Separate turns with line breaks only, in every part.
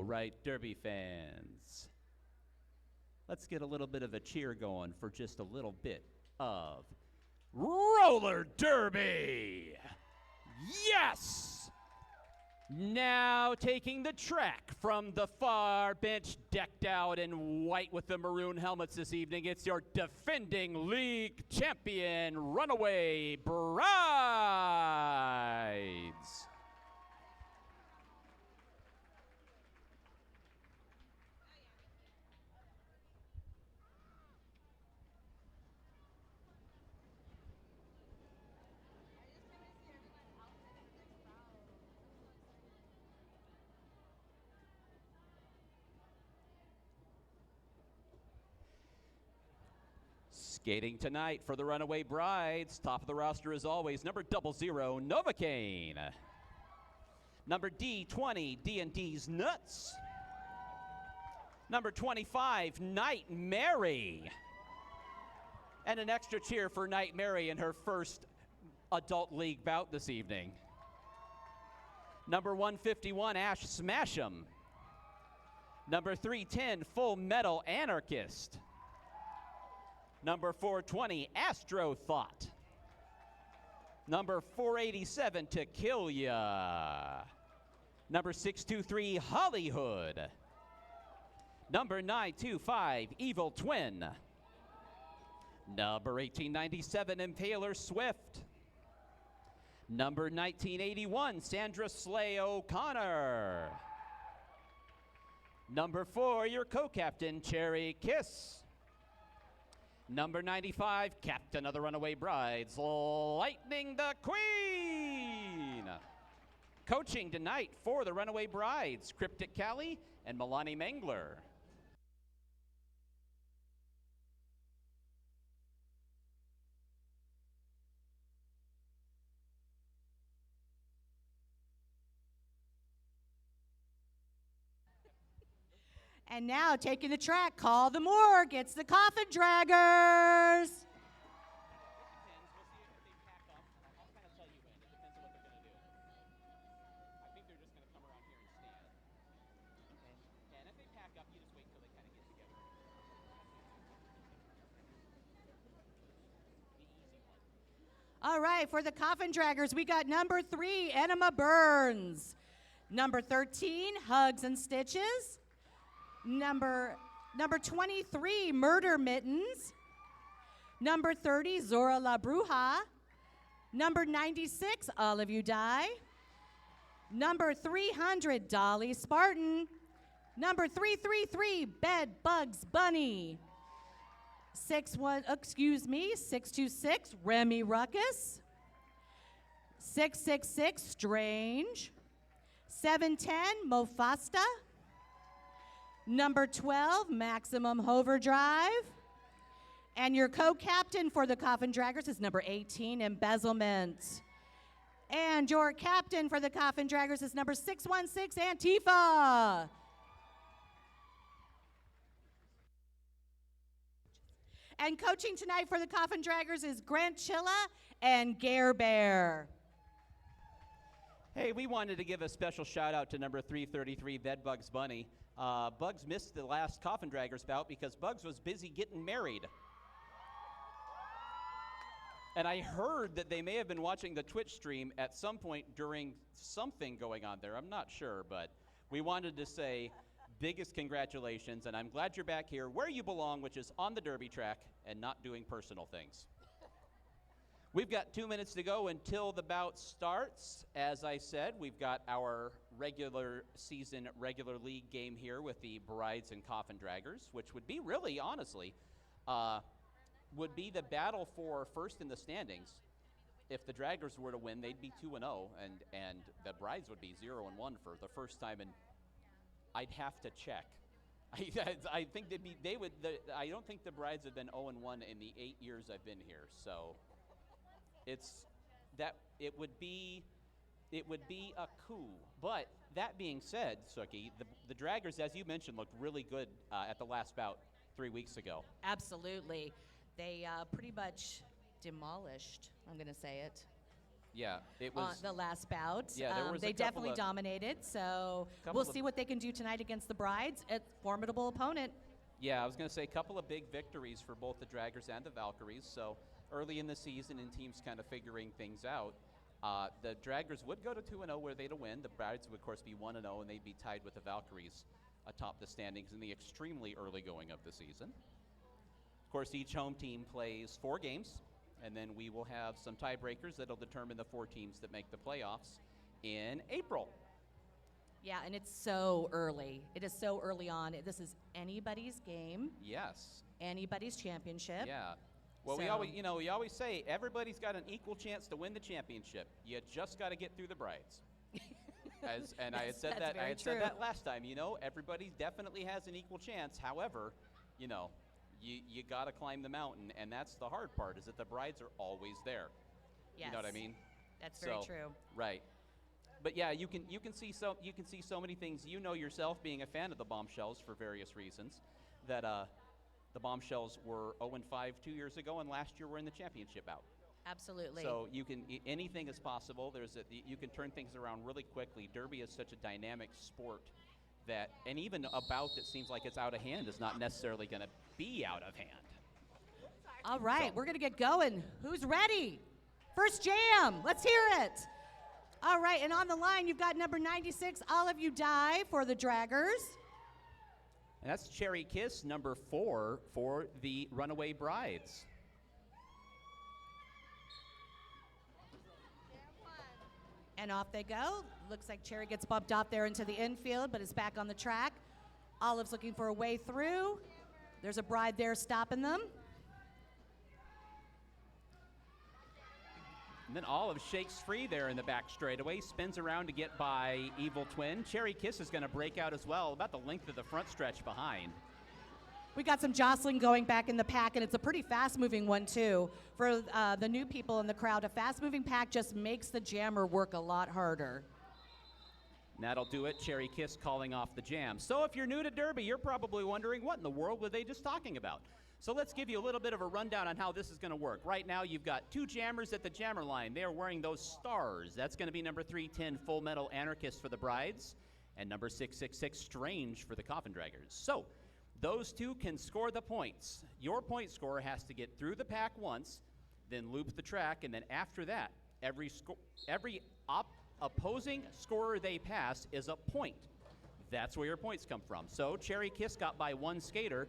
right, Derby fans. Let's get a little bit of a cheer going for just a little bit of roller derby. Yes! Now taking the track from the far bench, decked out in white with the maroon helmets this evening, it's your defending league champion, Runaway Brides. Skating tonight for the Runaway Brides, top of the roster as always, number 00, Novocaine. Number D20, D&D's Nuts. Number 25, Night Mary. And an extra cheer for Night Mary in her first adult league bout this evening. Number 151, Ash Smash'em. Number 310, Full Metal Anarchist. Number 420, Astro Thought. Number 487, To Kill Ya. Number 623, Hollywood. Number 925, Evil Twin. Number 1897, Impaler Swift. Number 1981, Sandra Slay O'Connor. Number 4, your co-captain, Cherry Kiss. Number 95, Captain of the Runaway Brides, Lightning the Queen. Coaching tonight for the Runaway Brides, Cryptic Callie and Milani Mangler.
And now, taking the track, call the morgue. It's the Coffin Draggers. All right, for the Coffin Draggers, we got number 3, Enema Burns. Number 13, Hugs and Stitches. Number 23, Murder Mittens. Number 30, Zora La Bruja. Number 96, All of You Die. Number 300, Dolly Spartan. Number 333, Bed Bugs Bunny. 626, Remy Ruckus. 666, Strange. 710, Mofasta. Number 12, Maximum Overdrive. And your co-captain for the Coffin Draggers is number 18, Embezzlement. And your captain for the Coffin Draggers is number 616, Antifa. And coaching tonight for the Coffin Draggers is Grant Chilla and Gare Bear.
Hey, we wanted to give a special shout out to number 333, Bed Bugs Bunny. Bugs missed the last Coffin Draggers bout because Bugs was busy getting married. And I heard that they may have been watching the Twitch stream at some point during something going on there. I'm not sure, but we wanted to say biggest congratulations, and I'm glad you're back here where you belong, which is on the derby track and not doing personal things. We've got 2 minutes to go until the bout starts. As I said, we've got our regular season, regular league game here with the Brides and Coffin Draggers, which would be really, honestly, would be the battle for first in the standings. If the Draggers were to win, they'd be 2-0, and the Brides would be 0-1 for the first time. And I'd have to check. I think they would. I don't think the Brides have been 0-1 in the 8 years I've been here. So. It would be a coup. But that being said, Suki, the Draggers, as you mentioned, looked really good at the last bout 3 weeks ago.
Absolutely. They pretty much demolished, I'm going to say it,
Yeah, it was.
the last bout.
Yeah, there was a
they
couple
definitely
of-
dominated, so
couple
we'll
of-
see what they can do tonight against the Brides. A formidable opponent.
Yeah, I was going to say a couple of big victories for both the Draggers and the Valkyries. So early in the season, and teams kind of figuring things out. The Draggers would go to 2-0 where they'd win. The Brides would, of course, be 1-0, and they'd be tied with the Valkyries atop the standings in the extremely early going of the season. Of course, each home team plays 4 games, and then we will have some tiebreakers that'll determine the 4 teams that make the playoffs in April.
Yeah, and it's so early. It is so early on. This is anybody's game,
Yes.
anybody's championship.
Yeah. Well, we
So-
always say everybody's got an equal chance to win the championship. You just got to get through the Brides. I had said
That's
that. I
very
had said
true.
that last time. Everybody definitely has an equal chance. However, you got to climb the mountain, and that's the hard part. Is that the Brides are always there.
Yes.
You know what I mean?
That's very
So,
true.
Right. But yeah, you can see so many things. You know yourself, being a fan of the Bombshells for various reasons, that the Bombshells were 0-5 2 years ago, and last year were in the championship bout.
Absolutely.
So anything is possible. You can turn things around really quickly. Derby is such a dynamic sport and even a bout that seems like it's out of hand is not necessarily going to be out of hand.
All right,
So-
we're going to get going. Who's ready? First jam. Let's hear it. All right, and on the line, you've got number 96, All of You Die for the Draggers.
And that's Cherry Kiss, number 4 for the Runaway Brides.
And off they go. Looks like Cherry gets bumped off there into the infield, but is back on the track. Olive's looking for a way through. There's a Bride there stopping them.
And then Olive shakes free there in the back straightaway, spins around to get by Evil Twin. Cherry Kiss is going to break out as well, about the length of the front stretch behind.
We got some jostling going back in the pack, and it's a pretty fast-moving one, too. For the new people in the crowd, a fast-moving pack just makes the jammer work a lot harder.
And that'll do it. Cherry Kiss calling off the jam. So if you're new to Derby, you're probably wondering, what in the world were they just talking about? So let's give you a little bit of a rundown on how this is going to work. Right now, you've got 2 jammers at the jammer line. They are wearing those stars. That's going to be number 310, Full Metal Anarchist for the Brides, and number 666, Strange for the Coffin Draggers. So those 2 can score the points. Your point scorer has to get through the pack once, then loop the track, and then after that, every opposing scorer they pass is a point. That's where your points come from. So Cherry Kiss got by 1 skater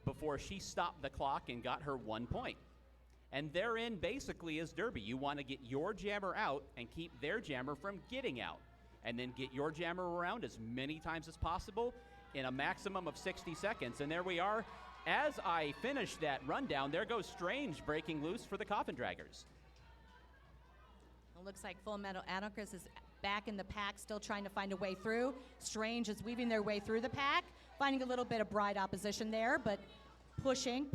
before she stopped the clock and got her 1 point. And therein basically is Derby. You want to get your jammer out and keep their jammer from getting out. And then get your jammer around as many times as possible in a maximum of 60 seconds. And there we are. As I finish that rundown, there goes Strange breaking loose for the Coffin Draggers.
It looks like Full Metal Anarchist is back in the pack, still trying to find a way through. Strange is weaving their way through the pack, finding a little bit of Bride opposition there, but pushing.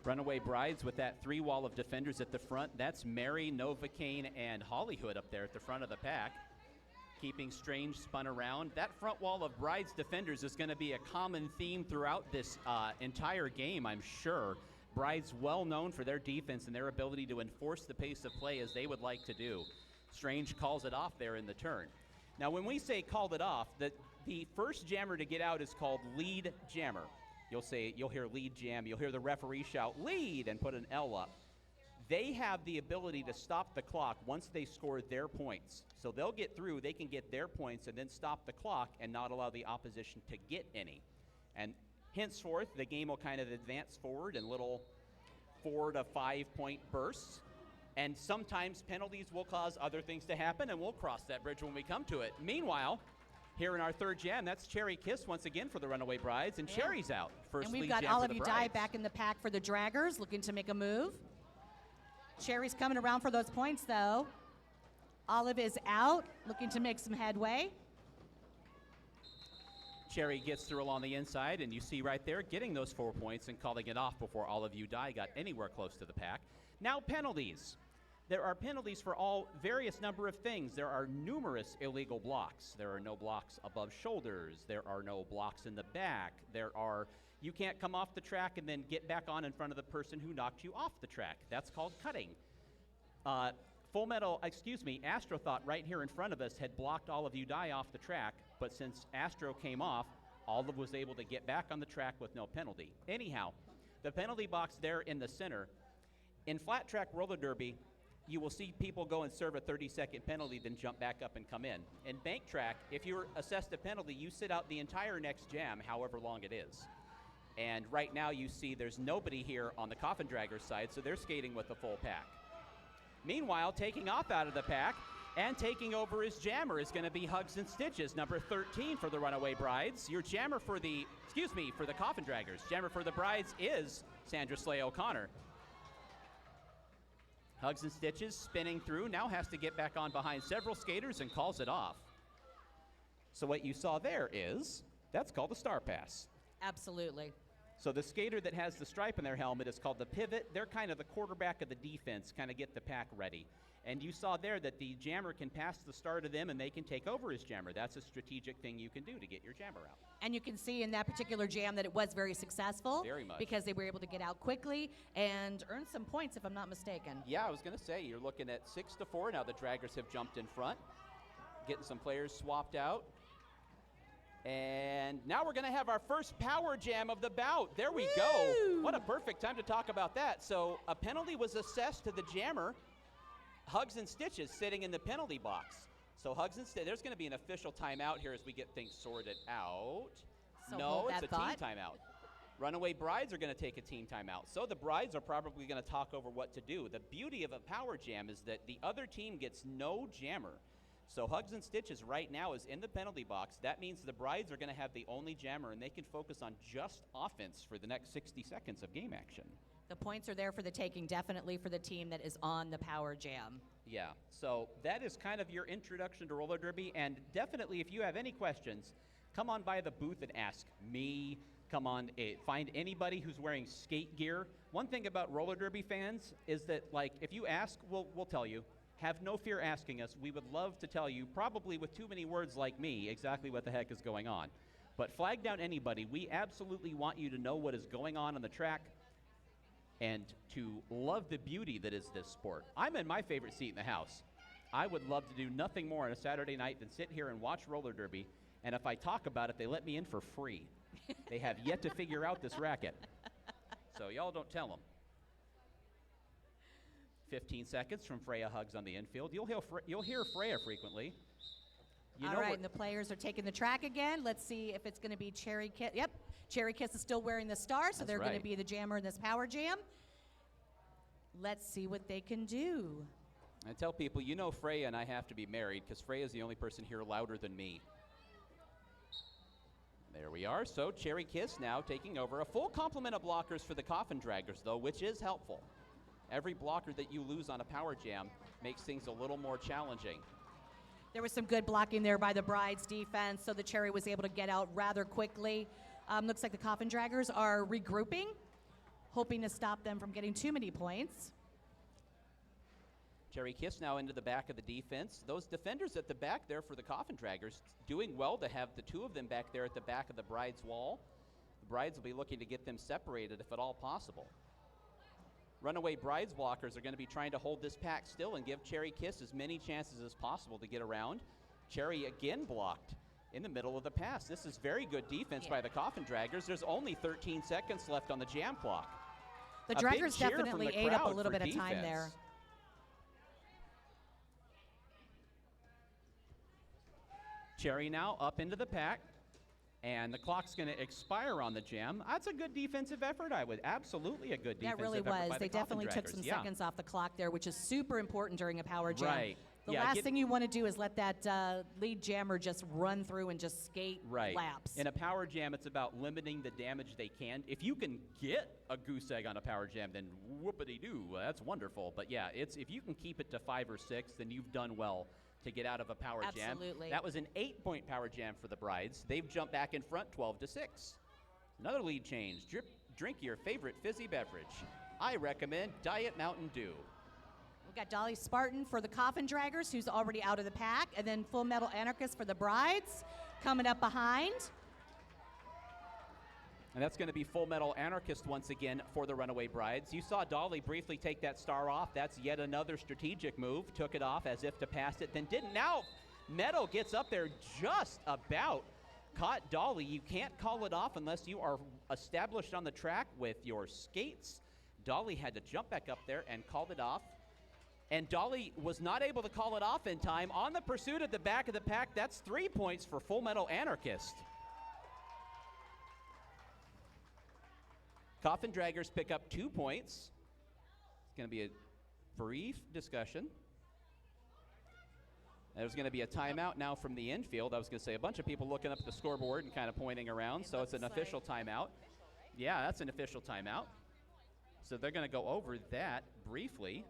Runaway Brides with that 3 wall of defenders at the front. That's Mary, Novocaine, and Hollywood up there at the front of the pack, keeping Strange spun around. That front wall of Brides defenders is going to be a common theme throughout this entire game, I'm sure. Brides well known for their defense and their ability to enforce the pace of play as they would like to do. Strange calls it off there in the turn. Now, when we say called it off, the first jammer to get out is called lead jammer. You'll hear lead jam. You'll hear the referee shout lead and put an L up. They have the ability to stop the clock once they score their points. So they'll get through, they can get their points and then stop the clock and not allow the opposition to get any. And henceforth, the game will kind of advance forward in little 4 to 5 point bursts. And sometimes penalties will cause other things to happen, and we'll cross that bridge when we come to it. Meanwhile, here in our third jam, that's Cherry Kiss once again for the Runaway Brides, and Cherry's out. First
And we've
lead
got
jam
All
for
of
the
You Die
Brides.
back in the pack for the Draggers, looking to make a move. Cherry's coming around for those points, though. Olive is out, looking to make some headway.
Cherry gets through along the inside, and you see right there getting those 4 points and calling it off before All of You Die got anywhere close to the pack. Now penalties. There are penalties for all various number of things. There are numerous illegal blocks. There are no blocks above shoulders. There are no blocks in the back. You can't come off the track and then get back on in front of the person who knocked you off the track. That's called cutting. Astro thought right here in front of us had blocked all of Udai off the track, but since Astro came off, Olive was able to get back on the track with no penalty. Anyhow, the penalty box there in the center. In flat track roller derby, you will see people go and serve a 30-second penalty, then jump back up and come in. In bank track, if you're assessed a penalty, you sit out the entire next jam, however long it is. And right now you see there's nobody here on the Coffin Draggers side, so they're skating with the full pack. Meanwhile, taking off out of the pack and taking over as jammer is going to be Hugs and Stitches, number 13 for the Runaway Brides. Your jammer for the Coffin Draggers. Jammer for the Brides is Sandra Slay O'Connor. Hugs and Stitches spinning through, now has to get back on behind several skaters and calls it off. So what you saw there is, that's called a star pass.
Absolutely.
So the skater that has the stripe in their helmet is called the pivot. They're kind of the quarterback of the defense, kind of get the pack ready. And you saw there that the jammer can pass the star to them and they can take over as jammer. That's a strategic thing you can do to get your jammer out.
And you can see in that particular jam that it was very successful.
Very much.
Because they were able to get out quickly and earn some points, if I'm not mistaken.
Yeah, I was going to say, you're looking at 6-4. Now the Draggers have jumped in front, getting some players swapped out. And now we're going to have our first power jam of the bout. There we go. What a perfect time to talk about that. So a penalty was assessed to the jammer. Hugs and Stitches sitting in the penalty box. So Hugs and Stitches, there's going to be an official timeout here as we get things sorted out.
So
no, it's a team timeout. Runaway Brides are going to take a team timeout. So the Brides are probably going to talk over what to do. The beauty of a power jam is that the other team gets no jammer. So Hugs and Stitches right now is in the penalty box. That means the Brides are going to have the only jammer, and they can focus on just offense for the next 60 seconds of game action.
The points are there for the taking, definitely for the team that is on the power jam.
Yeah, so that is kind of your introduction to roller derby, and definitely if you have any questions, come on by the booth and ask me. Come on, find anybody who's wearing skate gear. One thing about roller derby fans is that, like, if you ask, we'll tell you. Have no fear asking us. We would love to tell you, probably with too many words like me, exactly what the heck is going on. But flag down anybody. We absolutely want you to know what is going on the track and to love the beauty that is this sport. I'm in my favorite seat in the house. I would love to do nothing more on a Saturday night than sit here and watch roller derby, and if I talk about it, they let me in for free. They have yet to figure out this racket. So y'all don't tell them. 15 seconds from Freya Hugs on the infield. You'll hear Freya frequently.
All right, and the players are taking the track again. Let's see if it's going to be Cherry Kiss. Yep, Cherry Kiss is still wearing the star, so they're going to be the jammer in this power jam. Let's see what they can do.
I tell people, you know Freya and I have to be married because Freya's the only person here louder than me. There we are. So Cherry Kiss now taking over. A full complement of blockers for the Coffin Draggers, though, which is helpful. Every blocker that you lose on a power jam makes things a little more challenging.
There was some good blocking there by the Brides defense, so the Cherry was able to get out rather quickly. Looks like the Coffin Draggers are regrouping, hoping to stop them from getting too many points.
Cherry Kiss now into the back of the defense. Those defenders at the back there for the Coffin Draggers doing well to have the two of them back there at the back of the Brides wall. The Brides will be looking to get them separated if at all possible. Runaway Brides blockers are going to be trying to hold this pack still and give Cherry Kiss as many chances as possible to get around. Cherry again blocked in the middle of the pass. This is very good defense by the Coffin Draggers. There's only 13 seconds left on the jam clock.
The Draggers definitely ate up a little bit of time there.
Cherry now up into the pack. And the clock's going to expire on the jam. That's a good defensive effort. Absolutely a good defensive effort.
That really was. They definitely took some
yeah.
seconds off the clock there, which is super important during a power jam.
Right.
The last thing you want to do is let that lead jammer just run through and just skate laps.
In a power jam, it's about limiting the damage they can. If you can get a goose egg on a power jam, then whoopity-doo. That's wonderful. But yeah, if you can keep it to 5 or 6, then you've done well to get out of a power jam.
Absolutely.
That was an 8-point power jam for the Brides. They've jumped back in front 12-6. Another lead change. Drink your favorite fizzy beverage. I recommend Diet Mountain Dew.
We've got Dolly Spartan for the Coffin Draggers, who's already out of the pack, and then Full Metal Anarchist for the Brides coming up behind.
And that's going to be Full Metal Anarchist once again for the Runaway Brides. You saw Dolly briefly take that star off. That's yet another strategic move. Took it off as if to pass it, then didn't. Now Meadow gets up there just about. Caught Dolly. You can't call it off unless you are established on the track with your skates. Dolly had to jump back up there and called it off. And Dolly was not able to call it off in time. On the pursuit at the back of the pack, that's 3 points for Full Metal Anarchist. Coffin Draggers pick up 2 points. It's going to be a brief discussion. There's going to be a timeout now from the infield. I was going to say a bunch of people looking up at the scoreboard and kind of pointing around, so it's an official timeout. Yeah, that's an official timeout. So they're going to go over that briefly.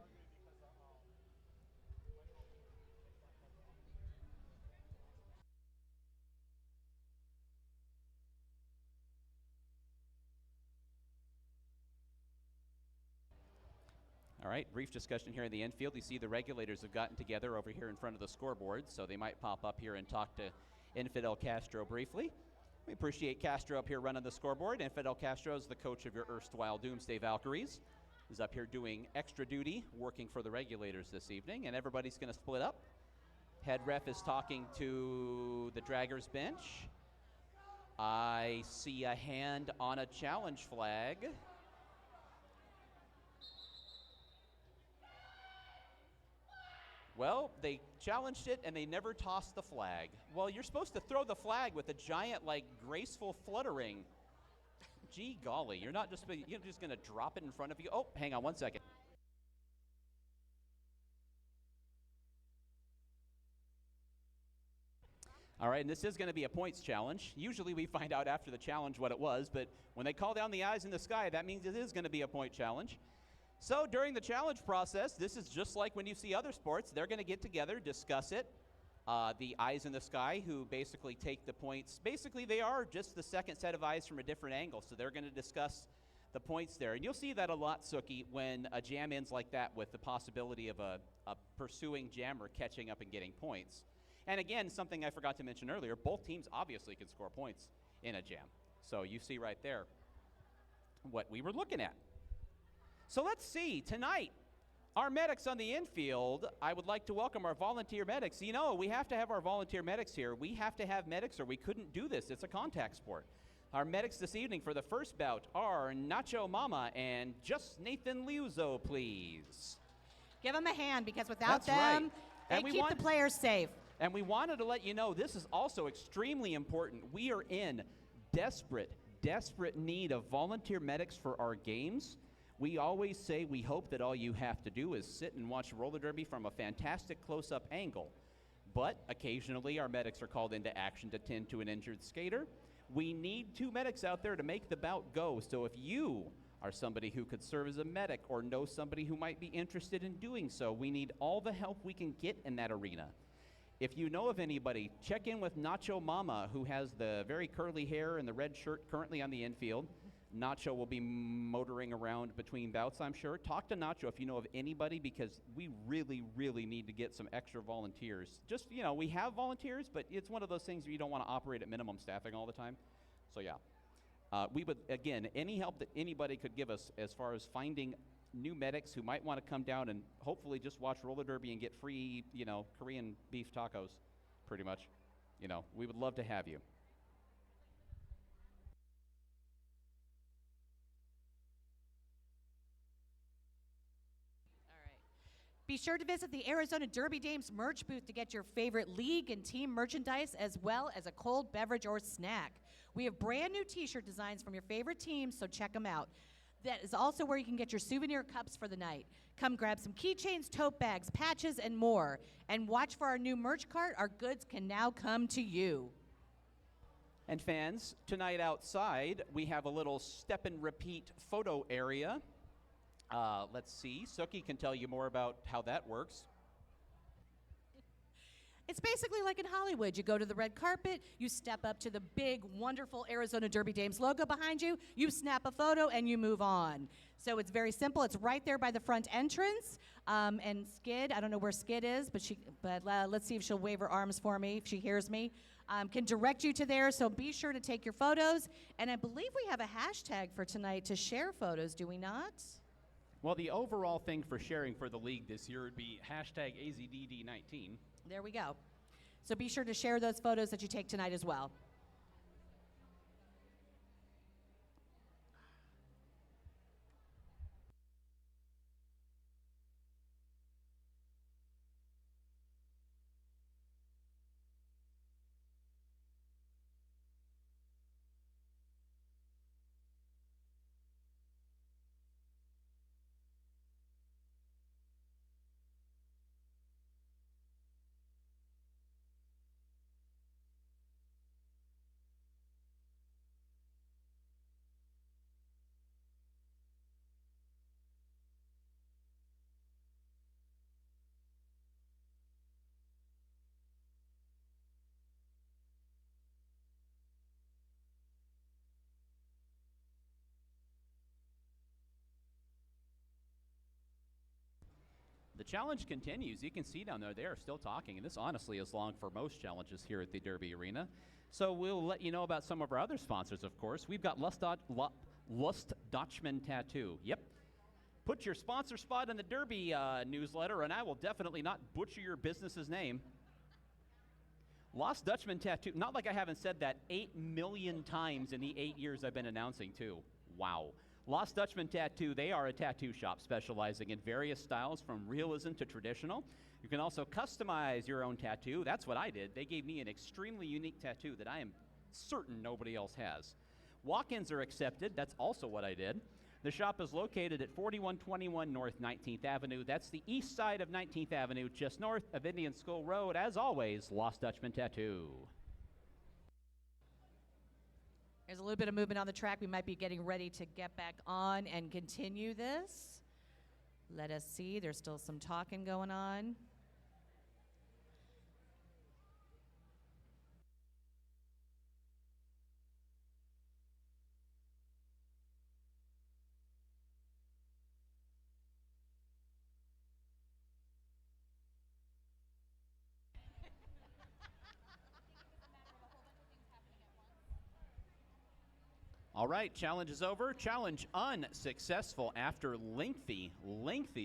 All right, brief discussion here in the infield. You see the regulators have gotten together over here in front of the scoreboard, so they might pop up here and talk to Infidel Castro briefly. We appreciate Castro up here running the scoreboard. Infidel Castro is the coach of your erstwhile Doomsday Valkyries. He's up here doing extra duty, working for the regulators this evening, and everybody's going to split up. Head ref is talking to the Draggers bench. I see a hand on a challenge flag. Well, they challenged it and they never tossed the flag. Well, you're supposed to throw the flag with a giant, like, graceful fluttering. Gee golly, you're just going to drop it in front of you. Oh, hang on one second. All right, and this is going to be a points challenge. Usually we find out after the challenge what it was, but when they call down the eyes in the sky, that means it is going to be a point challenge. So during the challenge process, this is just like when you see other sports. They're going to get together, discuss it. The eyes in the sky who basically take the points. Basically, they are just the second set of eyes from a different angle, so they're going to discuss the points there. And you'll see that a lot, Suki, when a jam ends like that with the possibility of a pursuing jammer catching up and getting points. And again, something I forgot to mention earlier, both teams obviously can score points in a jam. So you see right there what we were looking at. So let's see, tonight, our medics on the infield, I would like to welcome our volunteer medics. You know, we have to have our volunteer medics here. We have to have medics or we couldn't do this. It's a contact sport. Our medics this evening for the first bout are Nacho Mama and Just Nathan Liuzo, please.
Give them a hand because without
That's
them,
right.
they keep the players safe.
And we wanted to let you know this is also extremely important. We are in desperate need of volunteer medics for our games. We always say we hope that all you have to do is sit and watch roller derby from a fantastic close-up angle. But occasionally our medics are called into action to tend to an injured skater. We need 2 medics out there to make the bout go. So if you are somebody who could serve as a medic or know somebody who might be interested in doing so, we need all the help we can get in that arena. If you know of anybody, check in with Nacho Mama, who has the very curly hair and the red shirt currently on the infield. Nacho will be motoring around between bouts, I'm sure. Talk to Nacho if you know of anybody, because we really need to get some extra volunteers. Just, you know, we have volunteers, but it's one of those things where you don't want to operate at minimum staffing all the time. So, yeah. We would, again, any help that anybody could give us as far as finding new medics who might want to come down and hopefully just watch roller derby and get free, you know, Korean beef tacos, pretty much. You know, we would love to have you.
Be sure to visit the Arizona Derby Dames merch booth to get your favorite league and team merchandise, as well as a cold beverage or snack. We have brand new t-shirt designs from your favorite teams, so check them out. That is also where you can get your souvenir cups for the night. Come grab some keychains, tote bags, patches, and more. And watch for our new merch cart. Our goods can now come to you.
And fans, tonight outside, we have a little step and repeat photo area. Let's see. Suki can tell you more about how that works.
It's basically like in Hollywood. You go to the red carpet, you step up to the big, wonderful Arizona Derby Dames logo behind you, you snap a photo, and you move on. So it's very simple. It's right there by the front entrance. And Skid, I don't know where Skid is, but let's see if she'll wave her arms for me, if she hears me. Can direct you to there, so be sure to take your photos. And I believe we have a hashtag for tonight to share photos, do we not?
Well, the overall thing for sharing for the league this year would be hashtag AZDD19.
There we go. So be sure to share those photos that you take tonight as well.
The challenge continues. You can see down there, they are still talking, and this honestly is long for most challenges here at the Derby Arena. So we'll let you know about some of our other sponsors, of course. We've got Lust Dutchman Tattoo. Yep. Put your sponsor spot in the Derby newsletter, and I will definitely not butcher your business's name. Lost Dutchman Tattoo. Not like I haven't said that 8 million times in the 8 years I've been announcing, too. Wow. Lost Dutchman Tattoo, they are a tattoo shop specializing in various styles from realism to traditional. You can also customize your own tattoo. That's what I did. They gave me an extremely unique tattoo that I am certain nobody else has. Walk-ins are accepted. That's also what I did. The shop is located at 4121 North 19th Avenue. That's the east side of 19th Avenue, just north of Indian School Road. As always, Lost Dutchman Tattoo.
There's a little bit of movement on the track. We might be getting ready to get back on and continue this. Let us see. There's still some talking going on.
All right, challenge is over. Challenge unsuccessful after lengthy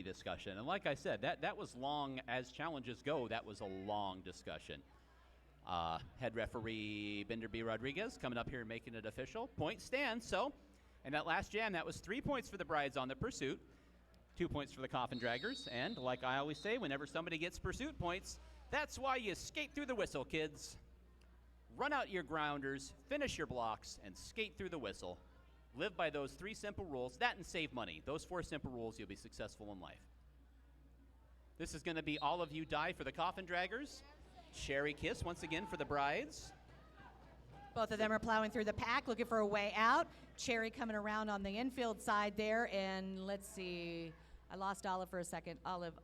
discussion. And like I said, that was long. As challenges go, that was a long discussion. Head referee Bender B. Rodriguez coming up here and making it official. Point stands. So, in that last jam, that was 3 points for the Brides on the pursuit, 2 points for the Coffin Draggers. And like I always say, whenever somebody gets pursuit points, that's why you skate through the whistle, kids. Run out your grounders, finish your blocks, and skate through the whistle. Live by those 3 simple rules. That and save money. Those 4 simple rules, you'll be successful in life. This is going to be All of You Die for the Coffin Draggers. Cherry Kiss once again for the Brides.
Both of them are plowing through the pack, looking for a way out. Cherry coming around on the infield side there. And let's see. I lost Olive for a second. Olive.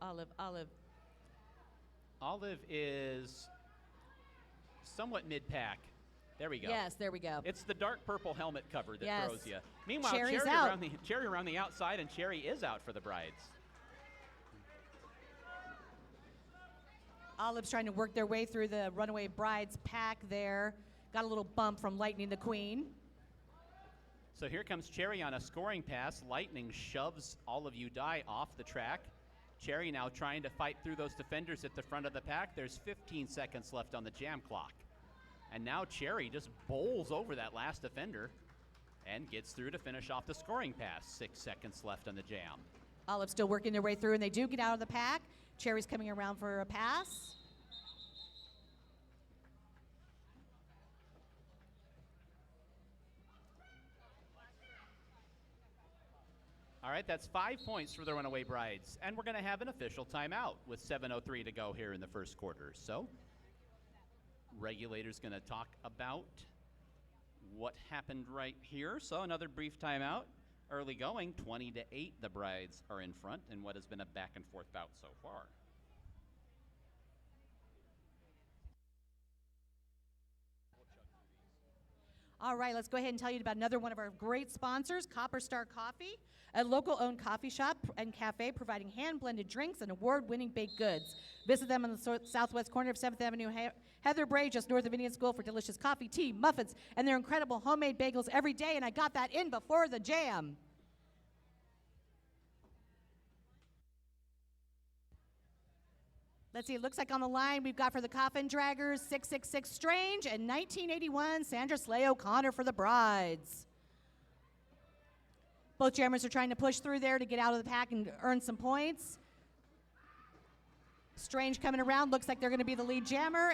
Olive is somewhat mid-pack. There we go.
Yes, there we go.
It's the dark purple helmet cover that throws you. Meanwhile,
Cherry's
Cherry around the outside, and Cherry is out for the Brides.
Olive's trying to work their way through the Runaway Brides pack there. Got a little bump from Lightning the Queen.
So here comes Cherry on a scoring pass. Lightning shoves All of You Die off the track. Cherry now trying to fight through those defenders at the front of the pack. There's 15 seconds left on the jam clock. And now Cherry just bowls over that last defender and gets through to finish off the scoring pass. 6 seconds left on the jam.
Olive still working their way through, and they do get out of the pack. Cherry's coming around for a pass.
All right, that's 5 points for the Runaway Brides. And we're going to have an official timeout with 7:03 to go here in the first quarter. So, regulator's going to talk about what happened right here. So, another brief timeout. Early going, 20-8, the Brides are in front in what has been a back-and-forth bout so far.
All right, let's go ahead and tell you about another one of our great sponsors, Copper Star Coffee, a local-owned coffee shop and cafe providing hand-blended drinks and award-winning baked goods. Visit them on the southwest corner of 7th Avenue, Heather Bray, just north of Indian School, for delicious coffee, tea, muffins, and their incredible homemade bagels every day, and I got that in before the jam. Let's see, it looks like on the line we've got for the Coffin Draggers, 666 Strange, and 1981 Sandra Slay O'Connor for the Brides. Both jammers are trying to push through there to get out of the pack and earn some points. Strange coming around, looks like they're going to be the lead jammer.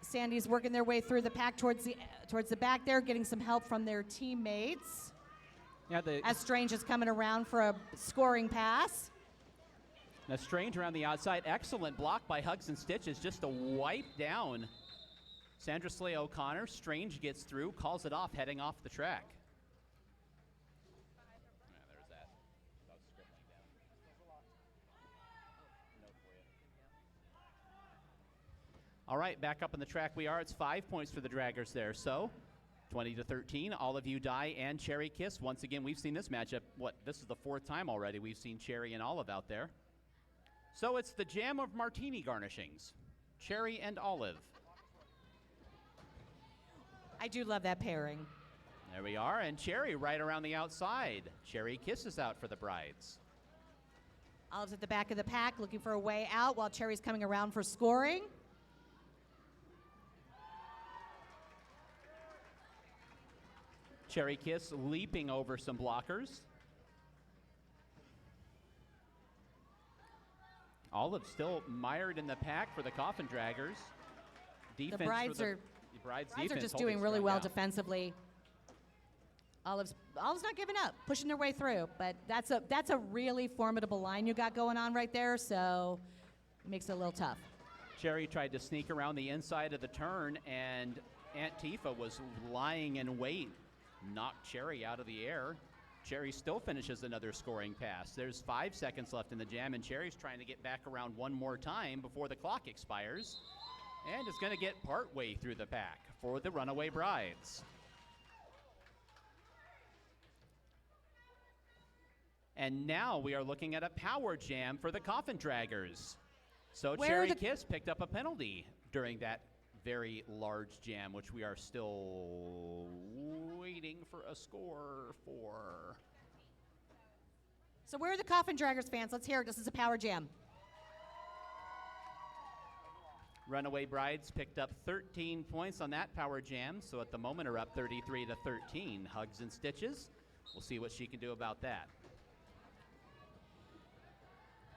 Sandy's working their way through the pack towards the back there, getting some help from their teammates.
Yeah,
as Strange is coming around for a scoring pass.
Now Strange around the outside, excellent block by Hugs and Stitches, just to wipe down Sandra Slay O'Connor. Strange gets through, calls it off, heading off the track. There's that. All right, back up on the track we are. It's 5 points for the Draggers there. So 20-13, All of You Die and Cherry Kiss. Once again, we've seen this matchup. This is the 4th time already we've seen Cherry and Olive out there. So it's the jam of martini garnishings, Cherry and Olive.
I do love that pairing.
There we are, and Cherry right around the outside. Cherry Kisses out for the Brides.
Olive's at the back of the pack looking for a way out while Cherry's coming around for scoring.
Cherry Kiss leaping over some blockers. Olive still mired in the pack for the Coffin Draggers. Defense
the Brides
for
are
the Brides
are just doing really well defensively. Olive's not giving up, pushing their way through. But that's a really formidable line you got going on right there, so it makes it a little tough.
Cherry tried to sneak around the inside of the turn, and Aunt Tifa was lying in wait, knocked Cherry out of the air. Cherry still finishes another scoring pass. There's 5 seconds left in the jam, and Cherry's trying to get back around one more time before the clock expires, and is going to get part way through the pack for the Runaway Brides. And now we are looking at a power jam for the Coffin Draggers. So Cherry Kiss picked up a penalty during that very large jam, which we are still waiting for a score for.
So where are the Coffin Draggers fans? Let's hear it. This is a power jam.
Runaway Brides picked up 13 points on that power jam, so at the moment are up 33-13. Hugs and Stitches. We'll see what she can do about that.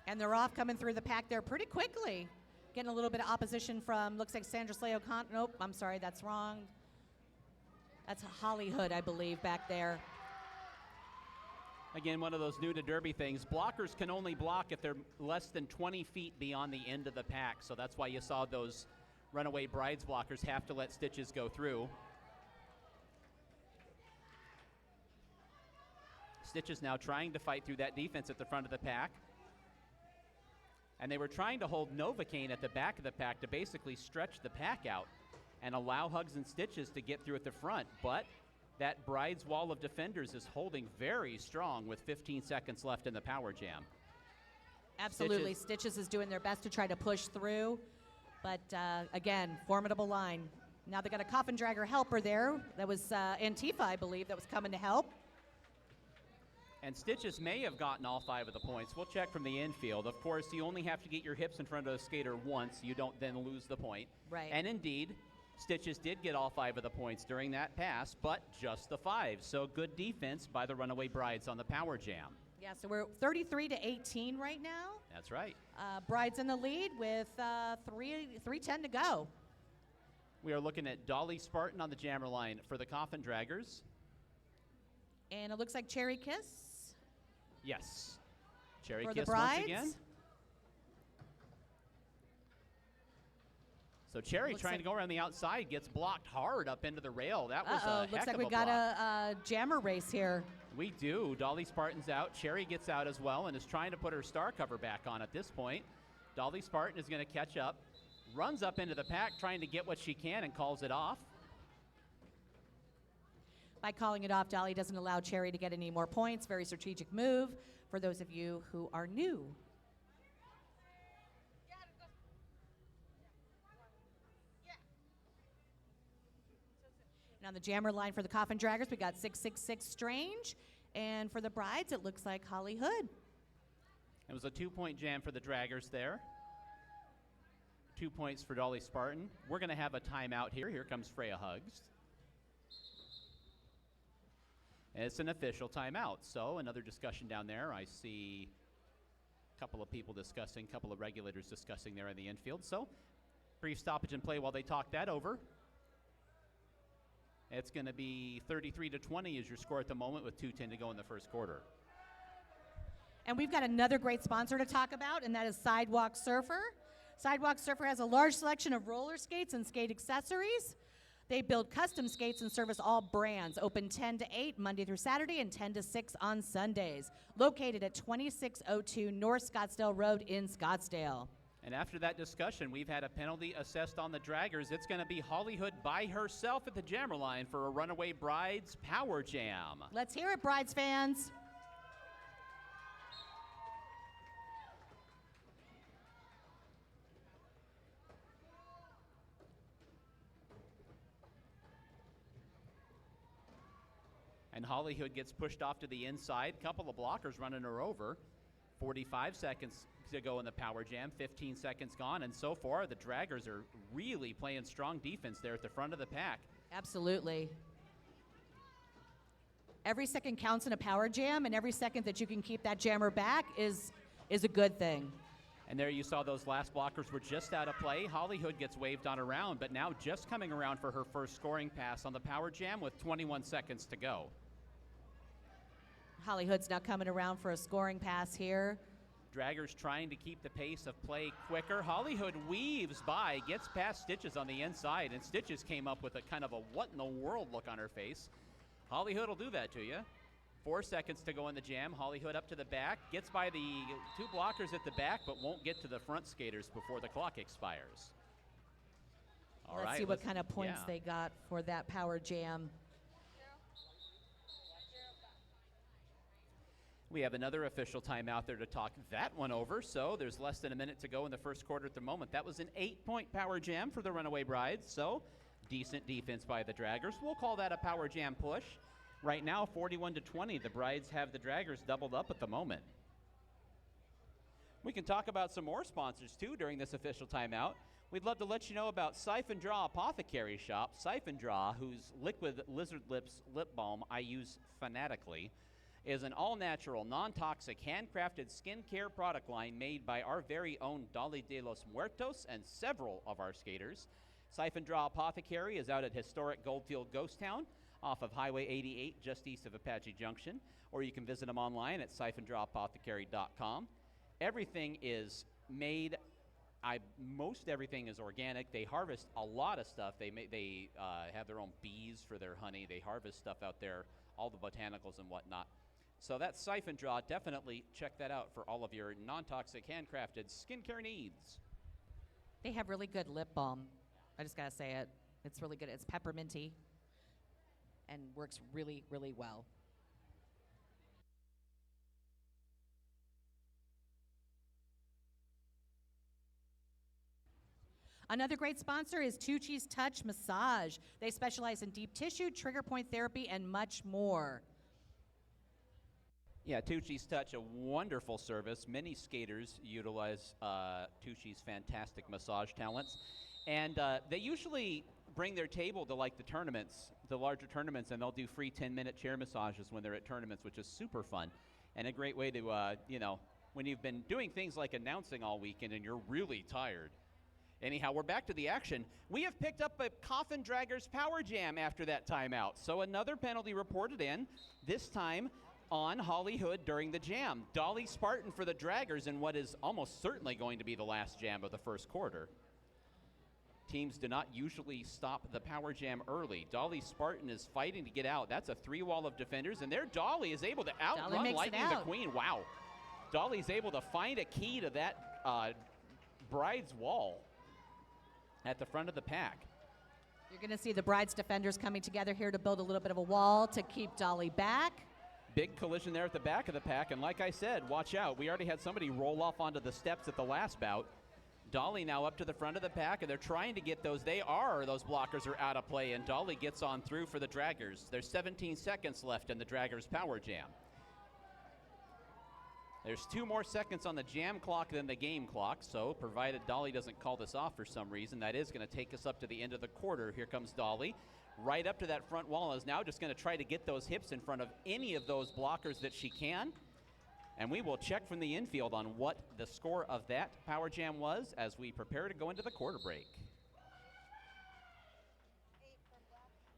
And they're off coming through the pack there pretty quickly. Getting a little bit of opposition from, looks like Sandra Slay O'Connor. Nope, I'm sorry, that's wrong. That's Holly Hood, I believe, back there.
Again, one of those new to Derby things. Blockers can only block if they're less than 20 feet beyond the end of the pack. So that's why you saw those Runaway Brides blockers have to let Stitches go through. Stitches now trying to fight through that defense at the front of the pack. And they were trying to hold Novocaine at the back of the pack to basically stretch the pack out and allow Hugs and Stitches to get through at the front. But that Bride's wall of defenders is holding very strong with 15 seconds left in the power jam.
Absolutely. Stitches is doing their best to try to push through. But again, formidable line. Now they got a Coffin Dragger helper there. That was Antifa, I believe, that was coming to help.
And Stitches may have gotten all 5 of the points. We'll check from the infield. Of course, you only have to get your hips in front of the skater once. You don't then lose the point.
Right.
And indeed, Stitches did get all 5 of the points during that pass, but just the 5. So good defense by the Runaway Brides on the power jam.
Yeah, so we're 33-18 right now.
That's right.
Brides in the lead with 3:10 to go.
We are looking at Dolly Spartan on the jammer line for the Coffin Draggers.
And it looks like Cherry Kiss.
Yes. Cherry
for
Kiss
the Brides.
once again. So Cherry trying to go around the outside, gets blocked hard up into the rail. That was a
looks
heck
like
of
we
a
got
block.
a jammer race here.
We do. Dolly Spartan's out. Cherry gets out as well and is trying to put her star cover back on at this point. Dolly Spartan is going to catch up, runs up into the pack trying to get what she can and calls it off.
By calling it off, Dolly doesn't allow Cherry to get any more points. Very strategic move for those of you who are new. And on the jammer line for the Coffin Draggers, we got 666 Strange. And for the Brides, it looks like Holly Hood.
It was a 2-point jam for the Draggers there. 2 points for Dolly Spartan. We're going to have a timeout here. Here comes Freya Hugs. And it's an official timeout. So another discussion down there. I see a couple of people discussing, a couple of regulators discussing there in the infield. So brief stoppage in play while they talk that over. It's going to be 33-20 is your score at the moment with 2:10 to go in the first quarter.
And we've got another great sponsor to talk about, and that is Sidewalk Surfer. Sidewalk Surfer has a large selection of roller skates and skate accessories. They build custom skates and service all brands. Open 10 to 8 Monday through Saturday and 10 to 6 on Sundays. Located at 2602 North Scottsdale Road in Scottsdale.
And after that discussion, we've had a penalty assessed on the Draggers. It's going to be Holly Hood by herself at the jammer line for a Runaway Brides Power Jam.
Let's hear it, Brides fans.
And Holly Hood gets pushed off to the inside. Couple of blockers running her over. 45 seconds to go in the power jam. 15 seconds gone. And so far, the Draggers are really playing strong defense there at the front of the pack.
Absolutely. Every second counts in a power jam, and every second that you can keep that jammer back is a good thing.
And there you saw those last blockers were just out of play. Holly Hood gets waved on around, but now just coming around for her first scoring pass on the power jam with 21 seconds to go.
Holly Hood's now coming around for a scoring pass here.
Draggers trying to keep the pace of play quicker. Holly Hood weaves by, gets past Stitches on the inside, and Stitches came up with a kind of a what in the world look on her face. Holly Hood will do that to you. 4 seconds to go in the jam. Holly Hood up to the back, gets by the two blockers at the back, but won't get to the front skaters before the clock expires.
Let's see what kind of points they got for that power jam.
We have another official timeout there to talk that one over, so there's less than a minute to go in the first quarter at the moment. That was an 8-point power jam for the Runaway Brides, so decent defense by the Draggers. We'll call that a power jam push. Right now, 41-20, the Brides have the Draggers doubled up at the moment. We can talk about some more sponsors, too, during this official timeout. We'd love to let you know about Siphon Draw Apothecary Shop. Siphon Draw, whose liquid lizard lips lip balm I use fanatically, is an all-natural, non-toxic, handcrafted skincare product line made by our very own Dolly de los Muertos and several of our skaters. Siphon Draw Apothecary is out at historic Goldfield Ghost Town off of Highway 88 just east of Apache Junction, or you can visit them online at siphondrawapothecary.com. Everything is made, most everything is organic. They harvest a lot of stuff. They have their own bees for their honey. They harvest stuff out there, all the botanicals and whatnot. So that's Siphon Draw. Definitely check that out for all of your non-toxic, handcrafted skincare needs.
They have really good lip balm. I just got to say it. It's really good. It's pepperminty and works really, really well. Another great sponsor is Tucci's Touch Massage. They specialize in deep tissue, trigger point therapy, and much more.
Yeah, Tucci's Touch, a wonderful service. Many skaters utilize Tucci's fantastic massage talents. And they usually bring their table to like the tournaments, the larger tournaments, and they'll do free 10-minute chair massages when they're at tournaments, which is super fun. And a great way to, when you've been doing things like announcing all weekend and you're really tired. Anyhow, we're back to the action. We have picked up a Coffin Draggers Power Jam after that timeout. So another penalty reported in, this time on Holly Hood during the jam. Dolly Spartan for the Draggers in what is almost certainly going to be the last jam of the first quarter. Teams do not usually stop the power jam early. Dolly Spartan is fighting to get out. That's a three-wall of defenders, and there Dolly is able to outrun Lightning the Queen. Wow. Dolly's able to find a key to that Bride's wall at the front of the pack.
You're going to see the Bride's defenders coming together here to build a little bit of a wall to keep Dolly back.
Big collision there at the back of the pack, and like I said, watch out. We already had somebody roll off onto the steps at the last bout. Dolly now up to the front of the pack, and they're trying to get those. Those blockers are out of play, and Dolly gets on through for the draggers. There's 17 seconds left in the draggers' power jam. There's 2 more seconds on the jam clock than the game clock, so provided Dolly doesn't call this off for some reason, that is going to take us up to the end of the quarter. Here comes Dolly. Right up to that front wall, is now just going to try to get those hips in front of any of those blockers that she can. And we will check from the infield on what the score of that power jam was as we prepare to go into the quarter break.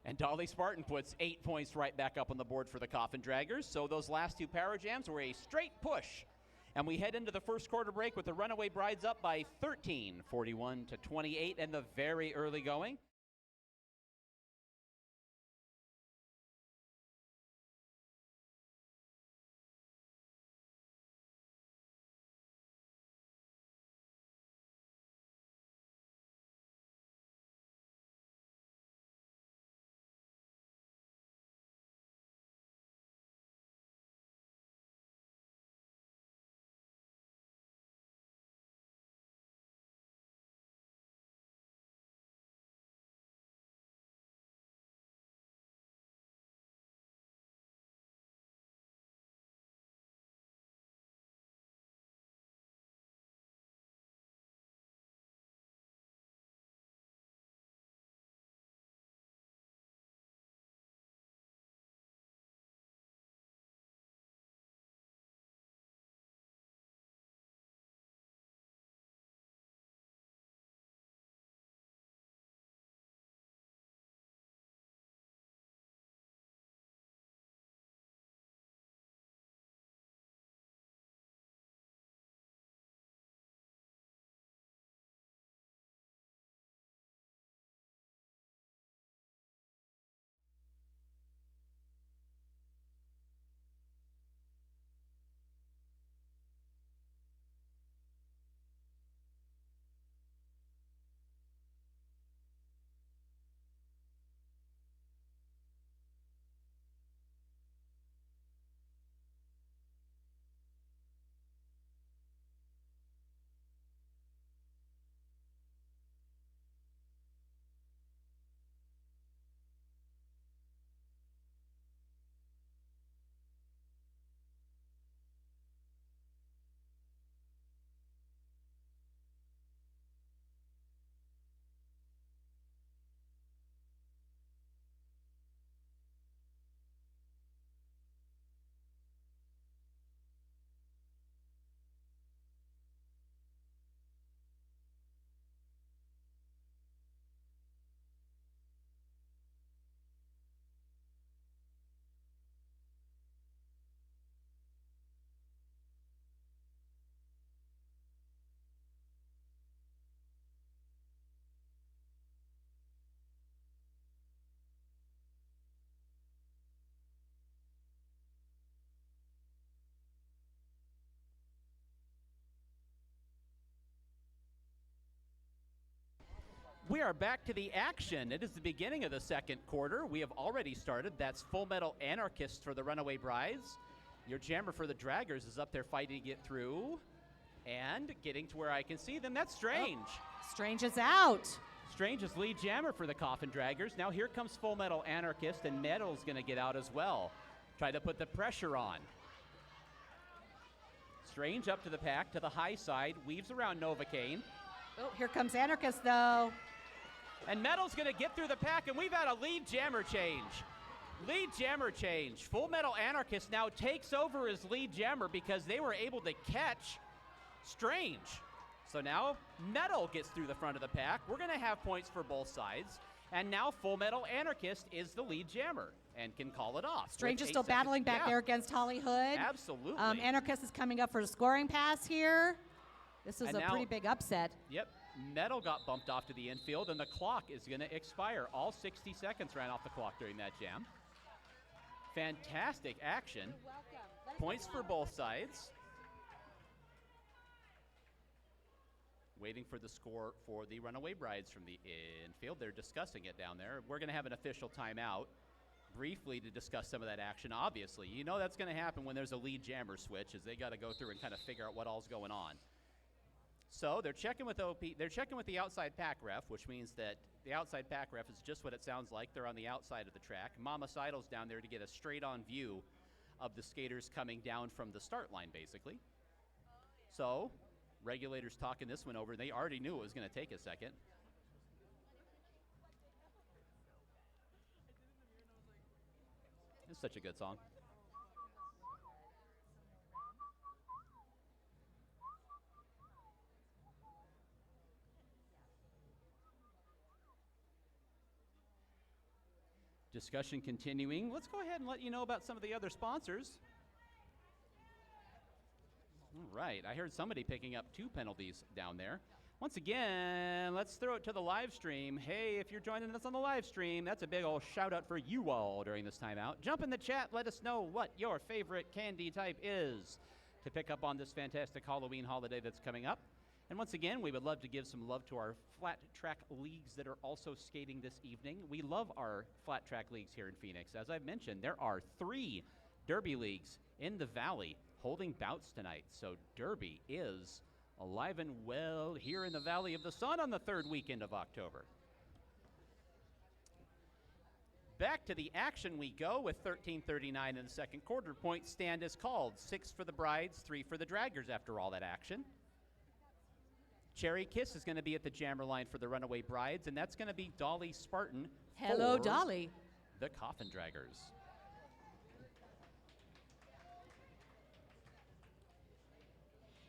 And Dolly Spartan puts 8 points right back up on the board for the Coffin Draggers. So those last 2 power jams were a straight push. And we head into the first quarter break with the Runaway Brides up by 13, 41-28 in the very early going. We are back to the action. It is the beginning of the second quarter. We have already started. That's Full Metal Anarchist for the Runaway Brides. Your jammer for the Draggers is up there fighting to get through and getting to where I can see them. That's Strange.
Oh, Strange is out.
Strange is lead jammer for the Coffin Draggers. Now here comes Full Metal Anarchist, and Metal's going to get out as well. Try to put the pressure on. Strange up to the pack, to the high side, weaves around Novocaine.
Oh, here comes Anarchist, though.
And Metal's going to get through the pack, and we've had a lead jammer change. Lead jammer change. Full Metal Anarchist now takes over as lead jammer because they were able to catch Strange. So now Metal gets through the front of the pack. We're going to have points for both sides. And now Full Metal Anarchist is the lead jammer and can call it off.
Strange is still battling back there against Holly Hood.
Absolutely.
Anarchist is coming up for a scoring pass here. This is a pretty big upset.
Yep. Metal got bumped off to the infield, and the clock is going to expire. All 60 seconds ran off the clock during that jam. Fantastic action. Points for both sides. waiting for the score for the Runaway Brides from the infield. They're discussing it down there. We're going to have an official timeout briefly to discuss some of that action. Obviously, you know that's going to happen when there's a lead jammer switch, as they got to go through and kind of figure out what all's going on. So they're checking with OP. They're checking with the outside pack ref, which means that the outside pack ref is just what it sounds like. They're on the outside of the track. Mama Seidel's down there to get a straight-on view of the skaters coming down from the start line, basically. So regulators talking this one over. They already knew it was going to take a second. It's such a good song. Discussion continuing. Let's go ahead and let you know about some of the other sponsors. All right, I heard somebody picking up 2 penalties down there. Once again, let's throw it to the live stream. Hey, if you're joining us on the live stream, that's a big old shout out for you all during this timeout. Jump in the chat, let us know what your favorite candy type is to pick up on this fantastic Halloween holiday that's coming up. And once again, we would love to give some love to our flat track leagues that are also skating this evening. We love our flat track leagues here in Phoenix. As I've mentioned, there are 3 Derby leagues in the Valley holding bouts tonight. So Derby is alive and well here in the Valley of the Sun on the 3rd weekend of October. Back to the action we go with 13:39 in the second quarter. Point stand is called. 6 for the Brides, 3 for the Draggers after all that action. Cherry Kiss is going to be at the jammer line for the Runaway Brides, and that's going to be Dolly Spartan.
Hello,
for
Dolly.
The Coffin Draggers.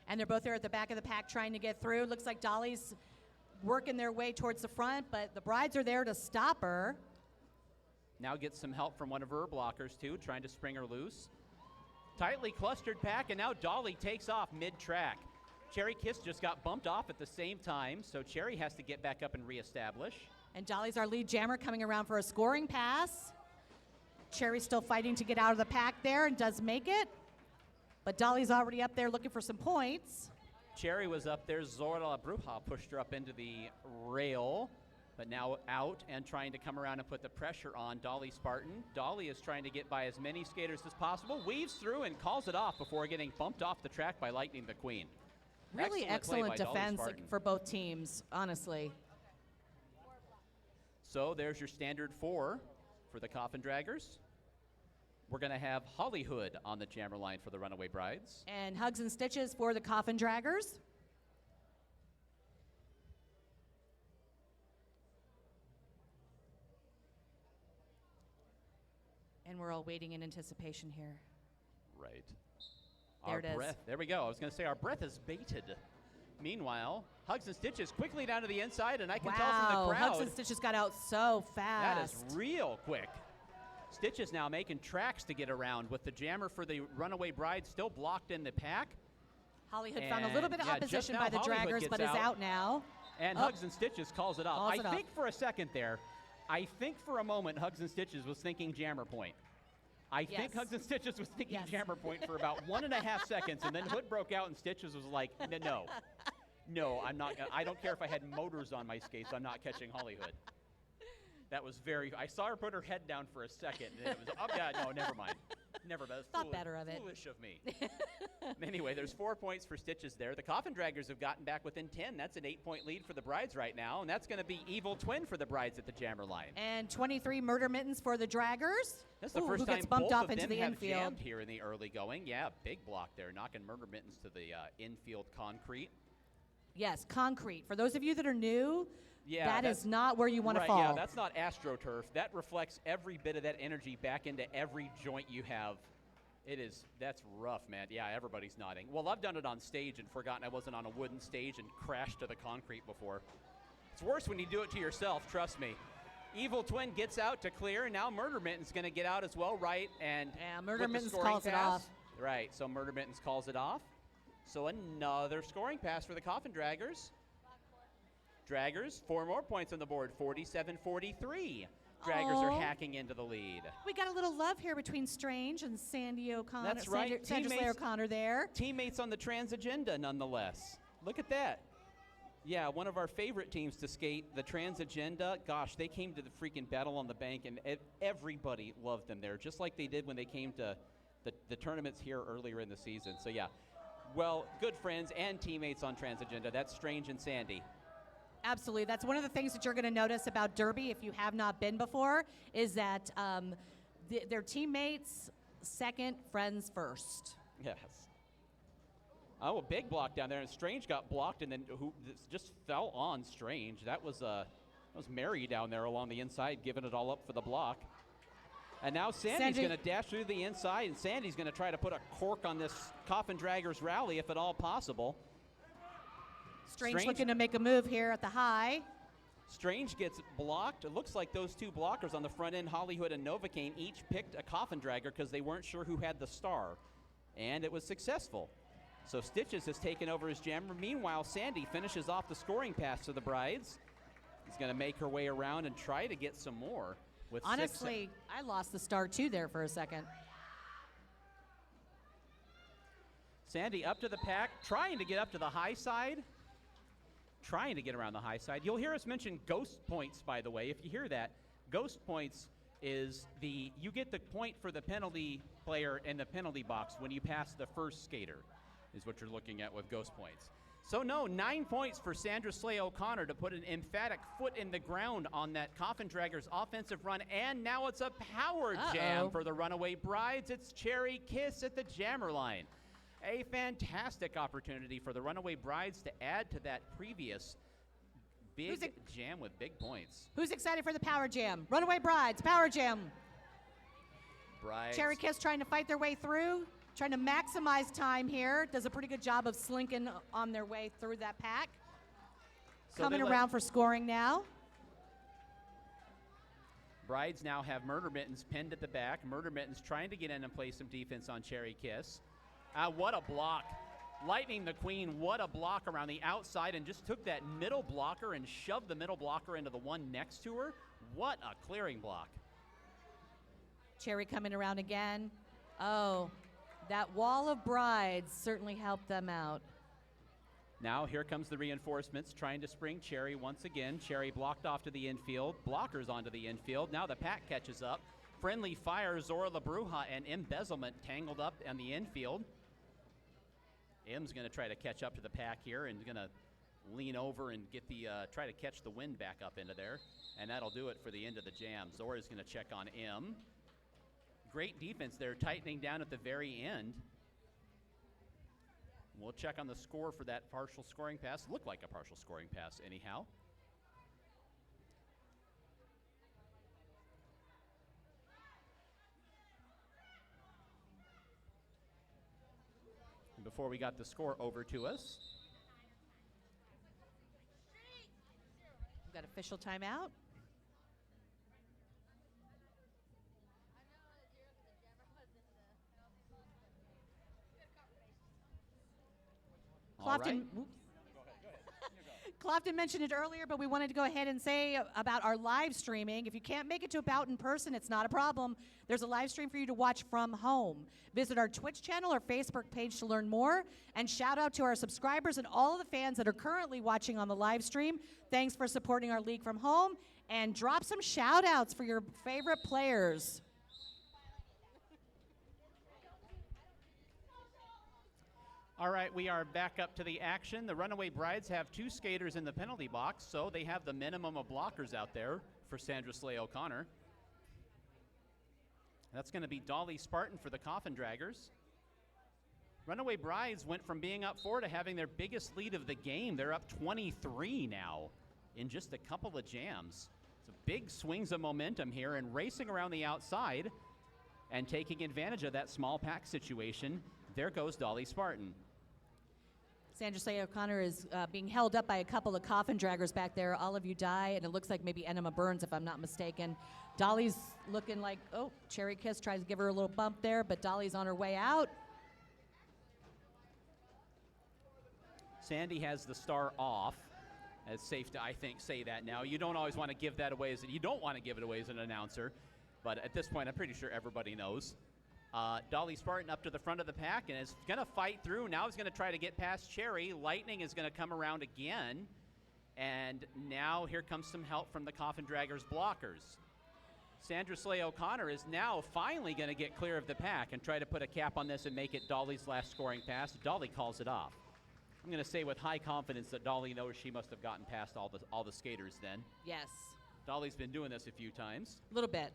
And they're both there at the back of the pack trying to get through. Looks like Dolly's working their way towards the front, but the Brides are there to stop her.
Now gets some help from one of her blockers, too, trying to spring her loose. Tightly clustered pack, and now Dolly takes off mid-track. Cherry Kiss just got bumped off at the same time, so Cherry has to get back up and reestablish.
And Dolly's our lead jammer coming around for a scoring pass. Cherry's still fighting to get out of the pack there and does make it. But Dolly's already up there looking for some points.
Cherry was up there. Zorla Bruja pushed her up into the rail, but now out and trying to come around and put the pressure on Dolly Spartan. Dolly is trying to get by as many skaters as possible, weaves through and calls it off before getting bumped off the track by Lightning McQueen.
Really excellent
play by Dolly
defense
Spartan.
for both teams, honestly.
So there's your standard 4 for the Coffin Draggers. We're going to have Hollywood on the jammer line for the Runaway Brides.
And Hugs and Stitches for the Coffin Draggers. And we're all waiting in anticipation here.
Right.
There
Our
it is.
breath. There we go. I was going to say our breath is bated. Meanwhile, Hugs and Stitches quickly down to the inside, and I can tell from the crowd.
Hugs and Stitches got out so fast.
That is real quick. Stitches now making tracks to get around with the jammer for the Runaway Bride still blocked in the pack.
Hollywood found a little bit of
just
opposition
now
by the
Hollywood
Draggers,
gets
but is out now.
And Hugs and Stitches calls it off.
Calls it
I
off.
think for a second there, I think for a moment Hugs and Stitches was thinking jammer point. I think
Yes.
Hugs and Stitches was thinking
Yes.
jammer point for about 1.5 seconds, and then Hood broke out and Stitches was like, no, I'm not. I don't care if I had motors on my skates. I'm not catching Hollywood. That was I saw her put her head down for a second, and it was, oh, yeah, no, never mind. Never mind.
Thought better of it.
Foolish of me. Anyway, there's 4 points for Stitches there. The Coffin Draggers have gotten back within 10. That's an 8-point lead for the Brides right now, and that's going to be Evil Twin for the Brides at the jammer line.
And 23 Murder Mittens for the Draggers.
That's the
Ooh,
first
who
time
gets bumped
both
off
of
into
them
the
have
infield.
jammed here in the early going. Yeah, big block there, knocking Murder Mittens to the infield concrete.
Yes, concrete. For those of you that are new,
Yeah,
that
that's
is not where you want to
right,
fall.
Yeah, that's not AstroTurf. That reflects every bit of that energy back into every joint you have. That's rough, man. Yeah, everybody's nodding. Well, I've done it on stage and forgotten I wasn't on a wooden stage and crashed to the concrete before. It's worse when you do it to yourself, trust me. Evil Twin gets out to clear, and now Murder Mittens going to get out as well, right? And
Yeah, Murder
with the
Mittens
scoring
calls it
pass.
off.
Right, so Murder Mittens calls it off. So another scoring pass for the Coffin Draggers. Draggers, 4 more points on the board, 47-43. Draggers are
Aw.
hacking into the lead.
We got a little love here between Strange and Sandy O'Connor.
That's right.
Sandra Slayer O'Connor there.
Teammates on the trans agenda, nonetheless. Look at that. Yeah, one of our favorite teams to skate, the Trans Agenda. Gosh, they came to the freaking Battle on the Bank, and everybody loved them there, just like they did when they came to the tournaments here earlier in the season. So, yeah, well, good friends and teammates on Trans Agenda. That's Strange and Sandy.
Absolutely. That's one of the things that you're going to notice about Derby if you have not been before, is that their teammates second, friends first.
Yes. Oh, a big block down there, and Strange got blocked, and then just fell on Strange. That was Mary down there along the inside, giving it all up for the block. And now Sandy's going to dash through the inside, and Sandy's going to try to put a cork on this Coffin Draggers rally, if at all possible.
Strange looking to make a move here at the high.
Strange gets blocked. It looks like those two blockers on the front end, Hollywood and Novocaine, each picked a Coffin Dragger because they weren't sure who had the star. And it was successful. So Stitches has taken over as jammer. Meanwhile, Sandy finishes off the scoring pass to the Brides. He's going to make her way around and try to get some more. With
honestly, I lost the star too there for a second.
Sandy up to the pack, trying to get up to the high side. Trying to get around the high side. You'll hear us mention ghost points, by the way. If you hear that, ghost points is you get the point for the penalty player in the penalty box when you pass the first skater, is what you're looking at with ghost points. So no, 9 points for Sandra Slay O'Connor to put an emphatic foot in the ground on that Coffin Draggers offensive run, and now it's a power jam for the Runaway Brides. It's Cherry Kiss at the jammer line. A fantastic opportunity for the Runaway Brides to add to that previous big jam with big points.
Who's excited for the power jam? Runaway Brides, power jam.
Brides.
Cherry Kiss trying to fight their way through, trying to maximize time here. Does a pretty good job of slinking on their way through that pack. So coming around for scoring now.
Brides now have Murder Mittens pinned at the back. Murder Mittens trying to get in and play some defense on Cherry Kiss. What a block. Lightning the Queen, what a block around the outside, and just took that middle blocker and shoved the middle blocker into the one next to her. What a clearing block.
Cherry coming around again. Oh, that wall of Brides certainly helped them out.
Now here comes the reinforcements trying to spring Cherry once again. Cherry blocked off to the infield. Blockers onto the infield. Now the pack catches up. Friendly Fire, Zora La Bruja, and Embezzlement tangled up on the infield. M's going to try to catch up to the pack here and going to lean over and get try to catch the wind back up into there. And that'll do it for the end of the jam. Zora's going to check on M. Great defense there, tightening down at the very end. We'll check on the score for that partial scoring pass. Looked like a partial scoring pass anyhow. Before we got the score over to us.
We've got official timeout. Clofton mentioned it earlier, but we wanted to go ahead and say about our live streaming. If you can't make it to a bout in person, it's not a problem. There's a live stream for you to watch from home. Visit our Twitch channel or Facebook page to learn more. And shout out to our subscribers and all of the fans that are currently watching on the live stream. Thanks for supporting our league from home. And drop some shout outs for your favorite players.
All right, we are back up to the action. The Runaway Brides have 2 skaters in the penalty box, so they have the minimum of blockers out there for Sandra Slay O'Connor. That's going to be Dolly Spartan for the Coffin Draggers. Runaway Brides went from being up 4 to having their biggest lead of the game. They're up 23 now in just a couple of jams. So big swings of momentum here and racing around the outside and taking advantage of that small pack situation. There goes Dolly Spartan.
Sandra Slay O'Connor is being held up by a couple of Coffin Draggers back there. All of you die, and it looks like maybe Enema Burns, if I'm not mistaken. Dolly's looking like, oh, Cherry Kiss tries to give her a little bump there, but Dolly's on her way out.
Sandy has the star off. It's safe to, I think, say that now. You don't always want to give that away you don't want to give it away as an announcer, but at this point, I'm pretty sure everybody knows. Dolly Spartan up to the front of the pack and is going to fight through. Now he's going to try to get past Cherry. Lightning is going to come around again. And now here comes some help from the Coffin Draggers blockers. Sandra Slay O'Connor is now finally going to get clear of the pack and try to put a cap on this and make it Dolly's last scoring pass. Dolly calls it off. I'm going to say with high confidence that Dolly knows she must have gotten past all the skaters then.
Yes.
Dolly's been doing this a few times.
A little bit.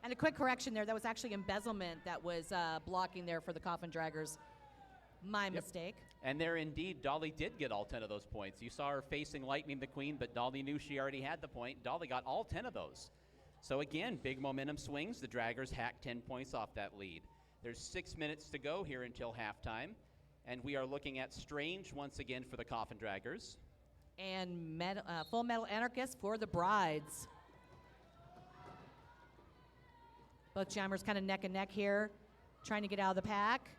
And a quick correction there. That was actually embezzlement that was blocking there for the Coffin Draggers. My mistake.
And there indeed, Dolly did get all 10 of those points. You saw her facing Lightning McQueen, but Dolly knew she already had the point. Dolly got all 10 of those. So again, big momentum swings. The Draggers hack 10 points off that lead. There's 6 minutes to go here until halftime. And we are looking at Strange once again for the Coffin Draggers.
And Full Metal Anarchist for the Brides. Both jammers kind of neck and neck here, trying to get out of the pack.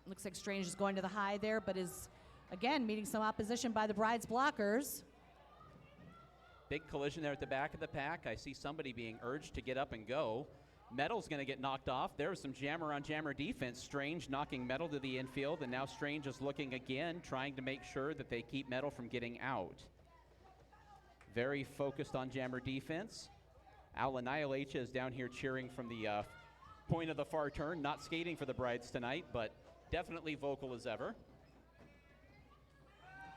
Looks like Strange is going to the high there, but is, again, meeting some opposition by the Brides blockers.
Big collision there at the back of the pack. I see somebody being urged to get up and go. Metal's going to get knocked off. There was some jammer-on-jammer defense. Strange knocking Metal to the infield, and now Strange is looking again, trying to make sure that they keep Metal from getting out. Very focused on jammer defense. Al Annihilation is down here cheering from the point of the far turn. Not skating for the Brides tonight, but definitely vocal as ever.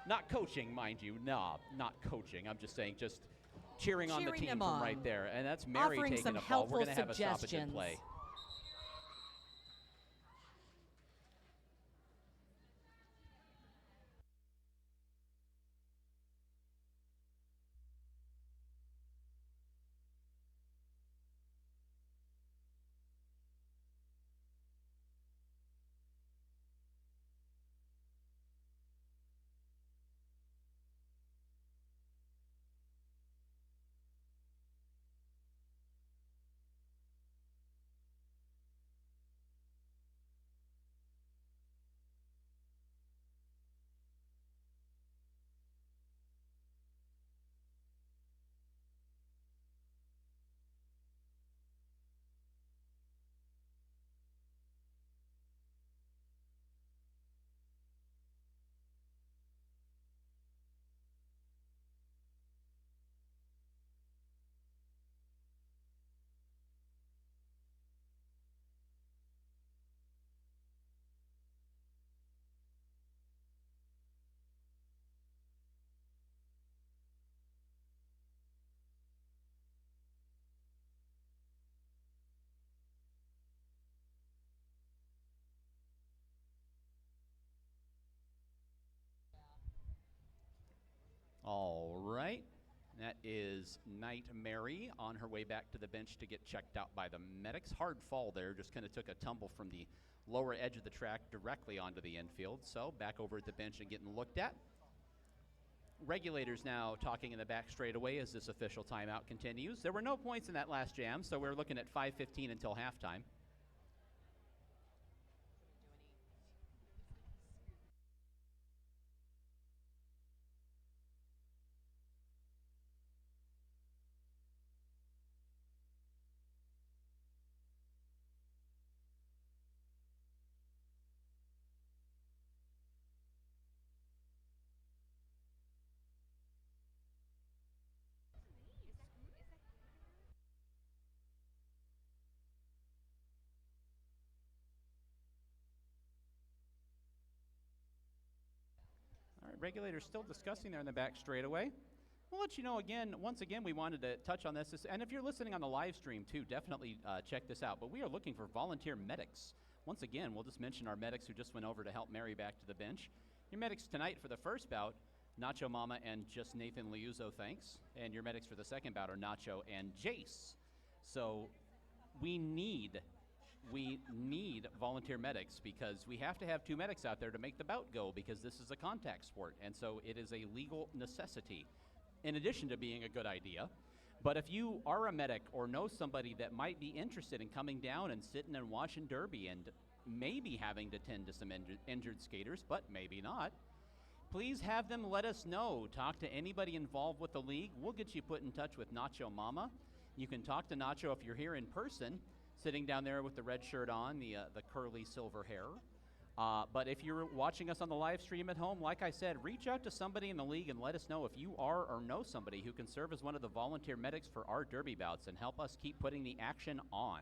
Not coaching, mind you. No, not coaching. I'm just saying, just cheering on the team from right there. And that's Mary
offering
taking
some
a fall. We're going to have a stoppage in
suggestions.
play. All right. That is Night Mary on her way back to the bench to get checked out by the medics. Hard fall there, just kind of took a tumble from the lower edge of the track directly onto the infield. So back over at the bench and getting looked at. Regulators now talking in the back straightaway as this official timeout continues. There were no points in that last jam, so we're looking at 5:15 until halftime. All right, regulators still discussing there in the back straightaway. We'll let you know again, once again, we wanted to touch on this. And if you're listening on the live stream too, definitely check this out. But we are looking for volunteer medics. Once again, we'll just mention our medics who just went over to help Mary back to the bench. Your medics tonight for the first bout, Nacho Mama and just Nathan Liuzzo, thanks. And your medics for the second bout are Nacho and Jace. So we need volunteer medics because we have to have 2 medics out there to make the bout go because this is a contact sport. And so it is a legal necessity in addition to being a good idea. But if you are a medic or know somebody that might be interested in coming down and sitting and watching Derby and maybe having to tend to some injured skaters, but maybe not, please have them let us know. Talk to anybody involved with the league. We'll get you put in touch with Nacho Mama. You can talk to Nacho if you're here in person, sitting down there with the red shirt on, the curly silver hair. But if you're watching us on the live stream at home, like I said, reach out to somebody in the league and let us know if you are or know somebody who can serve as one of the volunteer medics for our derby bouts and help us keep putting the action on.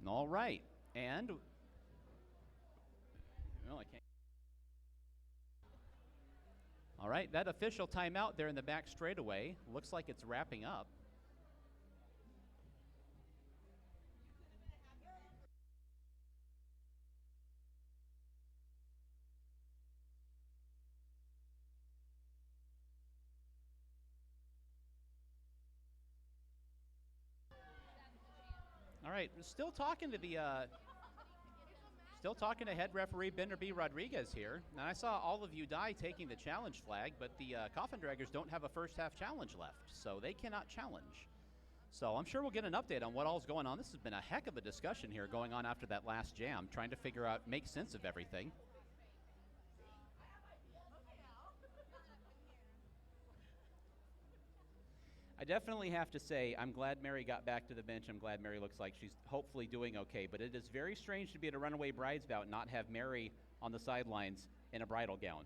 All right, and well, I can't. All right, that official timeout there in the back straightaway looks like it's wrapping up. All right, still talking to head referee Bender B. Rodriguez here. And I saw all of you die taking the challenge flag, but the Coffin Draggers don't have a first half challenge left, so they cannot challenge. So I'm sure we'll get an update on what all's going on. This has been a heck of a discussion here going on after that last jam, trying to figure out, make sense of everything. I definitely have to say, I'm glad Mary got back to the bench. I'm glad Mary looks like she's hopefully doing okay. But it is very strange to be at a Runaway Brides bout and not have Mary on the sidelines in a bridal gown.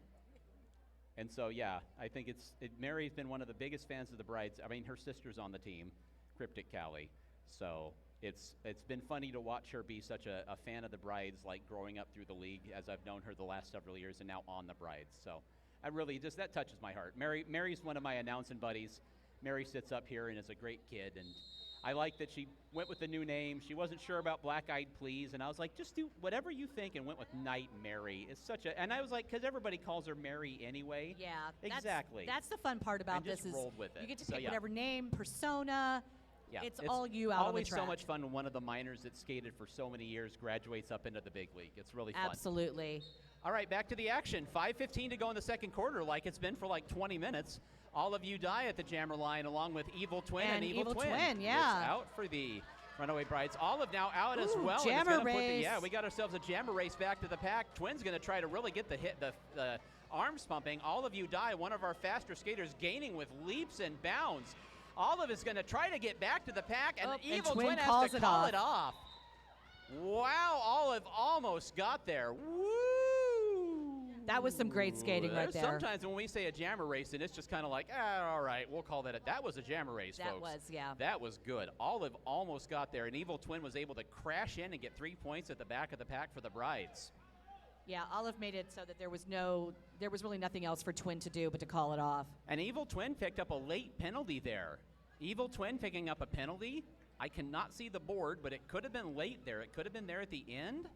And so, yeah, I think Mary's been one of the biggest fans of the Brides. I mean, her sister's on the team, Cryptic Callie. So it's been funny to watch her be such a fan of the Brides, like growing up through the league as I've known her the last several years and now on the Brides. So I really that touches my heart. Mary's one of my announcing buddies. Mary sits up here and is a great kid, and I like that she went with the new name. She wasn't sure about Black Eyed Please, and I was like, just do whatever you think, and went with Night Mary. It's and I was like, because everybody calls her Mary anyway.
Yeah,
exactly.
That's the fun part about
and
this
just
is
rolled with it.
You get to pick whatever name, persona.
Yeah,
it's all you out on the track.
Always so much fun when one of the minors that skated for so many years graduates up into the big league. It's really fun.
Absolutely.
All right, back to the action. 5:15 to go in the second quarter, like it's been for like 20 minutes. All of you die at the jammer line along with Evil Twin and Evil Twin.
Yeah.
It's out for the Runaway Brides. Olive now out as well.
Jammer race.
We got ourselves a jammer race back to the pack. Twin's going to try to really get the arms pumping. All of you die. One of our faster skaters gaining with leaps and bounds. Olive is going to try to get back to the pack, and Evil Twin has to call it off. Wow, Olive almost got there. Woo!
That was some great skating right there.
Sometimes when we say a jammer race, and it's just kind of like, all right, we'll call that that was a jammer race, folks.
That was, yeah.
That was good. Olive almost got there, and Evil Twin was able to crash in and get 3 points at the back of the pack for the Brides.
Yeah, Olive made it so that there was really nothing else for Twin to do but to call it off.
And Evil Twin picked up a late penalty there. Evil Twin picking up a penalty. I cannot see the board, but it could have been late there. It could have been there at the end.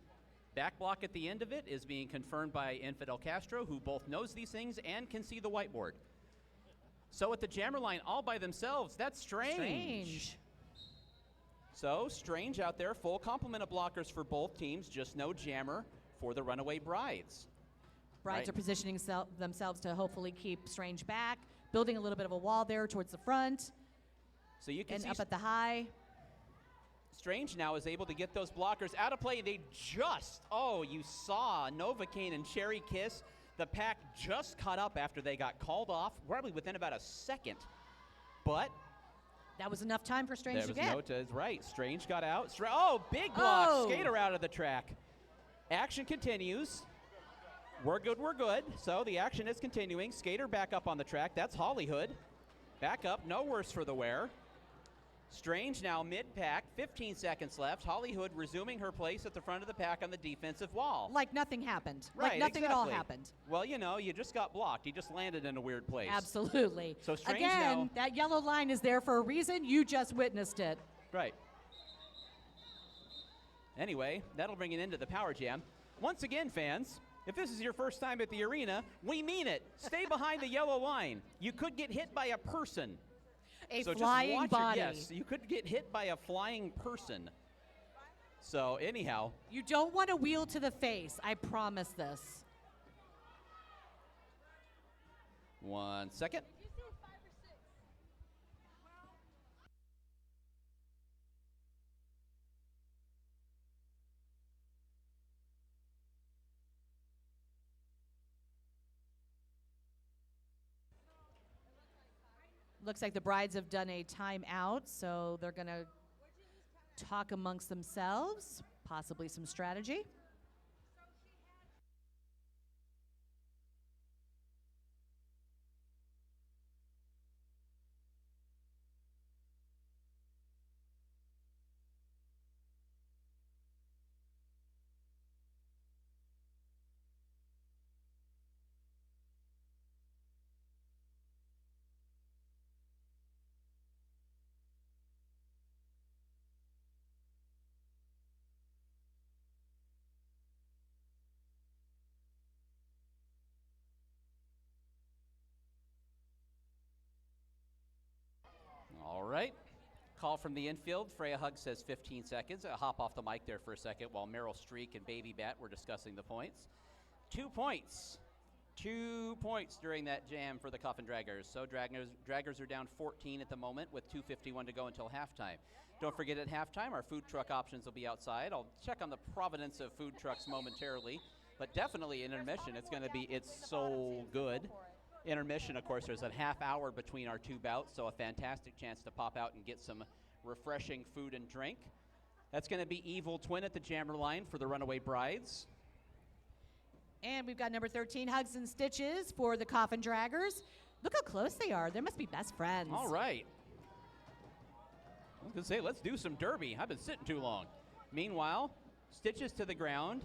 Back block at the end of it is being confirmed by Infidel Castro, who both knows these things and can see the whiteboard. So at the jammer line all by themselves, that's strange. So Strange out there, full complement of blockers for both teams, just no jammer for the Runaway Brides.
Brides are positioning themselves to hopefully keep Strange back, building a little bit of a wall there towards the front.
So you can see
up at the high.
Strange now is able to get those blockers out of play. They you saw Novocaine and Cherry Kiss. The pack just caught up after they got called off, probably within about a second. But
that was enough time for Strange to get.
Right, Strange got out. Big block. Skater out of the track. Action continues. We're good. So the action is continuing. Skater back up on the track. That's Hollywood. Back up, no worse for the wear. Strange now mid-pack, 15 seconds left. Hollywood resuming her place at the front of the pack on the defensive wall.
Like nothing happened.
Right,
like nothing at all happened.
Well, you just got blocked. You just landed in a weird place.
Absolutely.
So Strange
Again,
now,
that yellow line is there for a reason. You just witnessed it.
Right. Anyway, that'll bring it into the Power Jam. Once again, fans, if this is your first time at the arena, we mean it. Stay behind the yellow line. You could get hit by a person.
So flying body.
Yes, you could get hit by a flying person. So anyhow.
You don't want a wheel to the face. I promise this.
1 second.
Looks like the Brides have done a timeout, so they're going to talk amongst themselves, possibly some strategy.
All right. Call from the infield. Freya Hugg says 15 seconds. I'll hop off the mic there for a second while Meryl Streak and Baby Bat were discussing the points. 2 points. 2 points during that jam for the Coffin Draggers. So Draggers are down 14 at the moment with 2:51 to go until halftime. Don't forget at halftime, our food truck options will be outside. I'll check on the provenance of food trucks momentarily, but definitely in intermission, it's so good. Intermission, of course, there's a half hour between our two bouts, so a fantastic chance to pop out and get some refreshing food and drink. That's going to be Evil Twin at the jammer line for the Runaway Brides.
And we've got number 13, Hugs and Stitches for the Coffin Draggers. Look how close they are. They must be best friends.
All right. I was going to say, let's do some derby. I've been sitting too long. Meanwhile, Stitches to the ground.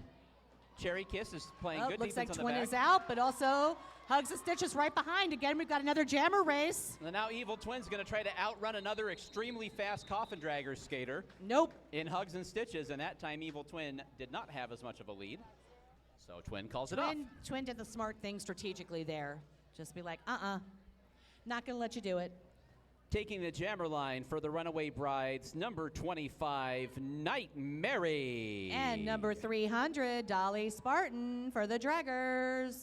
Cherry Kiss is playing good
looks
defense
like
on the
Twin
back.
is out, but also Hugs and Stitches right behind. Again, we've got another jammer race.
And now Evil Twin's going to try to outrun another extremely fast Coffin Dragger skater.
Nope.
In Hugs and Stitches, and that time Evil Twin did not have as much of a lead. So Twin calls it off.
Twin did the smart thing strategically there. Just be like, not going to let you do it.
Taking the jammer line for the Runaway Brides, number 25, Night Mary.
And number 300, Dolly Spartan for the Draggers.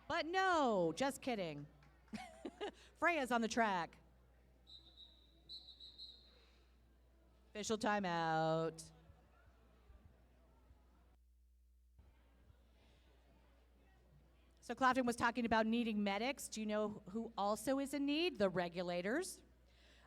But no, just kidding. Freya's on the track. Official timeout. So Coffin was talking about needing medics. Do you know who also is in need? The regulators.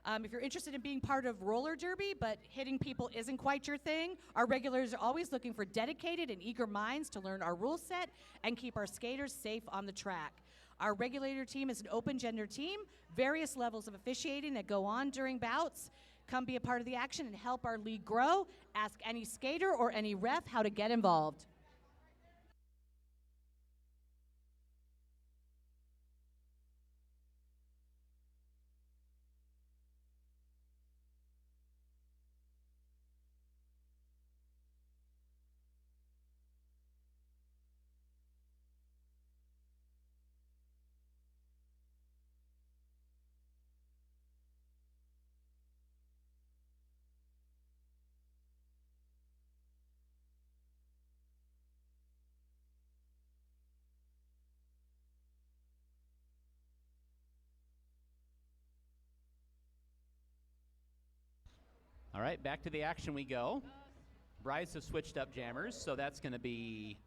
If you're interested in being part of roller derby, but hitting people isn't quite your thing, our regulators are always looking for dedicated and eager minds to learn our rule set and keep our skaters safe on the track. Our regulator team is an open gender team, various levels of officiating that go on during bouts. Come be a part of the action and help our league grow. Ask any skater or any ref how to get involved.
All right, back to the action we go. Brides have switched up jammers, so that's going to be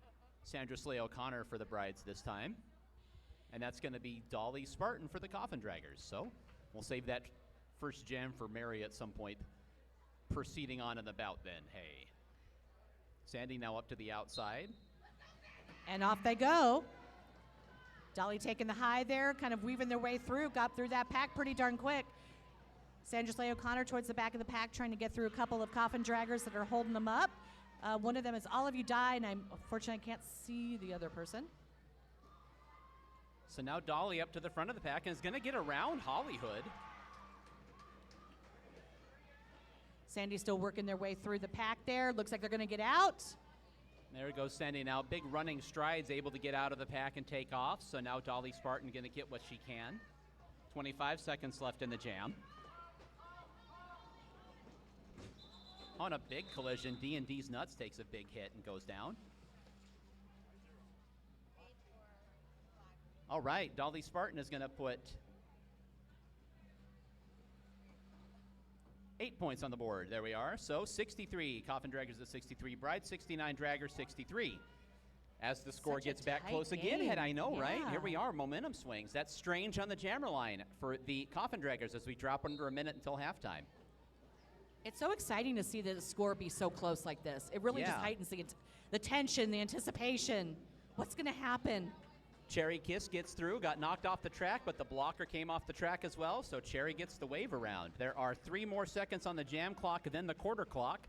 Sandra Slay O'Connor for the Brides this time. And that's going to be Dolly Spartan for the Coffin Draggers. So we'll save that first jam for Mary at some point proceeding on in the bout then. Hey. Sandy now up to the outside.
And off they go. Dolly taking the high there, kind of weaving their way through, got through that pack pretty darn quick. Sandra Slay O'Connor towards the back of the pack, trying to get through a couple of Coffin Draggers that are holding them up. One of them is All of You Die, and unfortunately I can't see the other person.
So now Dolly up to the front of the pack and is going to get around Hollywood.
Sandy's still working their way through the pack there. Looks like they're going to get out.
There goes Sandy now. Big running strides, able to get out of the pack and take off. So now Dolly Spartan going to get what she can. 25 seconds left in the jam. On a big collision, D&D's Nuts takes a big hit and goes down. All right, Dolly Spartan is going to put 8 points on the board. There we are. So 63, Coffin Draggers at 63, Bride 69, Dragger 63. as the score
Such a
gets back
tight
close again.
game.
I know, right?
Yeah.
Here we are, momentum swings. That's strange on the jammer line for the Coffin Draggers as we drop under a minute until halftime.
It's so exciting to see the score be so close like this. It really just
Yeah.
heightens the tension, the anticipation. What's going to happen?
Cherry Kiss gets through, got knocked off the track, but the blocker came off the track as well, so Cherry gets the wave around. There are 3 more seconds on the jam clock and then the quarter clock,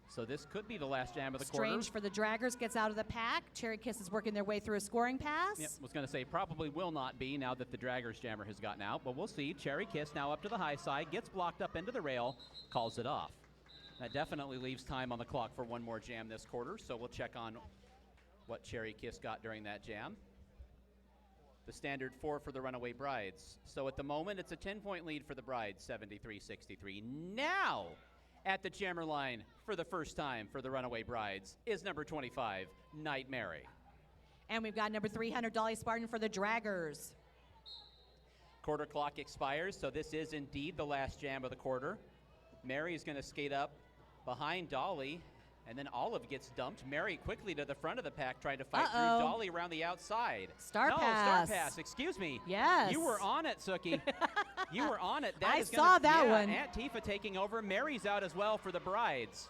so this could be the last jam of the quarter.
Strange for the Draggers gets out of the pack. Cherry Kiss is working their way through a scoring pass.
Yep, was going to say probably will not be now that the Draggers jammer has gotten out, but we'll see. Cherry Kiss now up to the high side, gets blocked up into the rail, calls it off. That definitely leaves time on the clock for one more jam this quarter, so we'll check on what Cherry Kiss got during that jam. The standard 4 for the Runaway Brides. So at the moment, it's a 10-point lead for the Brides, 73-63. Now, at the jammer line for the first time for the Runaway Brides is number 25, Night Mary.
And we've got number 300, Dolly Spartan for the Draggers.
Quarter clock expires, so this is indeed the last jam of the quarter. Mary is going to skate up behind Dolly, and then Olive gets dumped. Mary quickly to the front of the pack trying to fight through Dolly around the outside.
Star
no,
pass.
Star pass, excuse me.
Yes.
You were on it, Suki. You were on it.
I
is
saw that one.
Aunt Tifa taking over. Mary's out as well for the Brides.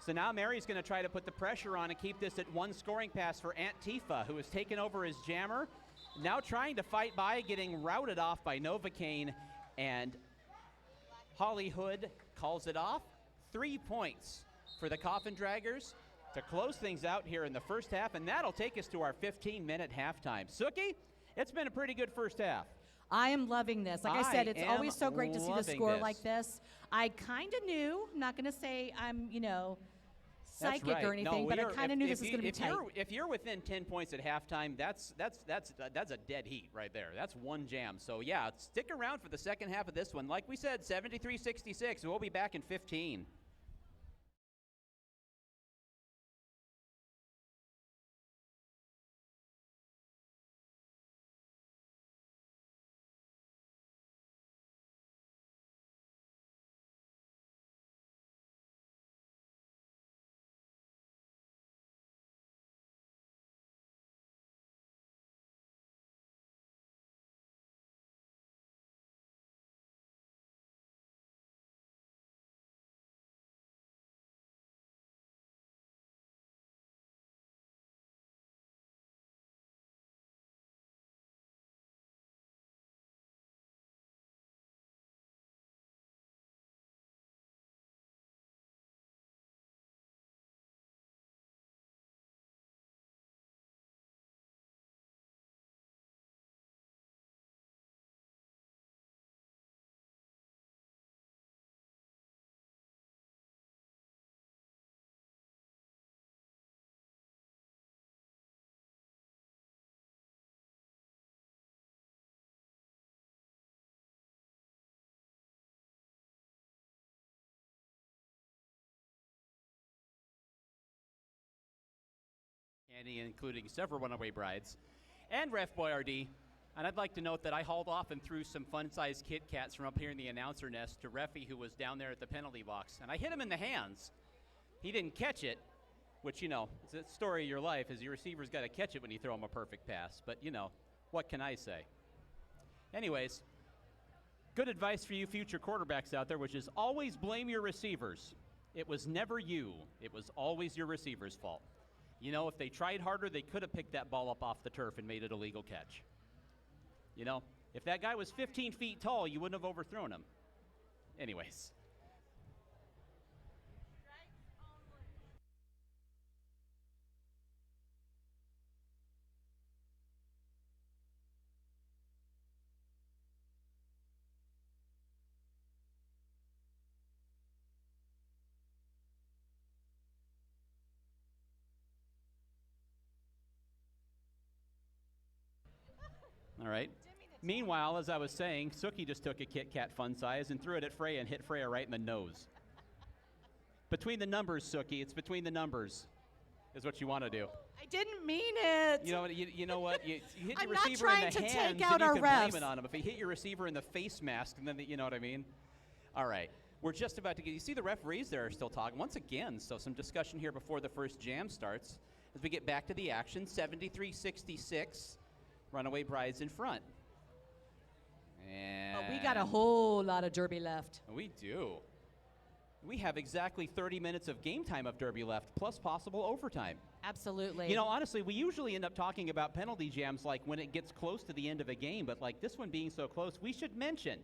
So now Mary's going to try to put the pressure on and keep this at 1 scoring pass for Aunt Tifa, who has taken over as jammer. Now trying to fight by, getting routed off by Novocaine, and Holly Hood calls it off. 3 points for the Coffin Draggers to close things out here in the first half, and that'll take us to our 15-minute halftime. Suki, it's been a pretty good first half.
I am loving this. Like I said, it's
am
always so great to see the
loving
score
this.
like this. I kind of knew, I'm not going to say I'm,
That's
psychic
right.
or anything, but I kind of knew this was going to be tight.
If you're within 10 points at halftime, that's a dead heat right there. That's one jam. So yeah, stick around for the second half of this one. Like we said, 73-66. We'll be back in 15. Including several Runaway Brides, and Ref Boyardee. And I'd like to note that I hauled off and threw some fun-sized Kit Kats from up here in the announcer nest to Refy, who was down there at the penalty box. And I hit him in the hands. He didn't catch it, which, it's the story of your life, is your receiver's got to catch it when you throw him a perfect pass. But, what can I say? Anyways, good advice for you future quarterbacks out there, which is always blame your receivers. It was never you. It was always your receiver's fault. If they tried harder, they could have picked that ball up off the turf and made it a legal catch. If that guy was 15 feet tall, you wouldn't have overthrown him. Anyways. All right. Meanwhile, as I was saying, Suki just took a Kit Kat fun size and threw it at Freya and hit Freya right in the nose. Between the numbers, Suki, it's between the numbers is what you want to do.
I didn't mean it.
You know what? You hit
I'm
your
not
receiver in
trying
the
to
hands,
take out
and you
our
can
refs.
blame it on him. If you hit your receiver in the face mask, and then you know what I mean? All right. We're just about to get, you see the referees there are still talking once again, so some discussion here before the first jam starts. as we get back to the action. 73-66, Runaway Brides in front. And
But we got a whole lot of derby left.
we do. We have exactly 30 minutes of game time of derby left, plus possible overtime.
Absolutely.
You know, honestly, we usually end up talking about penalty jams like when it gets close to the end of a game, but like this one being so close, we should mention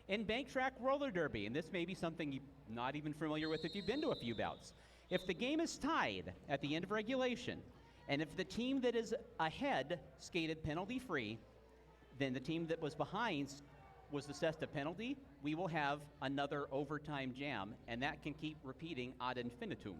in Bank Track Roller Derby, and this may be something you're not even familiar with if you've been to a few bouts. If the game is tied at the end of regulation, and if the team that is ahead skated penalty-free, then the team that was behind was assessed a penalty, we will have another overtime jam, and that can keep repeating ad infinitum.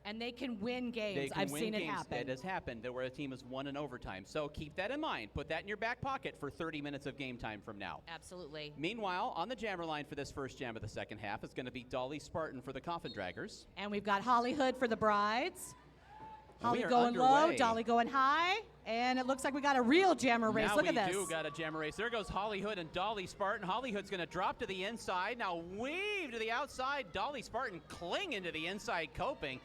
And they can win games.
They can
I've
win
seen it
games.
happen.
It has happened where a team has won in overtime. So keep that in mind. Put that in your back pocket for 30 minutes of game time from now.
Absolutely.
Meanwhile, on the jammer line for this first jam of the second half is going to be Dolly Spartan for the Coffin Draggers.
And we've got Holly Hood for the brides. Holly
We are
going low,
underway.
Dolly going high, and it looks like we got a real jammer race.
Now
Look at this.
we do got a jammer race. There goes Holly Hood and Dolly Spartan. Holly Hood's going to drop to the inside. Now weave to the outside. Dolly Spartan clinging to the inside coping.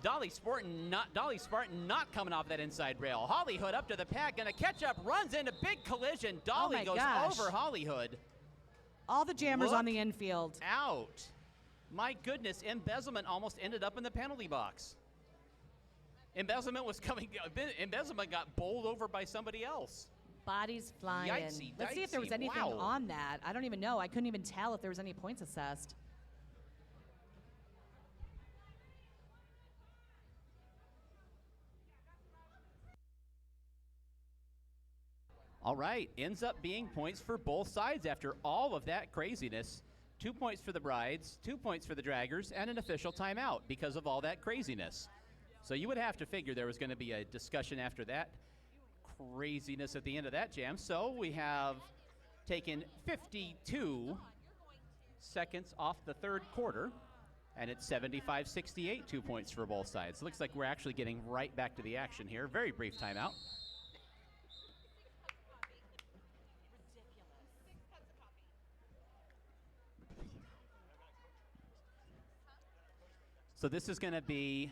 Dolly Spartan not coming off that inside rail. Holly Hood up to the pad, going to catch up, runs into big collision. Dolly
my
goes
gosh.
over Holly Hood.
All the jammers
Look
on the infield.
Out. My goodness, embezzlement almost ended up in the penalty box. Embezzlement got bowled over by somebody else.
Bodies flying.
Yikesy,
Let's see if there was
dicey,
anything
wow.
on that. I don't even know. I couldn't even tell if there was any points assessed.
All right, ends up being points for both sides after all of that craziness. 2 points for the brides, 2 points for the draggers, and an official timeout because of all that craziness. So you would have to figure there was going to be a discussion after that craziness at the end of that jam. So we have taken 52 seconds off the third quarter, and it's 75-68, 2 points for both sides. Looks like we're actually getting right back to the action here. Very brief timeout. So this is going to be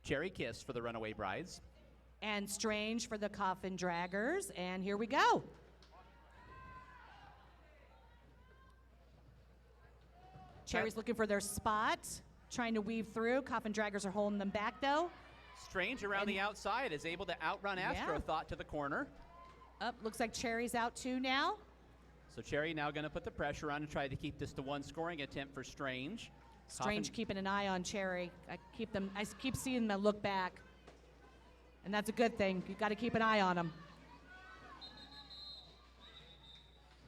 Cherry Kiss for the Runaway Brides.
And Strange for the Coffin Draggers. And here we go. Cherry's looking for their spot, trying to weave through. Coffin Draggers are holding them back, though.
Strange around the outside is able to outrun Astrothought to the corner.
Up, looks like Cherry's out too now.
So Cherry now going to put the pressure on and try to keep this to one scoring attempt for Strange.
Strange
Coffin-
keeping an eye on Cherry. I keep seeing them look back. And that's a good thing. You got to keep an eye on them.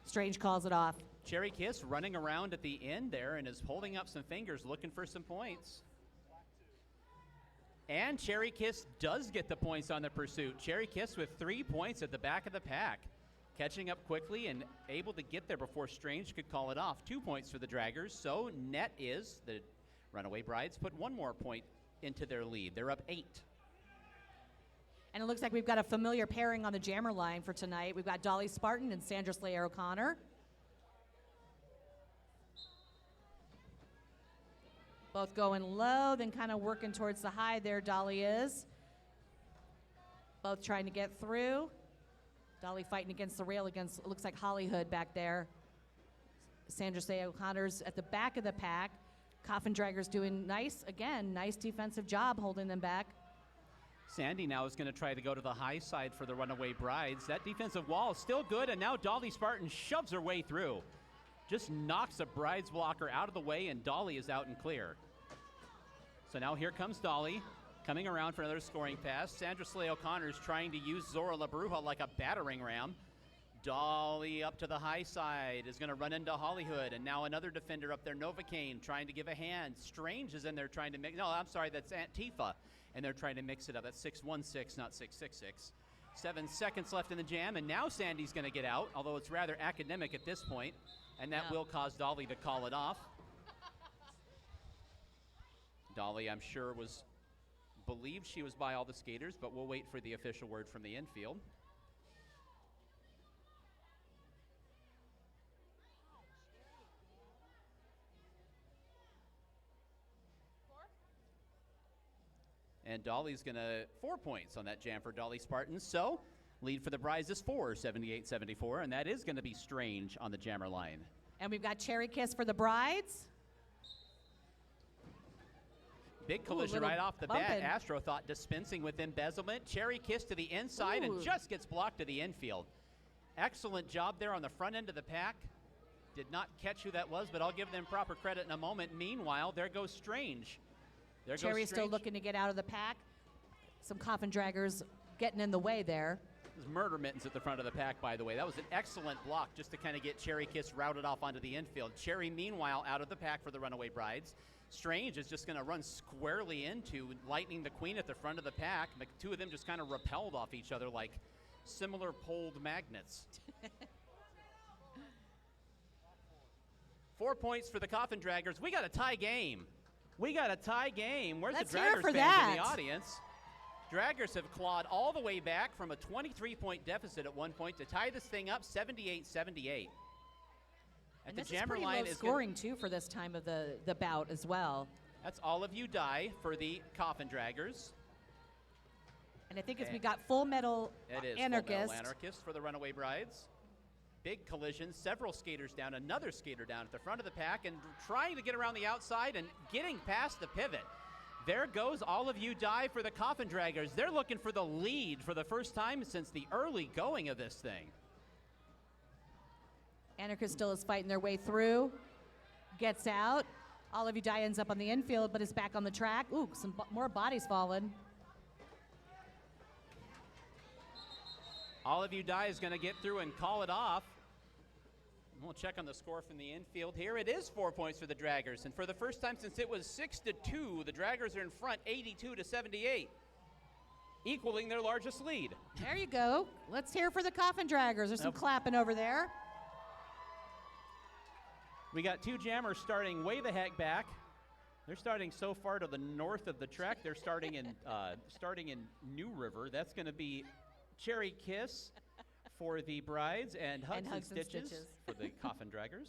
Strange calls it off.
Cherry Kiss running around at the end there and is holding up some fingers looking for some points. And Cherry Kiss does get the points on the pursuit. Cherry Kiss with 3 points at the back of the pack. Catching up quickly and able to get there before Strange could call it off. 2 points for the Draggers. So net is the Runaway Brides put 1 more point into their lead. They're up 8.
And it looks like we've got a familiar pairing on the jammer line for tonight. We've got Dolly Spartan and Sandra Slayer O'Connor. Both going low, then kind of working towards the high there, Dolly is. Both trying to get through. Dolly fighting against the rail against, it looks like Holly Hood back there. Sandra Slayer O'Connor's at the back of the pack. Coffin Draggers doing nice defensive job holding them back.
Sandy now is going to try to go to the high side for the Runaway Brides. That defensive wall is still good, and now Dolly Spartan shoves her way through. Just knocks a Brides blocker out of the way, and Dolly is out and clear. So now here comes Dolly, coming around for another scoring pass. Sandra Slay O'Connor is trying to use Zora LaBruja like a battering ram. Dolly up to the high side is going to run into Hollywood, and now another defender up there, Novocaine, trying to give a hand. Strange is in there trying to mix. No, I'm sorry, that's Antifa, and they're trying to mix it up. That's 6-1-6, not 6-6-6. 7 seconds left in the jam, and now Sandy's going to get out, although it's rather academic at this point, and that will cause Dolly to call it off. Dolly, I'm sure, believed she was by all the skaters, but we'll wait for the official word from the infield. And Dolly's going to 4 points on that jam for Dolly Spartans. So lead for the Brides is 4, 78-74, and that is going to be Strange on the jammer line.
And we've got Cherry Kiss for the Brides.
Big collision right off the bat. Astro thought dispensing with embezzlement. Cherry Kiss to the inside and just gets blocked to the infield. Excellent job there on the front end of the pack. Did not catch who that was, but I'll give them proper credit in a moment. Meanwhile, there goes Strange.
Cherry's still looking to get out of the pack. Some Coffin draggers getting in the way there.
There's Murder Mittens at the front of the pack, by the way. That was an excellent block just to kind of get Cherry Kiss routed off onto the infield. Cherry, meanwhile, out of the pack for the Runaway Brides. Strange is just going to run squarely into Lightning the Queen at the front of the pack. The two of them just kind of repelled off each other like similar poled magnets. 4 points for the Coffin Draggers. We got a tie game. Where's
Let's
the
hear
Draggers
for
fans
that.
in the audience? Draggers have clawed all the way back from a 23-point deficit at one point to tie this thing up 78-78.
And this is pretty low scoring, too, for this time of the bout as well.
That's All of You Die for the Coffin Draggers.
And I think as we got Full Metal Anarchist.
Full Metal Anarchist for the Runaway Brides. Big collision, several skaters down, another skater down at the front of the pack and trying to get around the outside and getting past the pivot. There goes All of You Die for the Coffin Draggers. They're looking for the lead for the first time since the early going of this thing.
Anarchist still is fighting their way through. Gets out. All of You Die ends up on the infield, but is back on the track. Ooh, some more bodies falling.
All of You Die is going to get through and call it off. We'll check on the score from the infield here. It is 4 points for the Draggers, and for the first time since it was 6-2, the Draggers are in front 82-78, equaling their largest lead.
There you go. Let's hear for the Coffin Draggers. There's some clapping over there.
We got two jammers starting way the heck back. They're starting so far to the north of the track. They're starting in New River. That's going to be Cherry Kiss for the Brides and Hugs and Stitches for the Coffin Draggers.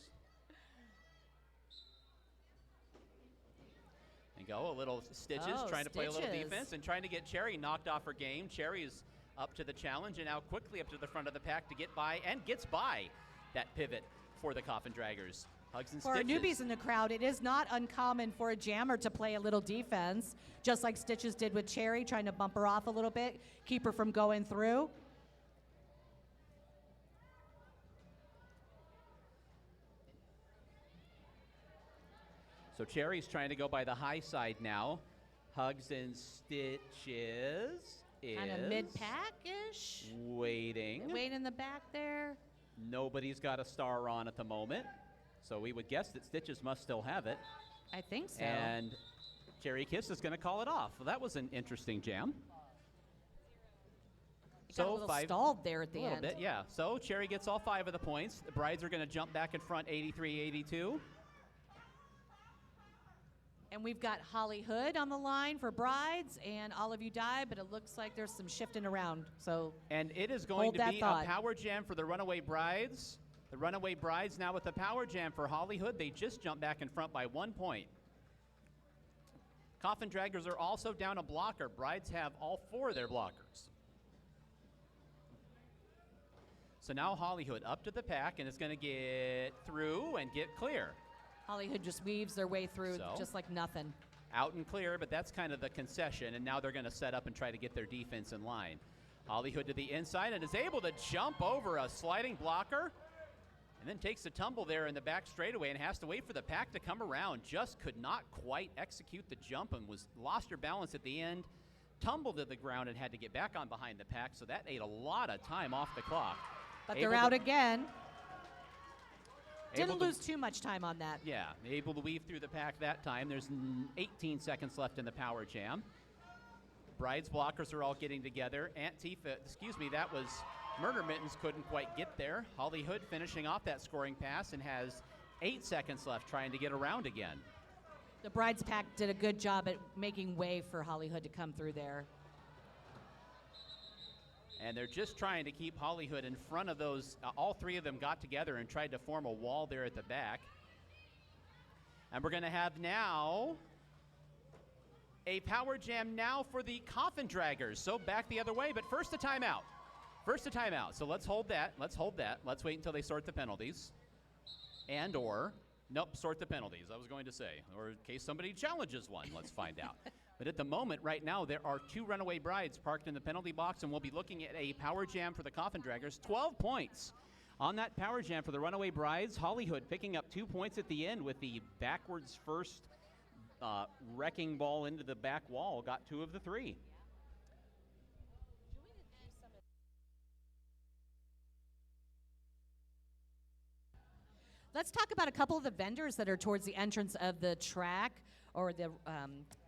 And go a little Stitches trying to play a little defense and trying to get Cherry knocked off her game. Cherry is up to the challenge and now quickly up to the front of the pack to get by and gets by that pivot for the Coffin Draggers. Hugs and
For
Stitches.
newbies in the crowd, it is not uncommon for a jammer to play a little defense, just like Stitches did with Cherry, trying to bump her off a little bit, keep her from going through.
So Cherry's trying to go by the high side now. Hugs and Stitches is
Kind of mid-pack-ish.
Waiting
in the back there.
Nobody's got a star on at the moment. So we would guess that Stitches must still have it.
I think so.
And Cherry Kiss is going to call it off. Well, that was an interesting jam.
It got a little stalled there at the end.
A little bit, yeah. So Cherry gets all 5 of the points. The Brides are going to jump back in front 83-82.
And we've got Holly Hood on the line for Brides and All of You Die, but it looks like there's some shifting around. So
and it is going to be a power jam for the Runaway Brides. The Runaway Brides now with the power jam for Holly Hood. They just jumped back in front by 1 point. Coffin Draggers are also down a blocker. Brides have all 4 of their blockers. So now Holly Hood up to the pack and is going to get through and get clear.
Holly Hood just weaves their way through just like nothing.
Out and clear, but that's kind of the concession, and now they're going to set up and try to get their defense in line. Holly Hood to the inside and is able to jump over a sliding blocker and then takes a tumble there in the back straightaway and has to wait for the pack to come around. Just could not quite execute the jump and lost her balance at the end, tumbled to the ground and had to get back on behind the pack, so that ate a lot of time off the clock.
But they're out again. Didn't lose too much time on that.
Yeah, able to weave through the pack that time. There's 18 seconds left in the power jam. Brides blockers are all getting together. That was Murder Mittens couldn't quite get there. Holly Hood finishing off that scoring pass and has 8 seconds left trying to get around again.
The Brides pack did a good job at making way for Holly Hood to come through there.
And they're just trying to keep Holly Hood in front of those. All 3 of them got together and tried to form a wall there at the back. And we're going to have now A power jam now for the Coffin Draggers. So back the other way, but first a timeout. First a timeout. So let's hold that. Let's hold that. Let's wait until they sort the penalties. Nope, sort the penalties, I was going to say. Or in case somebody challenges one, let's find out. But at the moment, right now, there are 2 Runaway Brides parked in the penalty box, and we'll be looking at a power jam for the Coffin Draggers. 12 points on that power jam for the Runaway Brides. Hollywood picking up 2 points at the end with the backwards first wrecking ball into the back wall. Got 2 of the 3.
Let's talk about a couple of the vendors that are towards the entrance of the track or the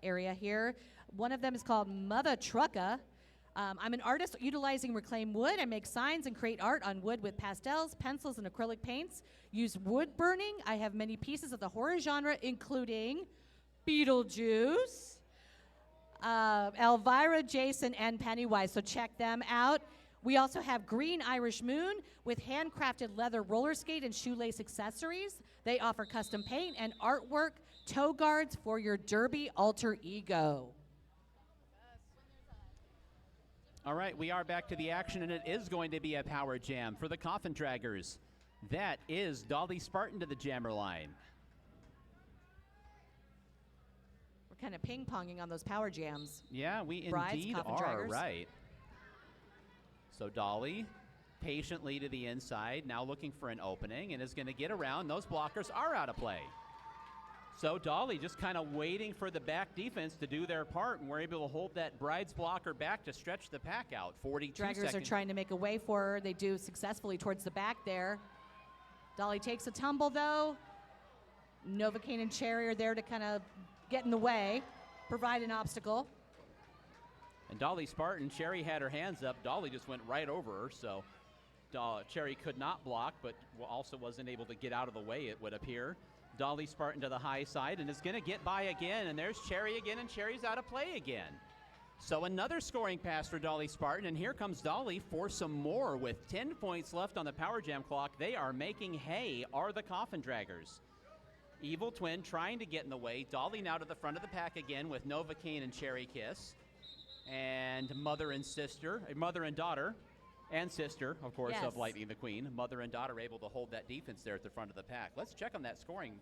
area here. One of them is called Mother Trucka. I'm an artist utilizing reclaimed wood. I make signs and create art on wood with pastels, pencils, and acrylic paints. Use wood burning. I have many pieces of the horror genre, including Beetlejuice, Elvira, Jason, and Pennywise, so check them out. We also have Green Irish Moon with handcrafted leather roller skate and shoelace accessories. They offer custom paint and artwork, toe guards for your derby alter ego.
All right, we are back to the action, and it is going to be a power jam for the Coffin Draggers. That is Dolly Spartan to the jammer line.
We're kind of ping-ponging on those power jams.
Yeah, we
Brides,
indeed
Coffin
are,
Draggers.
right. So Dolly patiently to the inside, now looking for an opening, and is going to get around. Those blockers are out of play. So Dolly just kind of waiting for the back defense to do their part, and we're able to hold that Bride's blocker back to stretch the pack out. 42
Draggers
seconds.
are trying to make a way for her. They do successfully towards the back there. Dolly takes a tumble, though. Novocaine and Cherry are there to kind of get in the way, provide an obstacle.
And Dolly Spartan, Cherry had her hands up. Dolly just went right over her, so Cherry could not block, but also wasn't able to get out of the way, it would appear. Dolly Spartan to the high side and is going to get by again, and there's Cherry again, and Cherry's out of play again. So another scoring pass for Dolly Spartan, and here comes Dolly for some more with 10 points left on the power jam clock. They are making hay, are the Coffin Draggers. Evil Twin trying to get in the way. Dolly now to the front of the pack again with Novocaine and Cherry Kiss. And mother and daughter, and sister, of course,
yes,
of Lightning the Queen. Mother and daughter able to hold that defense there at the front of the pack. Let's check on that scoring.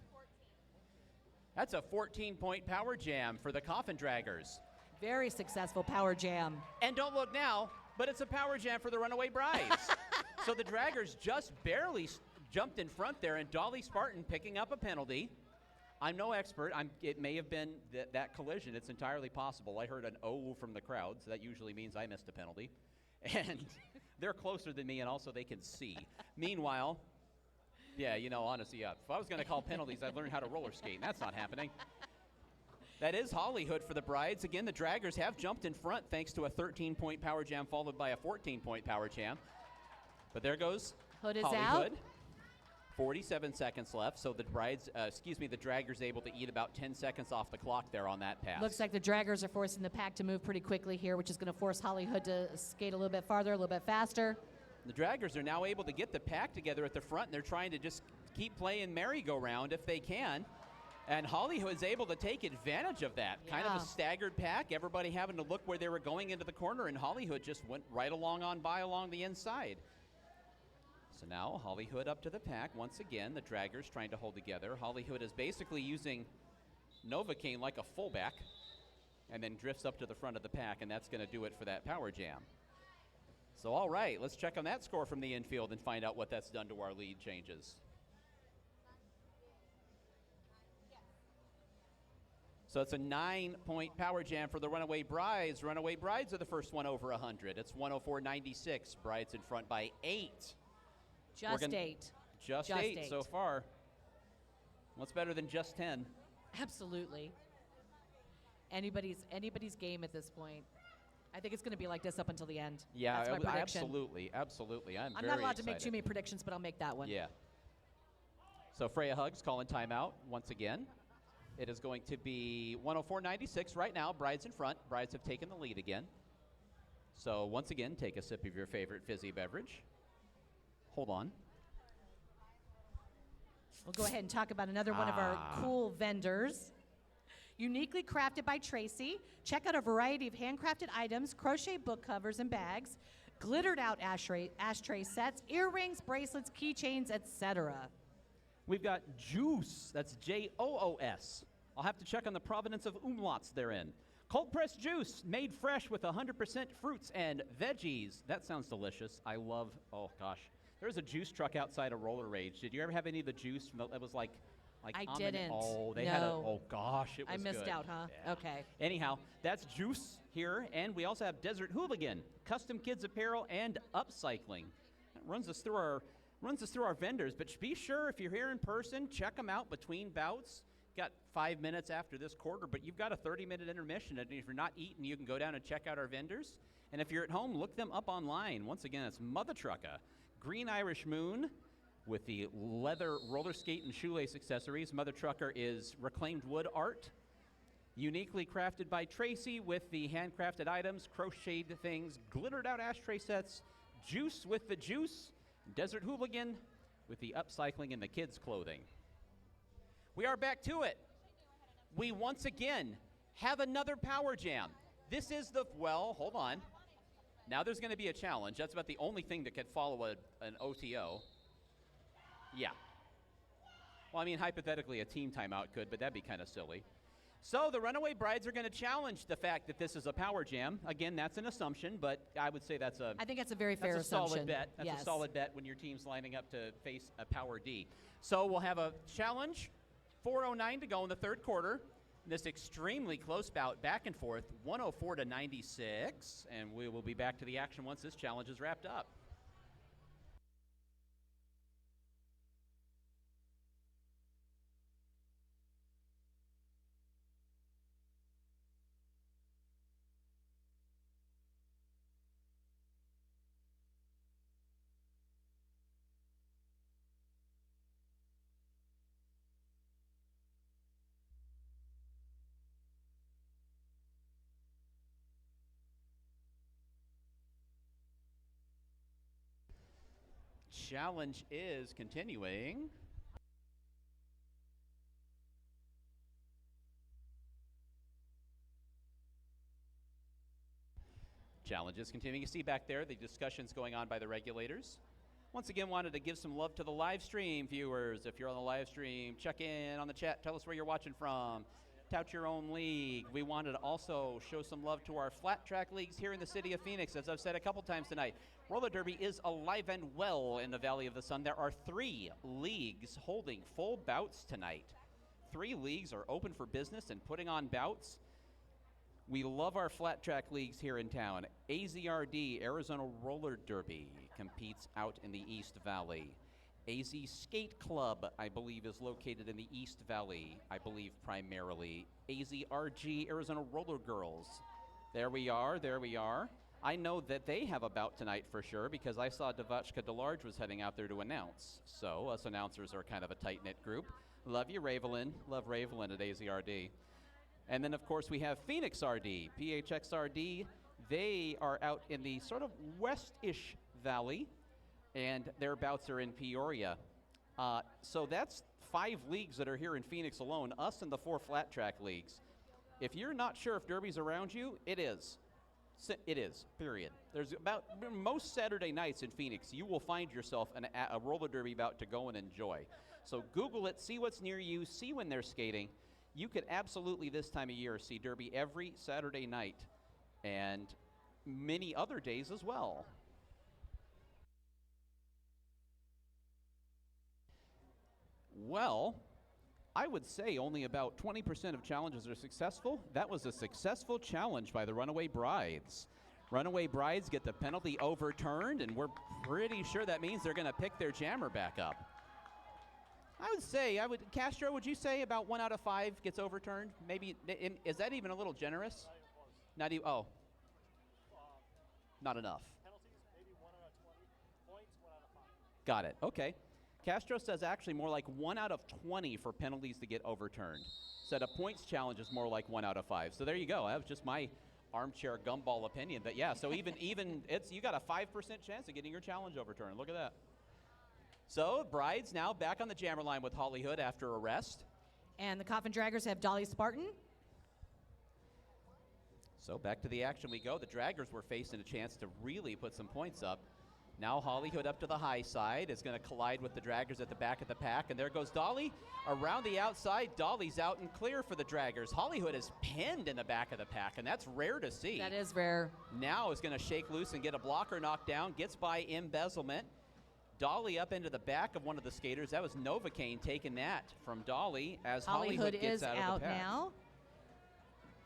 That's a 14-point power jam for the Coffin Draggers.
Very successful power jam.
And don't look now, but it's a power jam for the Runaway Brides. So the Draggers just barely jumped in front there, and Dolly Spartan picking up a penalty. I'm no expert. It may have been that collision. It's entirely possible. I heard an "oh" from the crowd, so that usually means I missed a penalty. And they're closer than me, and also they can see. Meanwhile, yeah, honestly, if I was going to call penalties, I'd learn how to roller skate, and that's not happening. That is Hollywood for the Brides. Again, the Draggers have jumped in front thanks to a 13-point power jam followed by a 14-point power jam. But there goes
Hood is
Hollywood.
out.
47 seconds left, so the Draggers able to eat about 10 seconds off the clock there on that pass.
Looks like the Draggers are forcing the pack to move pretty quickly here, which is going to force Hollywood to skate a little bit farther, a little bit faster.
The Draggers are now able to get the pack together at the front, and they're trying to just keep playing merry-go-round if they can. And Hollywood's able to take advantage of that.
Yeah.
Kind of a staggered pack, everybody having to look where they were going into the corner, and Hollywood just went right along the inside. So now Hollywood up to the pack. Once again, the Draggers trying to hold together. Hollywood is basically using Novocaine like a fullback and then drifts up to the front of the pack, and that's going to do it for that power jam. So all right, let's check on that score from the infield and find out what that's done to our lead changes. So it's a 9-point power jam for the Runaway Brides. Runaway Brides are the first one over 100. It's 104.96. Brides in front by 8.
Just 8.
Just 8 so far. What's better than just 10?
Absolutely. Anybody's game at this point. I think it's going to be like this up until the end.
Yeah,
that's my prediction.
absolutely. I'm very
not allowed
excited.
to make too many predictions, but I'll make that one.
Yeah. So Freya Hugs calling timeout once again. It is going to be 104.96 right now. Brides in front. Brides have taken the lead again. So once again, take a sip of your favorite fizzy beverage. Hold on.
We'll go ahead and talk about another one of our cool vendors. Uniquely crafted by Tracy. Check out a variety of handcrafted items, crochet book covers and bags, glittered out ashtray sets, earrings, bracelets, keychains, etc.
We've got Juice. That's Joos. I'll have to check on the provenance of umlauts therein. Cold pressed juice made fresh with 100% fruits and veggies. That sounds delicious. I love, oh gosh. There's a juice truck outside of Roller Rage. Did you ever have any of the juice? It was like
I
almond-
didn't.
Oh, they
No.
had a, oh gosh, it was
I missed
good.
out, huh?
Yeah.
Okay.
Anyhow, that's Juice here, and we also have Desert Hooligan, custom kids apparel and upcycling. That runs us through our vendors, but be sure if you're here in person, check them out between bouts. Got 5 minutes after this quarter, but you've got a 30-minute intermission, and if you're not eating, you can go down and check out our vendors. And if you're at home, look them up online. Once again, it's Mother Trucka, Green Irish Moon, with the leather roller skate and shoelace accessories. Mother Trucker is reclaimed wood art, uniquely crafted by Tracy with the handcrafted items, crocheted things, glittered out ashtray sets, Juice with the juice, Desert Hooligan with the upcycling and the kids' clothing. We are back to it. We once again have another Power Jam. This is well, hold on. Now there's going to be a challenge. That's about the only thing that could follow an OTO. Yeah. Well, I mean, hypothetically, a team timeout could, but that'd be kind of silly. So the Runaway Brides are going to challenge the fact that this is a Power Jam. Again, that's an assumption, but I would say that's
I think that's a very fair
that's a
assumption.
solid bet. That's
Yes.
a solid bet when your team's lining up to face a Power D. So we'll have a challenge, 4:09 to go in the third quarter. This extremely close bout, back and forth, 104 to 96, and we will be back to the action once this challenge is wrapped up. Challenge is continuing. Challenge is continuing. You see back there the discussions going on by the regulators. Once again, wanted to give some love to the live stream viewers. If you're on the live stream, check in on the chat. Tell us where you're watching from. Tout your own league. We wanted to also show some love to our flat track leagues here in the city of Phoenix. As I've said a couple times tonight, roller derby is alive and well in the Valley of the Sun. There are 3 leagues holding full bouts tonight. 3 leagues are open for business and putting on bouts. We love our flat track leagues here in town. AZRD, Arizona Roller Derby, competes out in the East Valley. AZ Skate Club, I believe, is located in the East Valley, I believe primarily. AZRG, Arizona Roller Girls. There we are, there we are. I know that they have a bout tonight for sure because I saw Devachka DeLarge was heading out there to announce. So us announcers are kind of a tight-knit group. Love you, Ravelin. Love Ravelin at AZRD. And then, of course, we have Phoenix RD, PHXRD. They are out in the sort of west-ish valley, and their bouts are in Peoria. So that's 5 leagues that are here in Phoenix alone, us and the 4 flat track leagues. If you're not sure if Derby's around you, it is. It is, period. There's about most Saturday nights in Phoenix, you will find yourself a roller derby bout to go and enjoy. So Google it, see what's near you, see when they're skating. You could absolutely this time of year see Derby every Saturday night and many other days as well. Well, I would say only about 20% of challenges are successful. That was a successful challenge by the Runaway Brides. Runaway Brides get the penalty overturned, and we're pretty sure that means they're going to pick their jammer back up. Castro, would you say about 1 out of 5 gets overturned? Maybe, is that even a little generous? Not even, not enough.
Penalties, maybe 1 out of 20. Points, 1 out of 5.
Got it, okay. Castro says actually more like 1 out of 20 for penalties to get overturned. Said a points challenge is more like 1 out of 5. So there you go. That was just my armchair gumball opinion. But yeah, so even you got a 5% chance of getting your challenge overturned. Look at that. So Brides now back on the jammer line with Holly Hood after a rest.
And the Coffin Draggers have Dolly Spartan,
So back to the action we go. The Draggers were facing a chance to really put some points up. Now Hollywood up to the high side is going to collide with the Draggers at the back of the pack, and there goes Dolly around the outside. Dolly's out and clear for the Draggers. Hollywood is pinned in the back of the pack, and that's rare to see.
That is rare.
Now is going to shake loose and get a blocker knocked down, gets by embezzlement. Dolly up into the back of one of the skaters. That was Novocaine taking that from Dolly as Hollywood gets
is
out
out
of the pack.
now.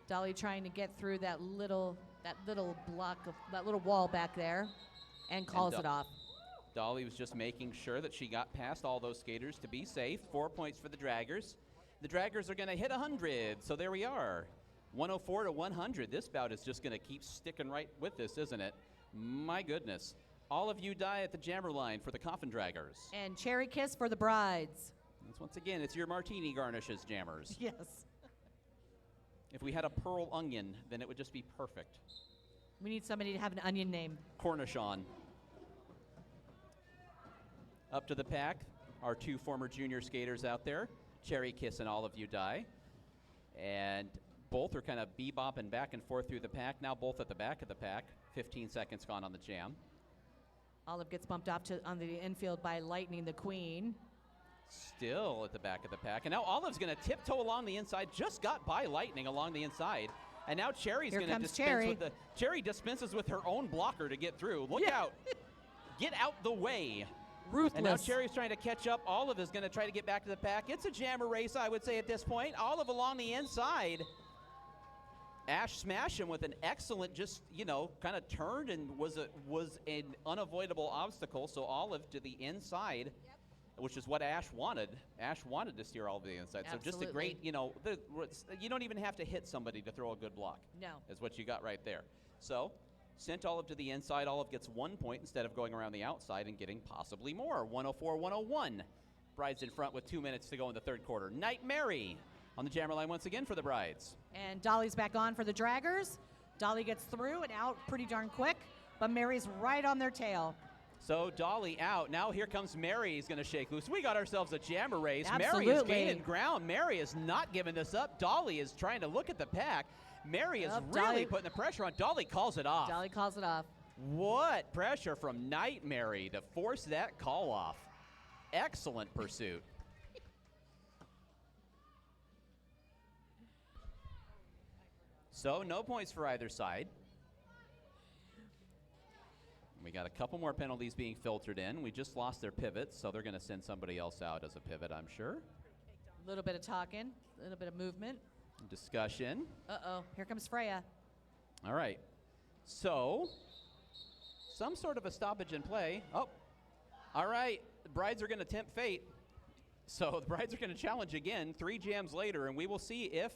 Dolly trying to get through that little block of that little wall back there, and calls it off.
Dolly was just making sure that she got past all those skaters to be safe. 4 points for the Draggers. The Draggers are going to hit 100, so there we are. 104 to 100. This bout is just going to keep sticking right with this, isn't it? My goodness. All of you die at the jammer line for the Coffin Draggers.
And Cherry Kiss for the brides.
That's, once again, it's your martini garnishes, jammers.
Yes.
If we had a pearl onion, then it would just be perfect.
We need somebody to have an onion name.
Cornichon. Up to the pack, our two former junior skaters out there, Cherry Kiss and All of You Die. And both are kind of bebopping back and forth through the pack, now both at the back of the pack. 15 seconds gone on the jam.
Olive gets bumped off on the infield by Lightning the Queen.
Still at the back of the pack. And now Olive's going to tiptoe along the inside, just got by Lightning along the inside. And now Cherry's going to dispense with the... Cherry dispenses with her own blocker to get through. Look out. Get out the way.
Ruthless.
And now Cherry's trying to catch up. Olive is going to try to get back to the pack. It's a jammer race, I would say, at this point. Olive along the inside. Ash smashed him with an excellent, just, you know, kind of turned and was an unavoidable obstacle. So Olive to the inside, which is what Ash wanted. Ash wanted to steer all the inside.
Absolutely.
So just a great, you know, you don't even have to hit somebody to throw a good block.
No.
Is what you got right there. So sent Olive to the inside. Olive gets 1 point instead of going around the outside and getting possibly more. 104-101. Brides in front with 2 minutes to go in the third quarter. Night Mary on the jammer line once again for the Brides.
And Dolly's back on for the Draggers. Dolly gets through and out pretty darn quick, but Mary's right on their tail.
So Dolly out. Now here comes Mary. He's going to shake loose. We got ourselves a jammer race.
Absolutely.
Mary is gaining ground. Mary is not giving this up. Dolly is trying to look at the pack. Mary is really putting the pressure on. Dolly calls it off.
Dolly calls it off.
What pressure from Night Mary to force that call off. Excellent pursuit. So no points for either side. We got a couple more penalties being filtered in. We just lost their pivots, so they're going to send somebody else out as a pivot, I'm sure.
A little bit of talking, a little bit of movement.
Discussion.
Uh-oh, here comes Freya.
All right. So, some sort of a stoppage in play. Oh, all right. The Brides are going to tempt fate. So the Brides are going to challenge again 3 jams later, and we will see if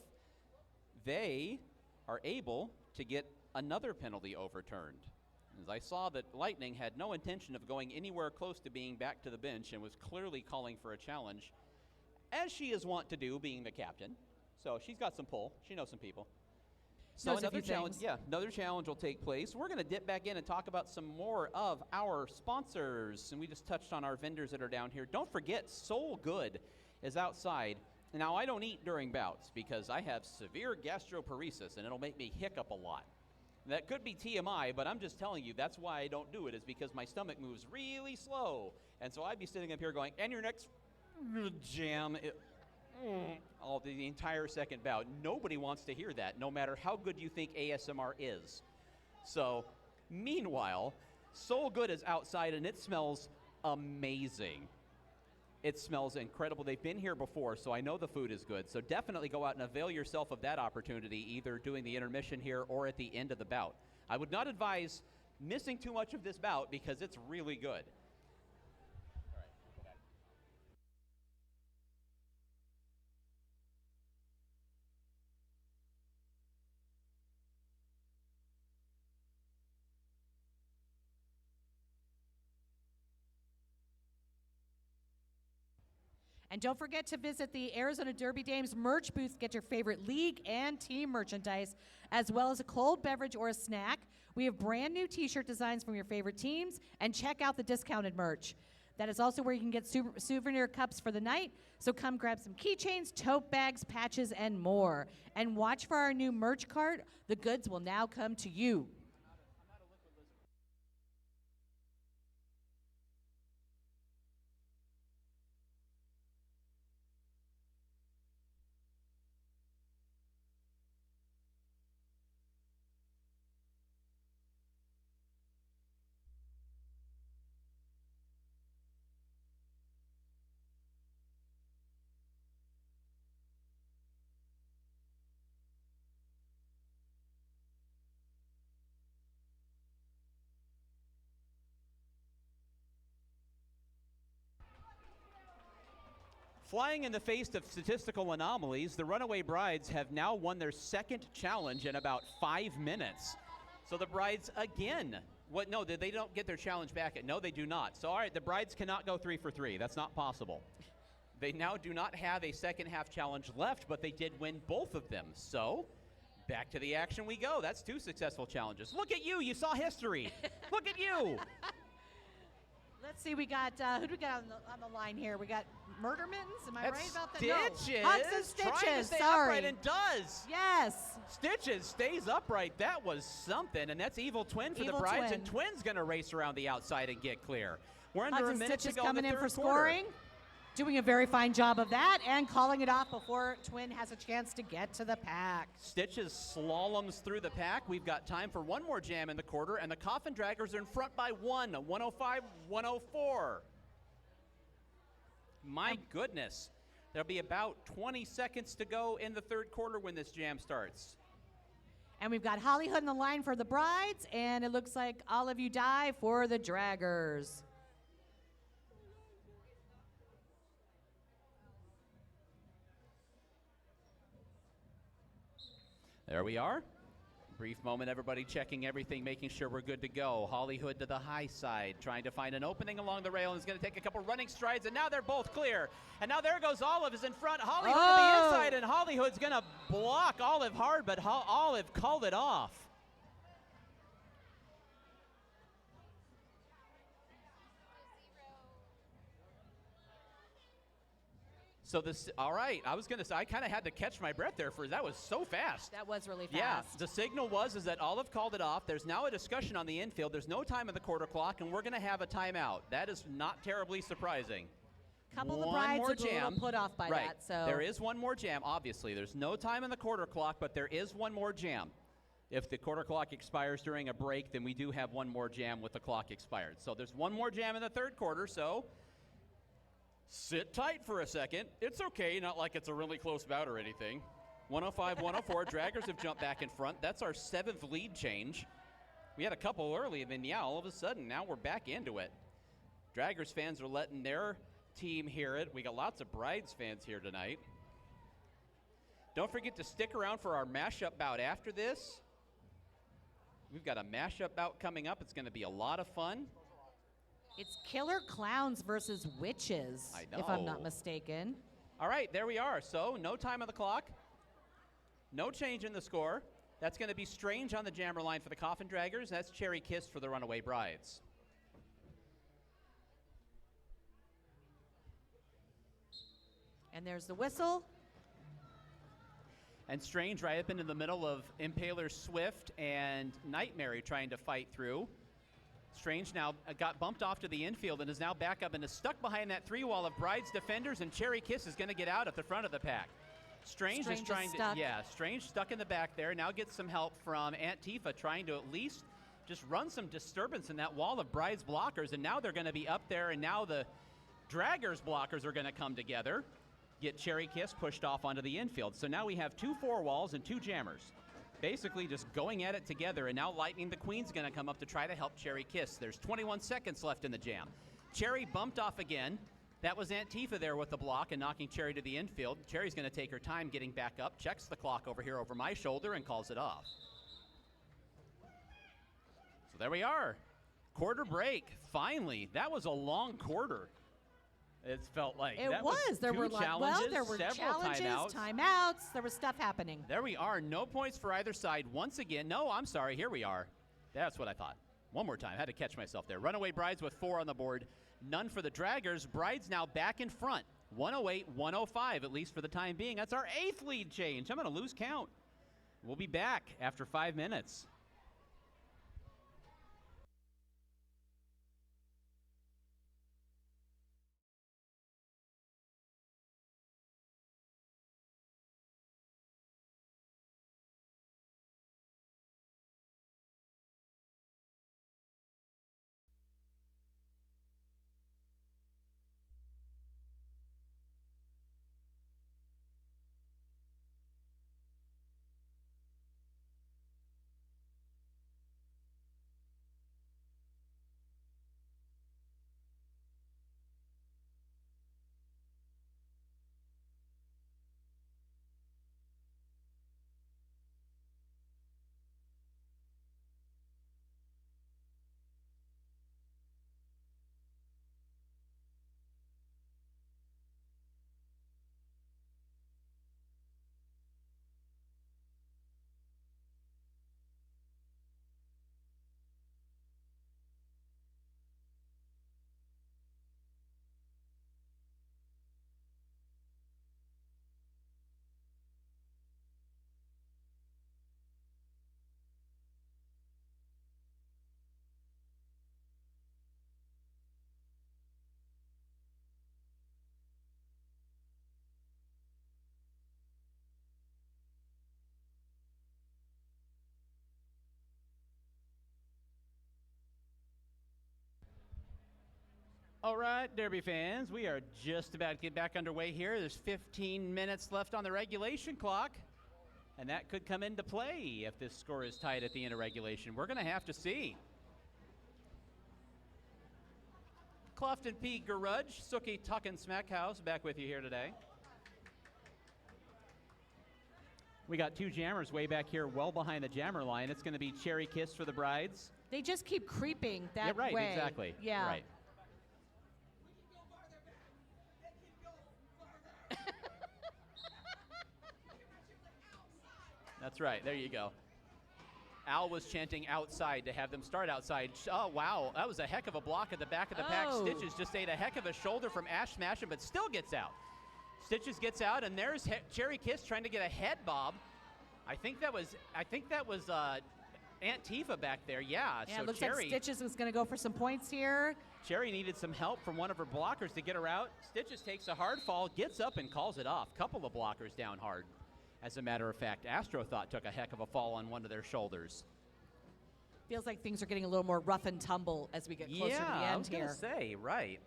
they are able to get another penalty overturned. As I saw that Lightning had no intention of going anywhere close to being back to the bench and was clearly calling for a challenge, as she is wont to do, being the captain. So she's got some pull. She knows some people. So another challenge, another challenge will take place. We're going to dip back in and talk about some more of our sponsors. And we just touched on our vendors that are down here. Don't forget, Soul Good is outside. Now, I don't eat during bouts because I have severe gastroparesis, and it'll make me hiccup a lot. That could be TMI, but I'm just telling you, that's why I don't do it, is because my stomach moves really slow. And so I'd be sitting up here going, and your next jam, all the entire second bout. Nobody wants to hear that, no matter how good you think ASMR is. So, meanwhile, Soul Good is outside, and it smells amazing. It smells incredible. They've been here before, so I know the food is good. So definitely go out and avail yourself of that opportunity, either doing the intermission here or at the end of the bout. I would not advise missing too much of this bout because it's really good.
And don't forget to visit the Arizona Derby Dames merch booth. Get your favorite league and team merchandise, as well as a cold beverage or a snack. We have brand new t-shirt designs from your favorite teams, and check out the discounted merch. That is also where you can get souvenir cups for the night. So come grab some keychains, tote bags, patches, and more. And watch for our new merch cart. The goods will now come to you.
Flying in the face of statistical anomalies, the Runaway Brides have now won their second challenge in about 5 minutes. So the Brides again, no, they don't get their challenge back. No, they do not. So all right, the Brides cannot go 3 for 3. That's not possible. They now do not have a second half challenge left, but they did win both of them. So back to the action we go. That's 2 successful challenges. Look at you, you saw history. Look at you.
Let's see, we got, who do we got on the line here? We got Murder Mittens, am I right about that?
Stitches.
No. Hugs and Stitches,
Trying to stay
sorry.
upright and does.
Yes.
Stitches stays upright. That was something, and that's Evil Twin for
Evil
the Brides,
Twin.
and Twin's going to race around the outside and get clear. We're under
Hugs
a
and
minute to
Stitches
go in the
coming in
third
for
quarter.
scoring. Doing a very fine job of that and calling it off before Twin has a chance to get to the pack.
Stitches slaloms through the pack. We've got time for one more jam in the quarter, and the Coffin Draggers are in front by 105-104. My goodness. There'll be about 20 seconds to go in the third quarter when this jam starts.
And we've got Hollywood in the line for the Brides, and it looks like all of you die for the Draggers.
There we are. Brief moment, everybody checking everything, making sure we're good to go. Hollywood to the high side, trying to find an opening along the rail, and is going to take a couple running strides, and now they're both clear. And now there goes Olive is in front. Hollywood to the inside, and Hollywood's going to block Olive hard, but Olive called it off. So this, all right, I was going to say, I kind of had to catch my breath there for that was so fast.
That was really fast.
Yeah, the signal was that Olive called it off. There's now a discussion on the infield. There's no time on the quarter clock, and we're going to have a timeout. That is not terribly surprising.
Couple of Brides
more
are a little
jam.
put off by
Right.
that. So
there is one more jam, obviously. There's no time on the quarter clock, but there is one more jam. If the quarter clock expires during a break, then we do have one more jam with the clock expired. So there's one more jam in the third quarter, so sit tight for a second. It's okay, not like it's a really close bout or anything. 105-104, Draggers have jumped back in front. That's our 7th lead change. We had a couple early, and then, yeah, all of a sudden, now we're back into it. Draggers fans are letting their team hear it. We got lots of Brides fans here tonight. Don't forget to stick around for our mashup bout after this. We've got a mashup bout coming up. It's going to be a lot of fun.
it's Killer Clowns versus Witches,
I know.
if I'm not mistaken.
All right, there we are. So no time on the clock. No change in the score. That's going to be Strange on the jammer line for the Coffin Draggers. That's Cherry Kiss for the Runaway Brides.
And there's the whistle.
And Strange right up into the middle of Impaler Swift and Nightmare trying to fight through. Strange now got bumped off to the infield and is now back up and is stuck behind that 3-wall of Brides defenders, and Cherry Kiss is going to get out at the front of the pack. Strange is trying to, yeah, Strange stuck in the back there. Now gets some help from Aunt Tifa trying to at least just run some disturbance in that wall of Brides blockers, and now they're going to be up there, and now the Draggers blockers are going to come together, get Cherry Kiss pushed off onto the infield. So now we have 2 4-walls and 2 jammers. Basically just going at it together, and now Lightning the Queen's going to come up to try to help Cherry Kiss. There's 21 seconds left in the jam. Cherry bumped off again. That was Aunt Tifa there with the block and knocking Cherry to the infield. Cherry's going to take her time getting back up, checks the clock over here over my shoulder, and calls it off. So there we are. Quarter break, finally. That was a long quarter. It felt like
It
that
was. There
two
were
challenges,
there were
several
challenges,
timeouts.
timeouts. There was stuff happening.
There we are. No points for either side once again. No, I'm sorry. Here we are. That's what I thought. One more time. I had to catch myself there. Runaway Brides with 4 on the board. None for the Draggers. Brides now back in front. 108-105, at least for the time being. That's our 8th lead change. I'm going to lose count. We'll be back after 5 minutes. All right, Derby fans, we are just about to get back underway here. There's 15 minutes left on the regulation clock, and that could come into play if this score is tied at the end of regulation. We're going to have to see. Clofton P. Garudge, Sookie Tuckin Smackhouse back with you here today. We got 2 jammers way back here, well behind the jammer line. It's going to be Cherry Kiss for the Brides.
They just keep creeping that
right,
way.
Exactly.
Yeah.
Right. That's right. There you go. Al was chanting outside to have them start outside. Oh, wow. That was a heck of a block at the back of the pack. Stitches just ate a heck of a shoulder from Ash Smashing, but still gets out. Stitches gets out, and there's Cherry Kiss trying to get a head bob. I think that was Aunt Tifa back there. Yeah,
Yeah,
so
it looks
Cherry,
like Stitches is going to go for some points here.
Cherry needed some help from one of her blockers to get her out. Stitches takes a hard fall, gets up, and calls it off. Couple of blockers down hard. As a matter of fact, Astro thought took a heck of a fall on one of their shoulders.
Feels like things are getting a little more rough and tumble as we get closer to the end
I was
here.
gonna say, right.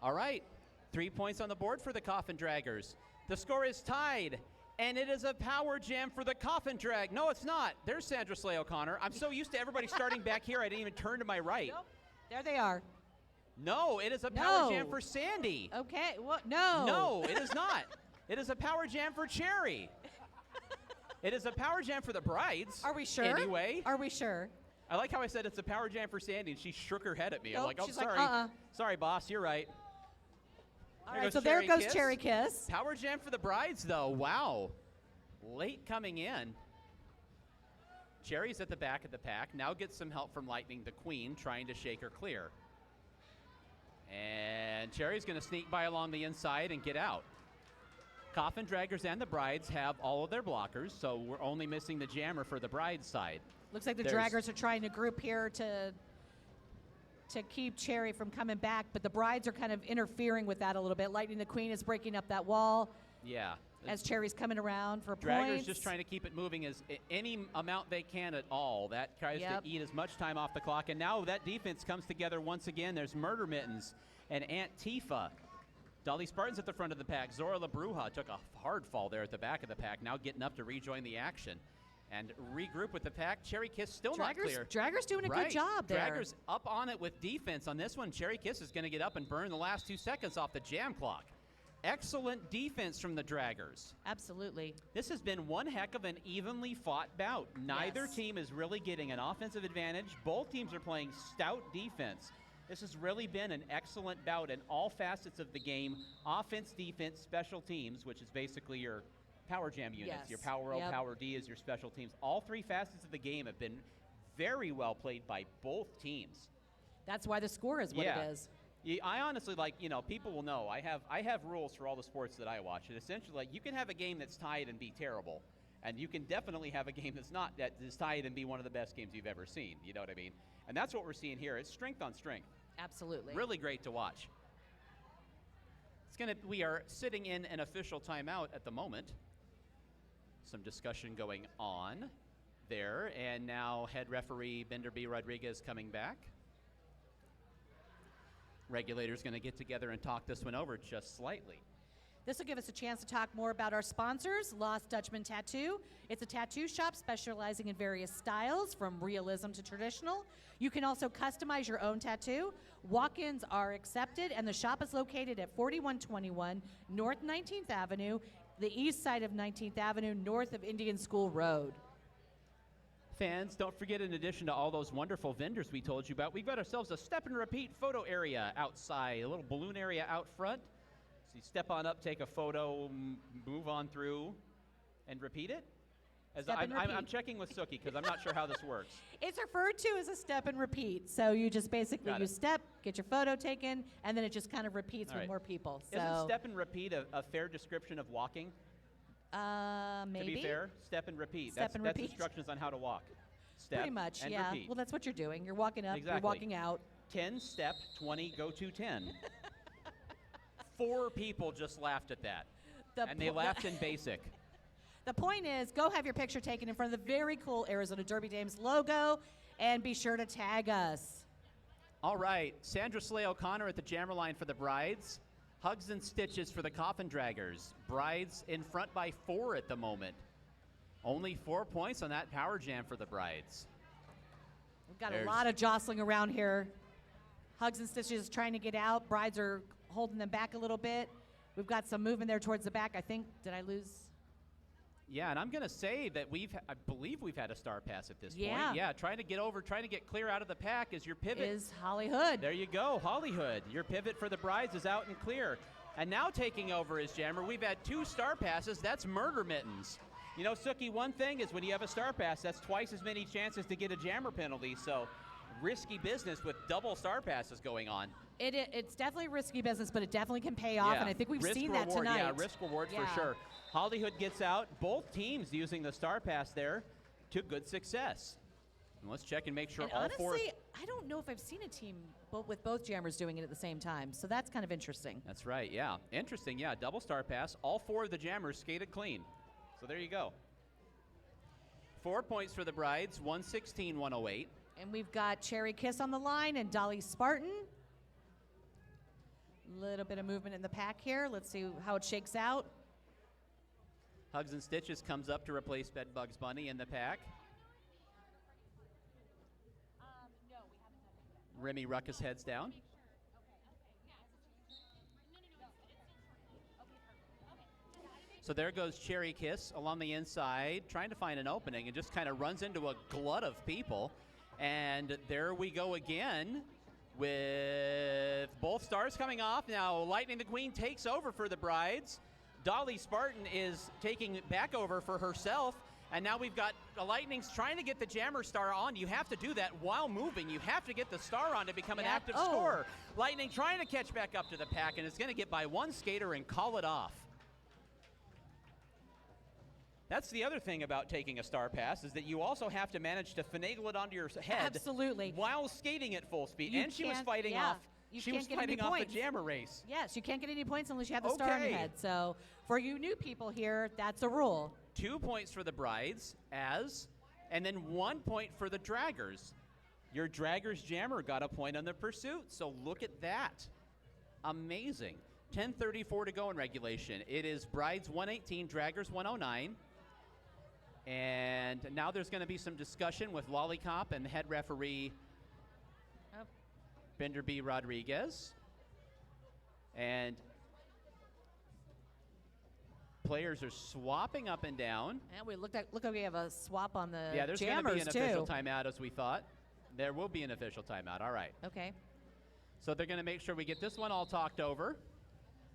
All right, 3 points on the board for the Coffin Draggers. The score is tied, and it is a power jam for the Coffin Drag. No, it's not. There's Sandra Slay O'Connor. I'm so used to everybody starting back here, I didn't even turn to my right.
Nope. There they are.
No, it is a power jam for Sandy.
Okay, what? No.
No, it is not. It is a power jam for Cherry. It is a power jam for the Brides.
Are we sure?
Anyway.
Are we sure?
I like how I said it's a power jam for Sandy, and she shook her head at me. I'm
Nope,
like, oh,
she's like,
sorry. Sorry, boss, you're right.
All right, so there goes Cherry Kiss.
Power jam for the Brides, though. Wow. Late coming in. Cherry's at the back of the pack. Now gets some help from Lightning the Queen, trying to shake her clear. And Cherry's going to sneak by along the inside and get out. Coffin Draggers and the Brides have all of their blockers, so we're only missing the jammer for the Bride's side.
Looks like the Draggers are trying to group here to keep Cherry from coming back, but the Brides are kind of interfering with that a little bit. Lightning the Queen is breaking up that wall.
Yeah.
As Cherry's coming around for
Draggers
points.
just trying to keep it moving as any amount they can at all. That tries to eat as much time off the clock. And now that defense comes together once again. There's Murder Mittens and Aunt Tifa. Dolly Spartan's at the front of the pack. Zora La Bruja took a hard fall there at the back of the pack, now getting up to rejoin the action. And regroup with the pack. Cherry Kiss still not clear.
Draggers doing a good job there.
Draggers up on it with defense. On this one, Cherry Kiss is going to get up and burn the last 2 seconds off the jam clock. Excellent defense from the Draggers.
Absolutely.
This has been one heck of an evenly fought bout. Neither team is really getting an offensive advantage. Both teams are playing stout defense. This has really been an excellent bout in all facets of the game. Offense, defense, special teams, which is basically your power jam units.
Yes.
Your Power O, Power D is your special teams. All 3 facets of the game have been very well played by both teams.
That's why the score is what it is.
I honestly, like, people will know. I have rules for all the sports that I watch. And essentially, like, you can have a game that's tied and be terrible. And you can definitely have a game that is tied and be one of the best games you've ever seen. You know what I mean? And that's what we're seeing here. It's strength on strength.
Absolutely.
Really great to watch. We are sitting in an official timeout at the moment. Some discussion going on there. And now head referee Bender B. Rodriguez coming back. Regulators going to get together and talk this one over just slightly.
This will give us a chance to talk more about our sponsors, Lost Dutchman Tattoo. It's a tattoo shop specializing in various styles, from realism to traditional. You can also customize your own tattoo. Walk-ins are accepted, and the shop is located at 4121 North 19th Avenue, the east side of 19th Avenue, north of Indian School Road.
Fans, don't forget, in addition to all those wonderful vendors we told you about, we've got ourselves a step and repeat photo area outside, a little balloon area out front. So you step on up, take a photo, move on through, and repeat it. I'm checking with Suki because I'm not sure how this works.
It's referred to as a step and repeat. So you just basically step, get your photo taken, and then it just kind of repeats with more people. So
isn't step and repeat a fair description of walking?
Maybe.
To be fair, step and repeat.
Step
that's
and repeat.
Instructions on how to walk. Step
Pretty much,
and
yeah.
repeat.
Well, that's what you're doing. You're walking up,
Exactly.
you're walking out.
10 step, 20 go to 10. 4 people just laughed at that. And they laughed in basic.
The point is, go have your picture taken in front of the very cool Arizona Derby Dames logo, and be sure to tag us.
All right, Sandra Slay O'Connor at the jammer line for the brides. Hugs and stitches for the coffin draggers. Brides in front by 4 at the moment. Only 4 points on that power jam for the brides.
We've got a lot of jostling around here. Hugs and stitches trying to get out. Brides are holding them back a little bit. We've got some movement there towards the back. I think, did I lose?
Yeah, and I'm going to say that I believe we've had a star pass at this point.
Yeah,
trying to get clear out of the pack is your pivot.
Is Holly Hood.
There you go, Holly Hood. Your pivot for the brides is out and clear. And now taking over as jammer, we've had 2 star passes. That's murder mittens. You know, Suki, one thing is when you have a star pass, that's twice as many chances to get a jammer penalty. So risky business with double star passes going on.
It's definitely risky business, but it definitely can pay off, and I think we've seen that tonight.
Yeah, risk reward for sure. Hollywood gets out. Both teams using the star pass there to good success. And let's check and make sure all
honestly,
4.
I don't know if I've seen a team with both jammers doing it at the same time, so that's kind of interesting.
That's right, yeah. Interesting, yeah. Double star pass. All 4 of the jammers skated clean. So there you go. 4 points for the brides, 116-108.
And we've got Cherry Kiss on the line and Dolly Spartan. Little bit of movement in the pack here. Let's see how it shakes out.
Hugs and Stitches comes up to replace Bedbugs Bunny in the pack.
No, we haven't done it yet.
Remy Ruckus heads down. So there goes Cherry Kiss along the inside, trying to find an opening, and just kind of runs into a glut of people. And there we go again with both stars coming off. Now Lightning the Queen takes over for the brides. Dolly Spartan is taking back over for herself. And now we've got the Lightning's trying to get the jammer star on. You have to do that while moving. You have to get the star on to become an active scorer. Lightning trying to catch back up to the pack, and is going to get by one skater and call it off. That's the other thing about taking a star pass, is that you also have to manage to finagle it onto your head.
Absolutely.
While skating at full speed.
You
and she was
can't-
fighting
yeah.
off.
You
She
can't
was
get
fighting
any
off the
points.
jammer race.
Yes, you can't get any points unless you have the star on your
Okay.
head. So for you new people here, that's a rule.
2 points for the brides, and then 1 point for the draggers. Your draggers jammer got a point on the pursuit, so look at that. Amazing. 10:34 to go in regulation. It is brides 118, draggers 109. And now there's going to be some discussion with Lollipop and head referee Bender B. Rodriguez. And players are swapping up and down.
And we look like we have a swap on the
Yeah, there's going to be
jammers
an
too.
official timeout as we thought. There will be an official timeout. All right.
Okay.
So they're going to make sure we get this one all talked over.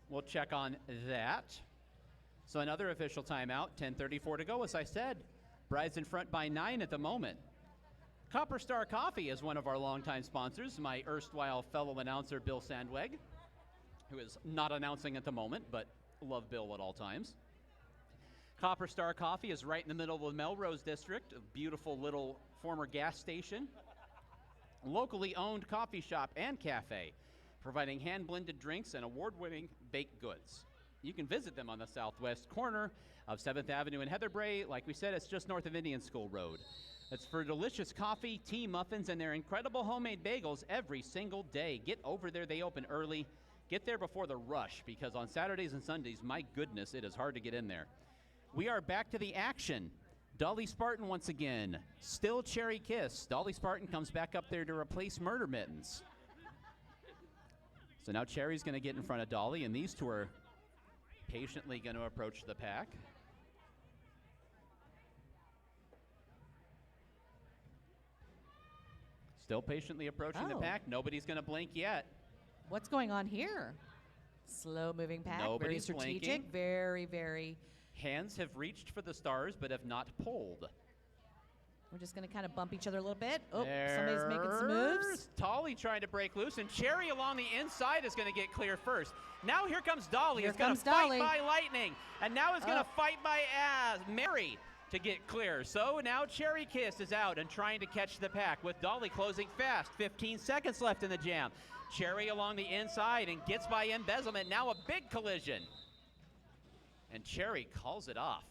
We'll check on that. So another official timeout, 10:34 to go, as I said. Brides in front by 9 at the moment. Copper Star Coffee is one of our longtime sponsors, my erstwhile fellow announcer, Bill Sandweg, who is not announcing at the moment, but love Bill at all times. Copper Star Coffee is right in the middle of the Melrose District, a beautiful little former gas station. Locally owned coffee shop and cafe, providing hand-blended drinks and award-winning baked goods. You can visit them on the southwest corner of 7th Avenue in Heatherbrae. Like we said, it's just north of Indian School Road. It's for delicious coffee, tea, muffins, and their incredible homemade bagels every single day. Get over there. They open early. Get there before the rush, because on Saturdays and Sundays, my goodness, it is hard to get in there. We are back to the action. Dolly Spartan once again. Still Cherry Kiss. Dolly Spartan comes back up there to replace Murder Mittens. So now Cherry's going to get in front of Dolly, and these two are patiently going to approach the pack. Still patiently approaching the pack. Nobody's going to blink yet.
What's going on here? Slow moving pack.
Nobody's
very strategic.
blinking.
Very, very.
Hands have reached for the stars, but have not pulled.
We're just going to kind of bump each other a little bit. Oh, somebody's making some moves.
Dolly trying to break loose, and Cherry along the inside is going to get clear first. Now here comes Dolly. It's going to fight by Lightning, and now it's going to fight by Mary to get clear. So now Cherry Kiss is out and trying to catch the pack with Dolly closing fast. 15 seconds left in the jam. Cherry along the inside and gets by Embezzlement. Now a big collision. And Cherry calls it off.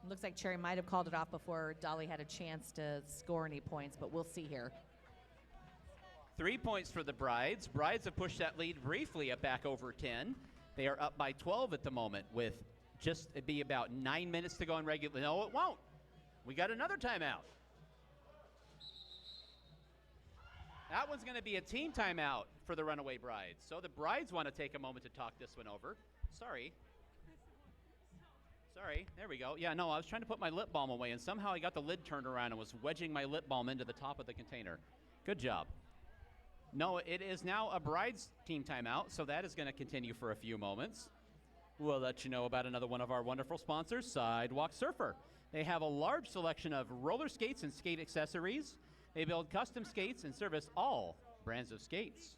Looks like Cherry might have called it off before Dolly had a chance to score any points, but we'll see here.
3 points for the Brides. Brides have pushed that lead briefly back over 10. They are up by 12 at the moment with just it'd be about 9 minutes to go in regular. No, it won't. We got another timeout. That one's going to be a team timeout for the Runaway Brides. So the Brides want to take a moment to talk this one over. Sorry, there we go. Yeah, no, I was trying to put my lip balm away, and somehow I got the lid turned around and was wedging my lip balm into the top of the container. Good job. No, it is now a Brides team timeout, so that is going to continue for a few moments. We'll let you know about another one of our wonderful sponsors, Sidewalk Surfer. They have a large selection of roller skates and skate accessories. They build custom skates and service all brands of skates.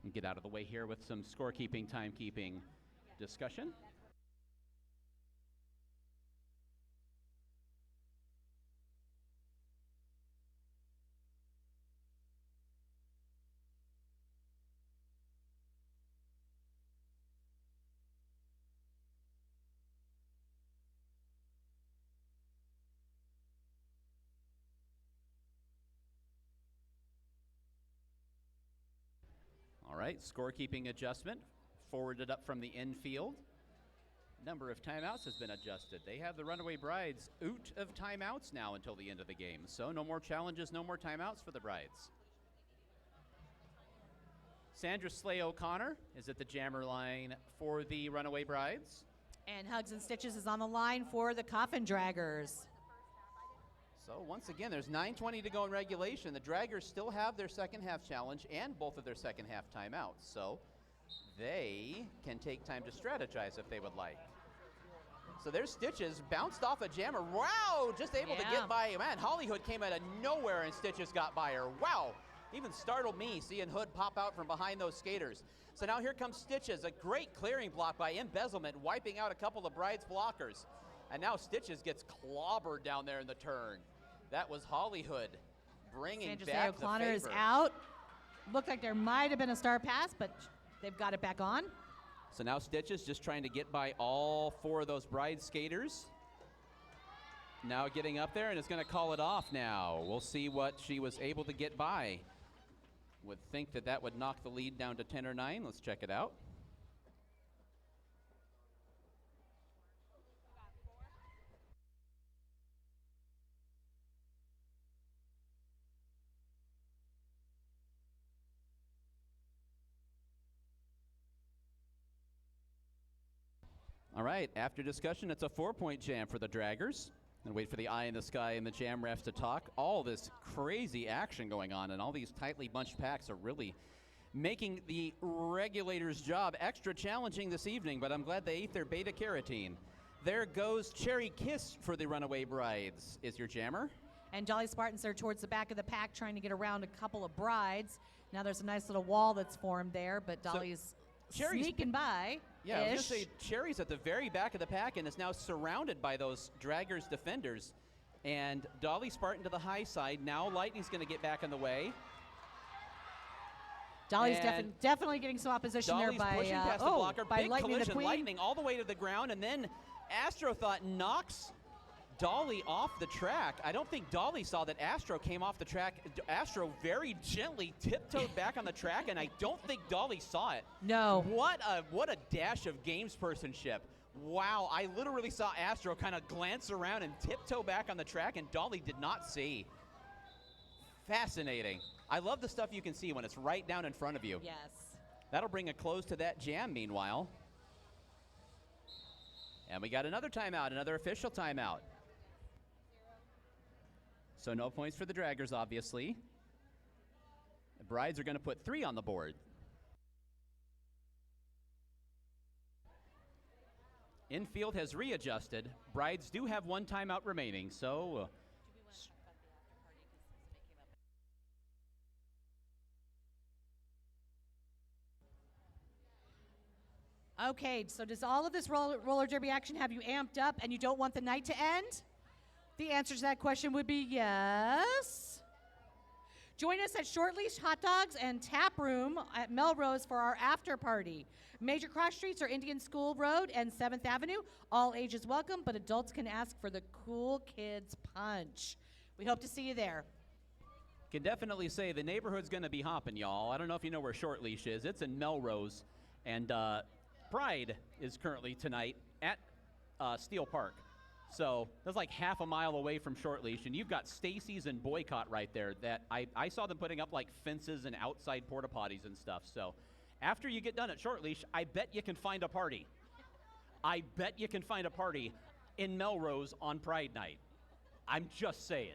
And get out of the way here with some scorekeeping, timekeeping discussion. All right, scorekeeping adjustment, forwarded up from the infield. Number of timeouts has been adjusted. They have the Runaway Brides out of timeouts now until the end of the game. So no more challenges, no more timeouts for the Brides. Sandra Slay O'Connor is at the jammer line for the Runaway Brides.
And Hugs and Stitches is on the line for the Coffin Draggers.
So once again, there's 9:20 to go in regulation. The Draggers still have their second half challenge and both of their second half timeouts. So they can take time to strategize if they would like. So there's Stitches, bounced off a jammer. Wow, just able to get by. Man, Hollywood came out of nowhere and Stitches got by her. Wow, even startled me seeing Hood pop out from behind those skaters. So now here comes Stitches, a great clearing block by Embezzlement, wiping out a couple of Brides blockers. And now Stitches gets clobbered down there in the turn. That was Hollywood bringing
Sandra
back
Slay O'Connor
the
is
favor.
out. Looked like there might have been a star pass, but they've got it back on.
So now Stitches just trying to get by all four of those Bride skaters. Now getting up there and is going to call it off now. We'll see what she was able to get by. Would think that that would knock the lead down to 10 or 9. Let's check it out. All right, after discussion, it's a 4-point jam for the Draggers. And wait for the eye in the sky and the jam refs to talk. All this crazy action going on, and all these tightly bunched packs are really making the regulators' job extra challenging this evening, but I'm glad they ate their beta carotene. There goes Cherry Kiss for the Runaway Brides. Is your jammer?
And Dolly Spartans are towards the back of the pack trying to get around a couple of brides. Now there's a nice little wall that's formed there, but Dolly's sneaking by.
Yeah, I was going to say Cherry's at the very back of the pack and is now surrounded by those Draggers defenders. And Dolly Spartan to the high side. Now Lightning's going to get back in the way.
Dolly's definitely getting some opposition
Dolly's
there by
pushing past the blocker.
by
Big
Lightning the
collision,
Queen.
Lightning all the way to the ground, and then Astro thought knocks Dolly off the track. I don't think Dolly saw that Astro came off the track. Astro very gently tiptoed back on the track, and I don't think Dolly saw it.
No.
What a dash of gamespersonship. Wow, I literally saw Astro kind of glance around and tiptoe back on the track, and Dolly did not see. Fascinating. I love the stuff you can see when it's right down in front of you.
Yes.
That'll bring a close to that jam, meanwhile. And we got another timeout, another official timeout. So no points for the Draggers, obviously. The Brides are going to put 3 on the board. Infield has readjusted. Brides do have 1 timeout remaining, so...
Okay, so does all of this roller derby action have you amped up and you don't want the night to end? The answer to that question would be yes. Join us at Short Leash Hot Dogs and Tap Room at Melrose for our after party. Major cross streets are Indian School Road and 7th Avenue. All ages welcome, but adults can ask for the Cool Kids Punch. We hope to see you there.
Can definitely say the neighborhood's going to be hopping, y'all. I don't know if you know where Short Leash is. It's in Melrose, and Pride is currently tonight at Steel Park. So that's like half a mile away from Short Leash, and you've got Stacy's and Boycott right there that I saw them putting up like fences and outside porta potties and stuff. So after you get done at Short Leash, I bet you can find a party. I bet you can find a party in Melrose on Pride night. I'm just saying.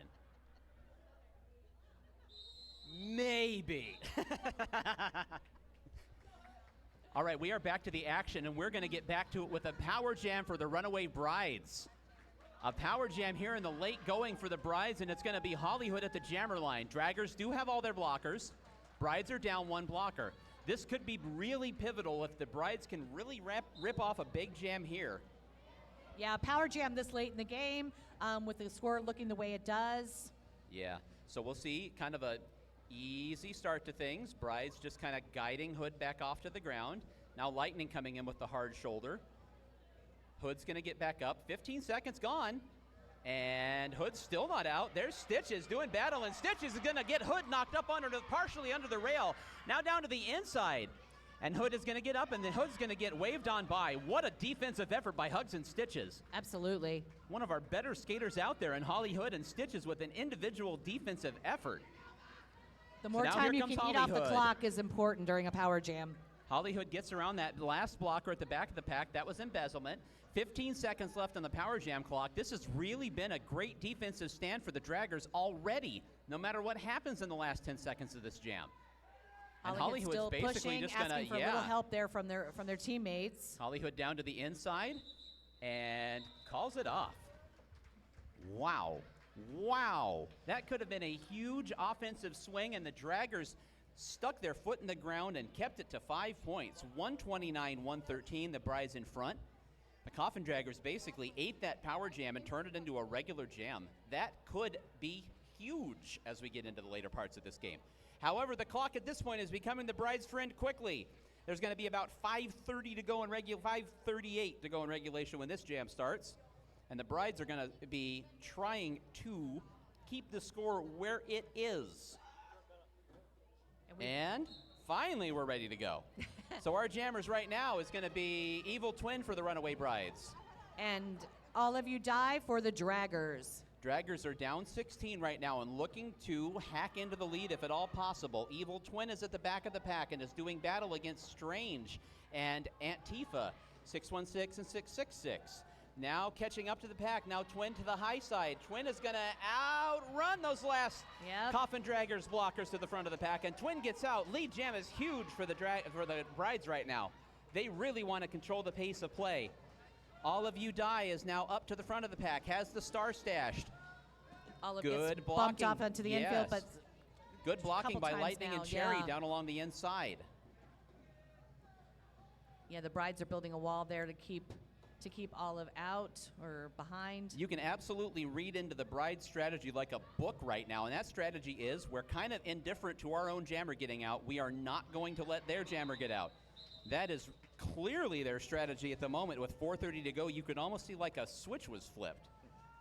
Maybe. All right, we are back to the action, and we're going to get back to it with a power jam for the Runaway Brides. A power jam here in the late going for the Brides, and it's going to be Hollywood at the jammer line. Draggers do have all their blockers. Brides are down 1 blocker. This could be really pivotal if the Brides can really rip off a big jam here.
Yeah, power jam this late in the game with the score looking the way it does.
Yeah, so we'll see kind of a easy start to things. Brides just kind of guiding Hood back off to the ground. Now Lightning coming in with the hard shoulder. Hood's going to get back up. 15 seconds gone. And Hood's still not out. There's Stitches doing battle, and Stitches is going to get Hood knocked up partially under the rail. Now down to the inside. And Hood is going to get up, and then Hood's going to get waved on by. What a defensive effort by Hugs and Stitches.
Absolutely.
One of our better skaters out there, and Holly Hood and Stitches with an individual defensive effort.
The more time you can eat off the clock is important during a power jam.
Hollywood gets around that last blocker at the back of the pack. That was embezzlement. 15 seconds left on the power jam clock. This has really been a great defensive stand for the Draggers already, no matter what happens in the last 10 seconds of this jam. And Hollywood's
still
basically
pushing,
just
asking for a little help there from their teammates.
Hollywood down to the inside and calls it off. Wow. Wow. That could have been a huge offensive swing, and the Draggers stuck their foot in the ground and kept it to 5 points. 129-113, the Brides in front. The Coffin Draggers basically ate that power jam and turned it into a regular jam. That could be huge as we get into the later parts of this game. However, the clock at this point is becoming the Bride's friend quickly. There's going to be about 5:30 to go in 5:38 to go in regulation when this jam starts. And the Brides are going to be trying to keep the score where it is. And finally, we're ready to go. So our jammers right now is going to be Evil Twin for the Runaway Brides.
And all of you die for the Draggers.
Draggers are down 16 right now and looking to hack into the lead if at all possible. Evil Twin is at the back of the pack and is doing battle against Strange and Antifa, 616 and 666. Now catching up to the pack. Now Twin to the high side. Twin is going to outrun those last Coffin Draggers blockers to the front of the pack, and Twin gets out. Lead jam is huge for the Brides right now. They really want to control the pace of play. All of You Die is now up to the front of the pack, has the star stashed.
Olive
Good
gets
blocking.
bumped off onto the infield, but
good blocking by
times
Lightning
now,
and Cherry
yeah.
down along the inside.
yeah, the Brides are building a wall there to keep Olive out or behind.
You can absolutely read into the Bride strategy like a book right now, and that strategy is we're kind of indifferent to our own jammer getting out. We are not going to let their jammer get out. That is clearly their strategy at the moment. With 4:30 to go, you could almost see like a switch was flipped.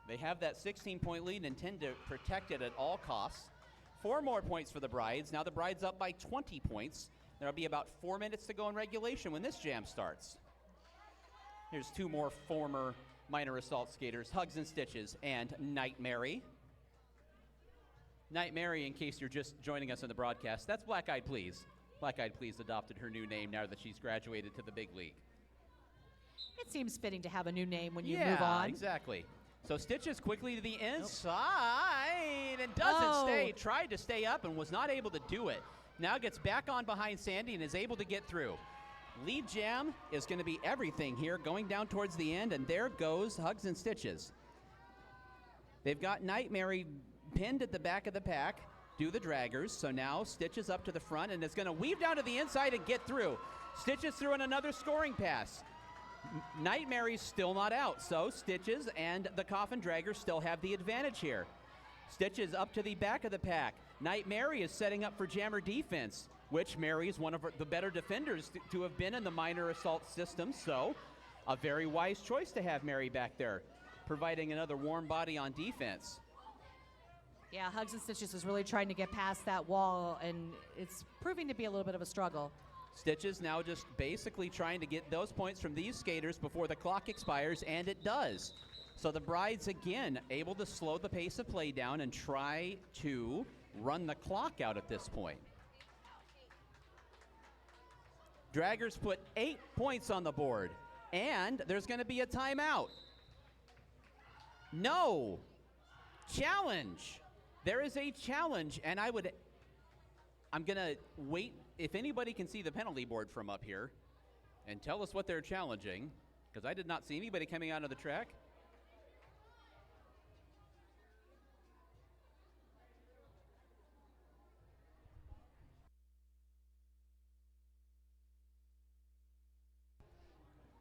They have that 16-point lead and intend to protect it at all costs. 4 more points for the Brides. Now the Brides up by 20 points. There'll be about 4 minutes to go in regulation when this jam starts. Here's 2 more former minor assault skaters, Hugs and Stitches and Night Mary. Night Mary, in case you're just joining us in the broadcast, that's Black Eyed Please. Black Eyed Please adopted her new name now that she's graduated to the big league.
It seems fitting to have a new name when you
Yeah,
move on.
exactly. So Stitches quickly to the inside and doesn't stay. Tried to stay up and was not able to do it. Now gets back on behind Sandy and is able to get through. Lead jam is going to be everything here going down towards the end, and there goes Hugs and Stitches. They've got Night Mary pinned at the back of the pack. Do the draggers, so now Stitches up to the front and is going to weave down to the inside and get through. Stitches threw in another scoring pass. Night Mary's still not out, so Stitches and the Coffin Draggers still have the advantage here. Stitches up to the back of the pack. Night Mary is setting up for jammer defense, which Mary is one of the better defenders to have been in the minor assault system, so a very wise choice to have Mary back there, providing another warm body on defense.
Yeah, Hugs and Stitches is really trying to get past that wall, and it's proving to be a little bit of a struggle.
Stitches now just basically trying to get those points from these skaters before the clock expires, and it does. So the Brides, again, able to slow the pace of play down and try to run the clock out at this point. Draggers put 8 points on the board, and there's going to be a timeout. No. Challenge. There is a challenge, and I'm going to wait. If anybody can see the penalty board from up here and tell us what they're challenging, because I did not see anybody coming out of the track.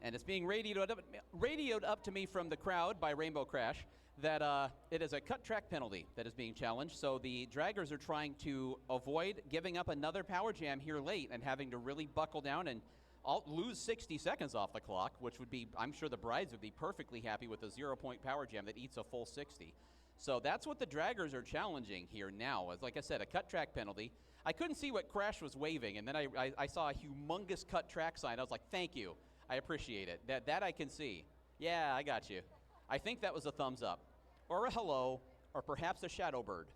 And it's being radioed up to me from the crowd by Rainbow Crash that it is a cut track penalty that is being challenged. So the Draggers are trying to avoid giving up another power jam here late and having to really buckle down and lose 60 seconds off the clock, which would be, I'm sure the Brides would be perfectly happy with a 0-point power jam that eats a full 60. So that's what the Draggers are challenging here now. As like I said, a cut track penalty. I couldn't see what Crash was waving, and then I saw a humongous cut track sign. I was like, thank you. I appreciate it. That I can see. Yeah, I got you. I think that was a thumbs up, or a hello, or perhaps a shadow bird.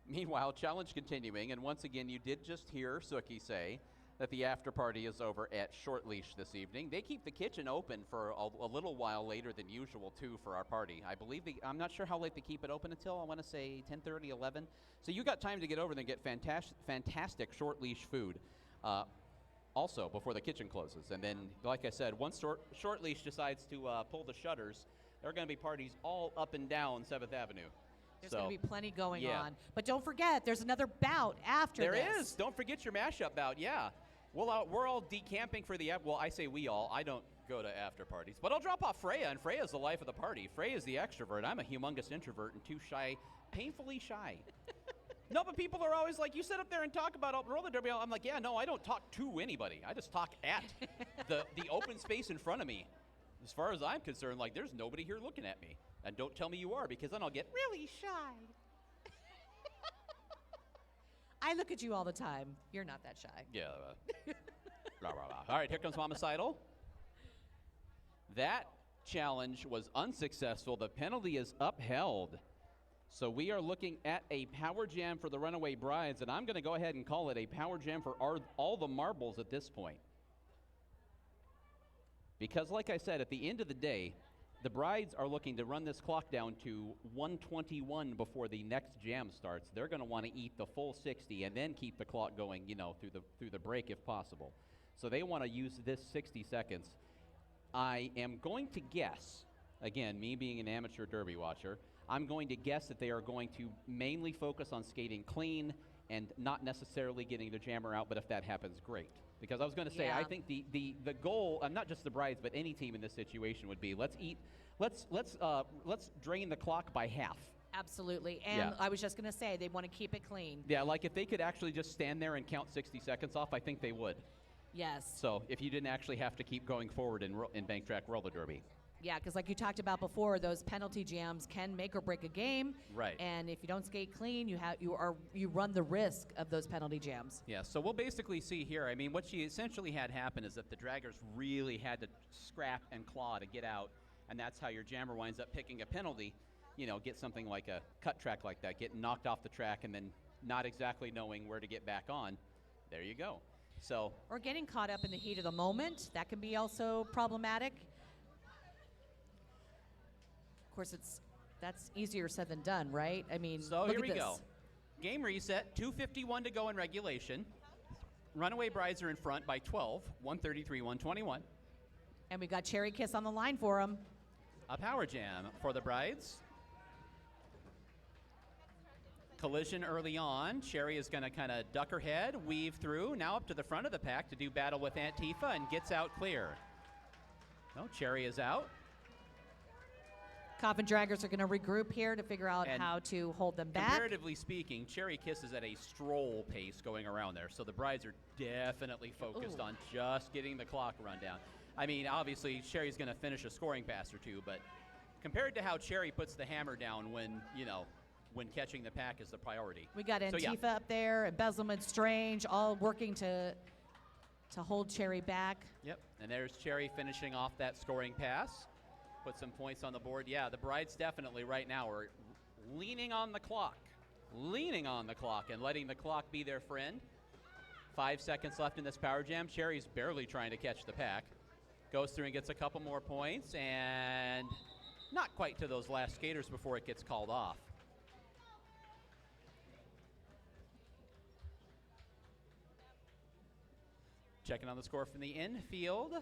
Meanwhile, challenge continuing, and once again, you did just hear Suki say that the after party is over at Short Leash this evening. They keep the kitchen open for a little while later than usual, too, for our party. I believe, I'm not sure how late they keep it open until, I want to say 10:30, 11. So you got time to get over there and get fantastic Short Leash food. Also, before the kitchen closes. And then, like I said, once Short Leash decides to pull the shutters, there are going to be parties all up and down 7th Avenue.
There's going to be plenty going
yeah.
on. But don't forget, there's another bout after this.
There is. Don't forget your mashup bout, yeah. We're all decamping for the, well, I say we all. I don't go to after parties. But I'll drop off Freya, and Freya's the life of the party. Freya's the extrovert. I'm a humongous introvert and too shy, painfully shy. No, but people are always like, you sit up there and talk about roller derby. I'm like, yeah, no, I don't talk to anybody. I just talk at the open space in front of me. As far as I'm concerned, like, there's nobody here looking at me. And don't tell me you are, because then I'll get really shy.
I look at you all the time. You're not that shy.
Yeah. Blah, blah, blah. All right, here comes Homicidal. That challenge was unsuccessful. The penalty is upheld. So we are looking at a power jam for the Runaway Brides, and I'm going to go ahead and call it a power jam for all the marbles at this point. Because like I said, at the end of the day, the brides are looking to run this clock down to 121 before the next jam starts. They're going to want to eat the full 60 and then keep the clock going, through the break if possible. So they want to use this 60 seconds. I am going to guess, again, me being an amateur derby watcher, I'm going to guess that they are going to mainly focus on skating clean and not necessarily getting the jammer out, but if that happens, great. Because I was going to say,
Yeah.
I think the goal, not just the brides, but any team in this situation would be, let's drain the clock by half.
Absolutely. And
Yeah.
I was just going to say, they want to keep it clean.
Yeah, like if they could actually just stand there and count 60 seconds off, I think they would.
Yes.
So if you didn't actually have to keep going forward in bank track roller derby.
Yeah, because like you talked about before, those penalty jams can make or break a game.
Right.
And if you don't skate clean, you run the risk of those penalty jams.
Yeah, so we'll basically see here. I mean, what she essentially had happen is that the draggers really had to scrap and claw to get out, and that's how your jammer winds up picking a penalty. Get something like a cut track like that, getting knocked off the track and then not exactly knowing where to get back on. There you go. So,
Or getting caught up in the heat of the moment. That can be also problematic. Of course, that's easier said than done, right? I mean,
so
look
here
at
we
this.
go. Game reset, 2:51 to go in regulation. Runaway brides are in front by 12, 133, 121.
And we've got Cherry Kiss on the line for him.
A power jam for the brides. Collision early on. Cherry is going to kind of duck her head, weave through, now up to the front of the pack to do battle with Antifa and gets out clear. No, Cherry is out.
Coffin draggers are going to regroup here to figure out
And
how to hold them back.
Comparatively speaking, Cherry Kiss is at a stroll pace going around there, so the brides are definitely focused on just getting the clock run down. I mean, obviously, Cherry's going to finish a scoring pass or two, but compared to how Cherry puts the hammer down when catching the pack is the priority.
We got
So,
Antifa
yeah.
up there, Embezzlement Strange, all working to hold Cherry back.
Yep, and there's Cherry finishing off that scoring pass. Put some points on the board. Yeah, the brides definitely right now are leaning on the clock and letting the clock be their friend. 5 seconds left in this power jam. Cherry's barely trying to catch the pack. Goes through and gets a couple more points, and not quite to those last skaters before it gets called off. Checking on the score from the infield.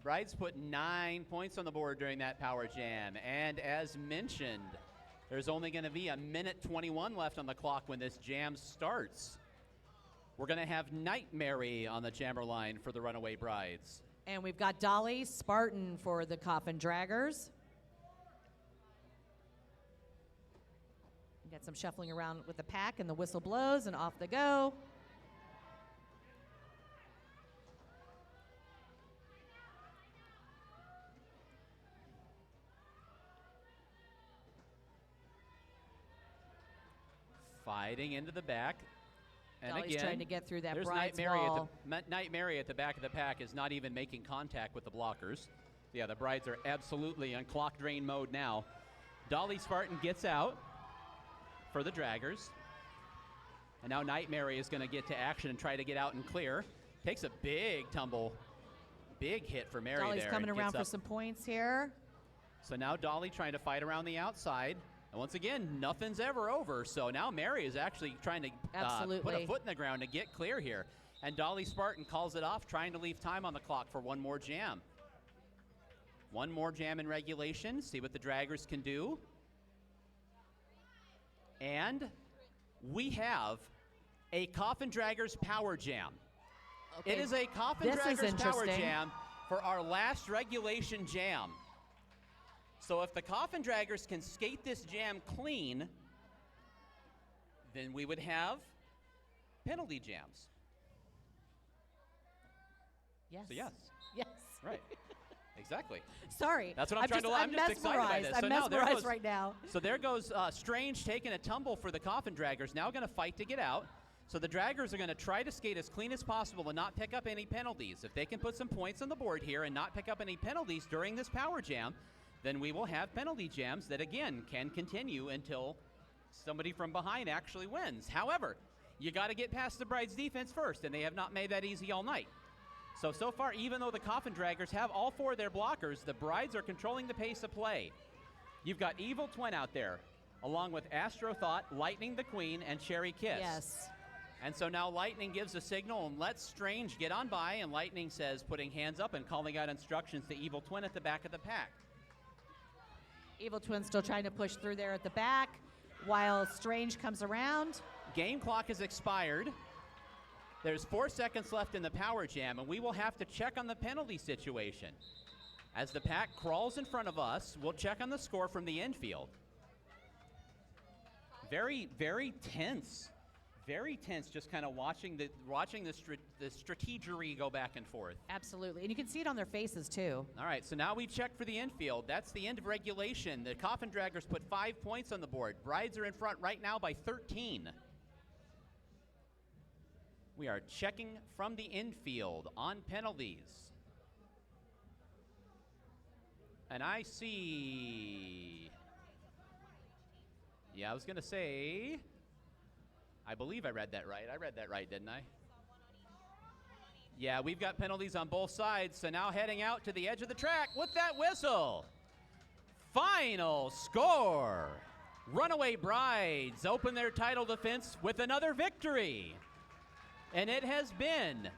Brides put 9 points on the board during that power jam. And as mentioned, there's only going to be a minute 21 left on the clock when this jam starts. We're going to have Nightmare on the jammer line for the Runaway Brides.
And we've got Dolly Spartan for the Coffin draggers. Get some shuffling around with the pack, and the whistle blows, and off they go.
Fighting into the back. And
Dolly's
again,
trying to get through that
there's
bride's
Nightmare
wall.
Nightmare at the back of the pack is not even making contact with the blockers. Yeah, the brides are absolutely on clock drain mode now. Dolly Spartan gets out for the draggers. And now Nightmare is going to get to action and try to get out and clear. Takes a big tumble. Big hit for Mary
Dolly's
there.
coming
and
around
gets
for
up.
some points here.
So now Dolly trying to fight around the outside. And once again, nothing's ever over. So now Mary is actually trying to put
Absolutely.
a foot in the ground to get clear here. And Dolly Spartan calls it off, trying to leave time on the clock for one more jam. One more jam in regulation. See what the draggers can do. And we have a Coffin Draggers Power Jam.
Okay.
It is a Coffin
This is
Draggers Power
interesting.
Jam for our last regulation jam. So if the Coffin Draggers can skate this jam clean, then we would have penalty jams.
Yes.
So yes,
Yes.
right, exactly.
Sorry.
That's what I'm trying to. I'm just excited by this.
I'm
So now there
mesmerized
goes-
right now.
So there goes Strange taking a tumble for the Coffin Draggers. Now going to fight to get out. So the Draggers are going to try to skate as clean as possible and not pick up any penalties. If they can put some points on the board here and not pick up any penalties during this power jam, then we will have penalty jams that, again, can continue until somebody from behind actually wins. However, You got to get past the Bride's defense first, and they have not made that easy all night. So far, even though the Coffin Draggers have all 4 of their blockers, the Brides are controlling the pace of play. You've got Evil Twin out there, along with Astro Thought, Lightning the Queen, and Cherry Kiss.
Yes.
And so now Lightning gives a signal and lets Strange get on by, and Lightning says, putting hands up and calling out instructions to Evil Twin at the back of the pack.
Evil Twin still trying to push through there at the back while Strange comes around.
Game clock has expired. There's 4 seconds left in the power jam, and we will have to check on the penalty situation. As the pack crawls in front of us, we'll check on the score from the infield. Very, very tense. Very tense, just kind of watching the strategery go back and forth.
Absolutely, and you can see it on their faces too.
All right, so now we check for the infield. That's the end of regulation. The Coffin Draggers put 5 points on the board. Brides are in front right now by 13. We are checking from the infield on penalties. And I see... Yeah, I was going to say... I believe I read that right. I read that right, didn't I? Yeah, we've got penalties on both sides, so now heading out to the edge of the track with that whistle. Final score. Runaway Brides open their title defense with another victory. And it has been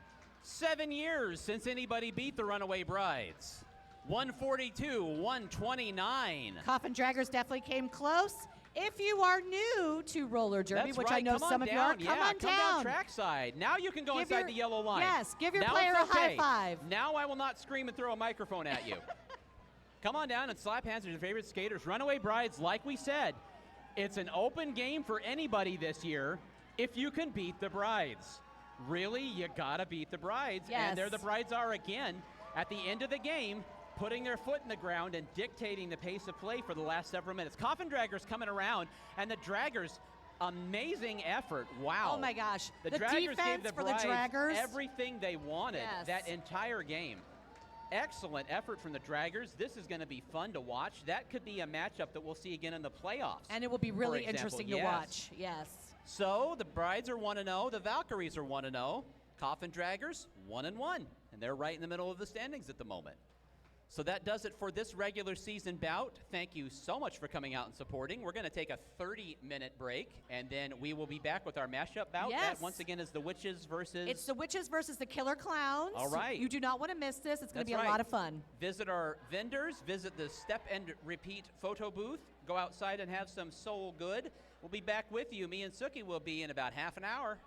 7 years since anybody beat the Runaway Brides. 142-129.
Coffin Draggers definitely came close. If you are new to roller derby,
That's
which
right.
I know
come
some of you are, come on
come down trackside. Now you can go inside the yellow line.
Yes, give your
now
player
it's
a high
okay.
five.
Now I will not scream and throw a microphone at you. Come on down and slap hands with your favorite skaters. Runaway Brides, like we said, it's an open game for anybody this year if you can beat the Brides. Really, you gotta beat the Brides.
Yes.
And there the Brides are again at the end of the game, putting their foot in the ground and dictating the pace of play for the last several minutes. Coffin Draggers coming around, and the Draggers, amazing effort. Wow.
Oh my gosh.
The
The
Draggers
defense
gave the
for the
Brides
Draggers.
everything they wanted
Yes.
that entire game. Excellent effort from the Draggers. This is going to be fun to watch. That could be a matchup that we'll see again in the playoffs.
And it will be
for
really
example.
interesting to
Yes.
watch. Yes.
So the Brides are 1-0. The Valkyries are 1-0. Coffin Draggers 1-1. And they're right in the middle of the standings at the moment. So that does it for this regular season bout. Thank you so much for coming out and supporting. We're going to take a 30-minute break, and then we will be back with our mashup bout.
Yes.
That, once again, is the Witches versus...
It's the Witches versus the Killer Clowns.
All right.
You do not want to miss this. It's going to
That's
be a
right.
lot of fun.
Visit our vendors. Visit the Step and Repeat photo booth. Go outside and have some soul good. We'll be back with you. Me and Suki will be in about half an hour.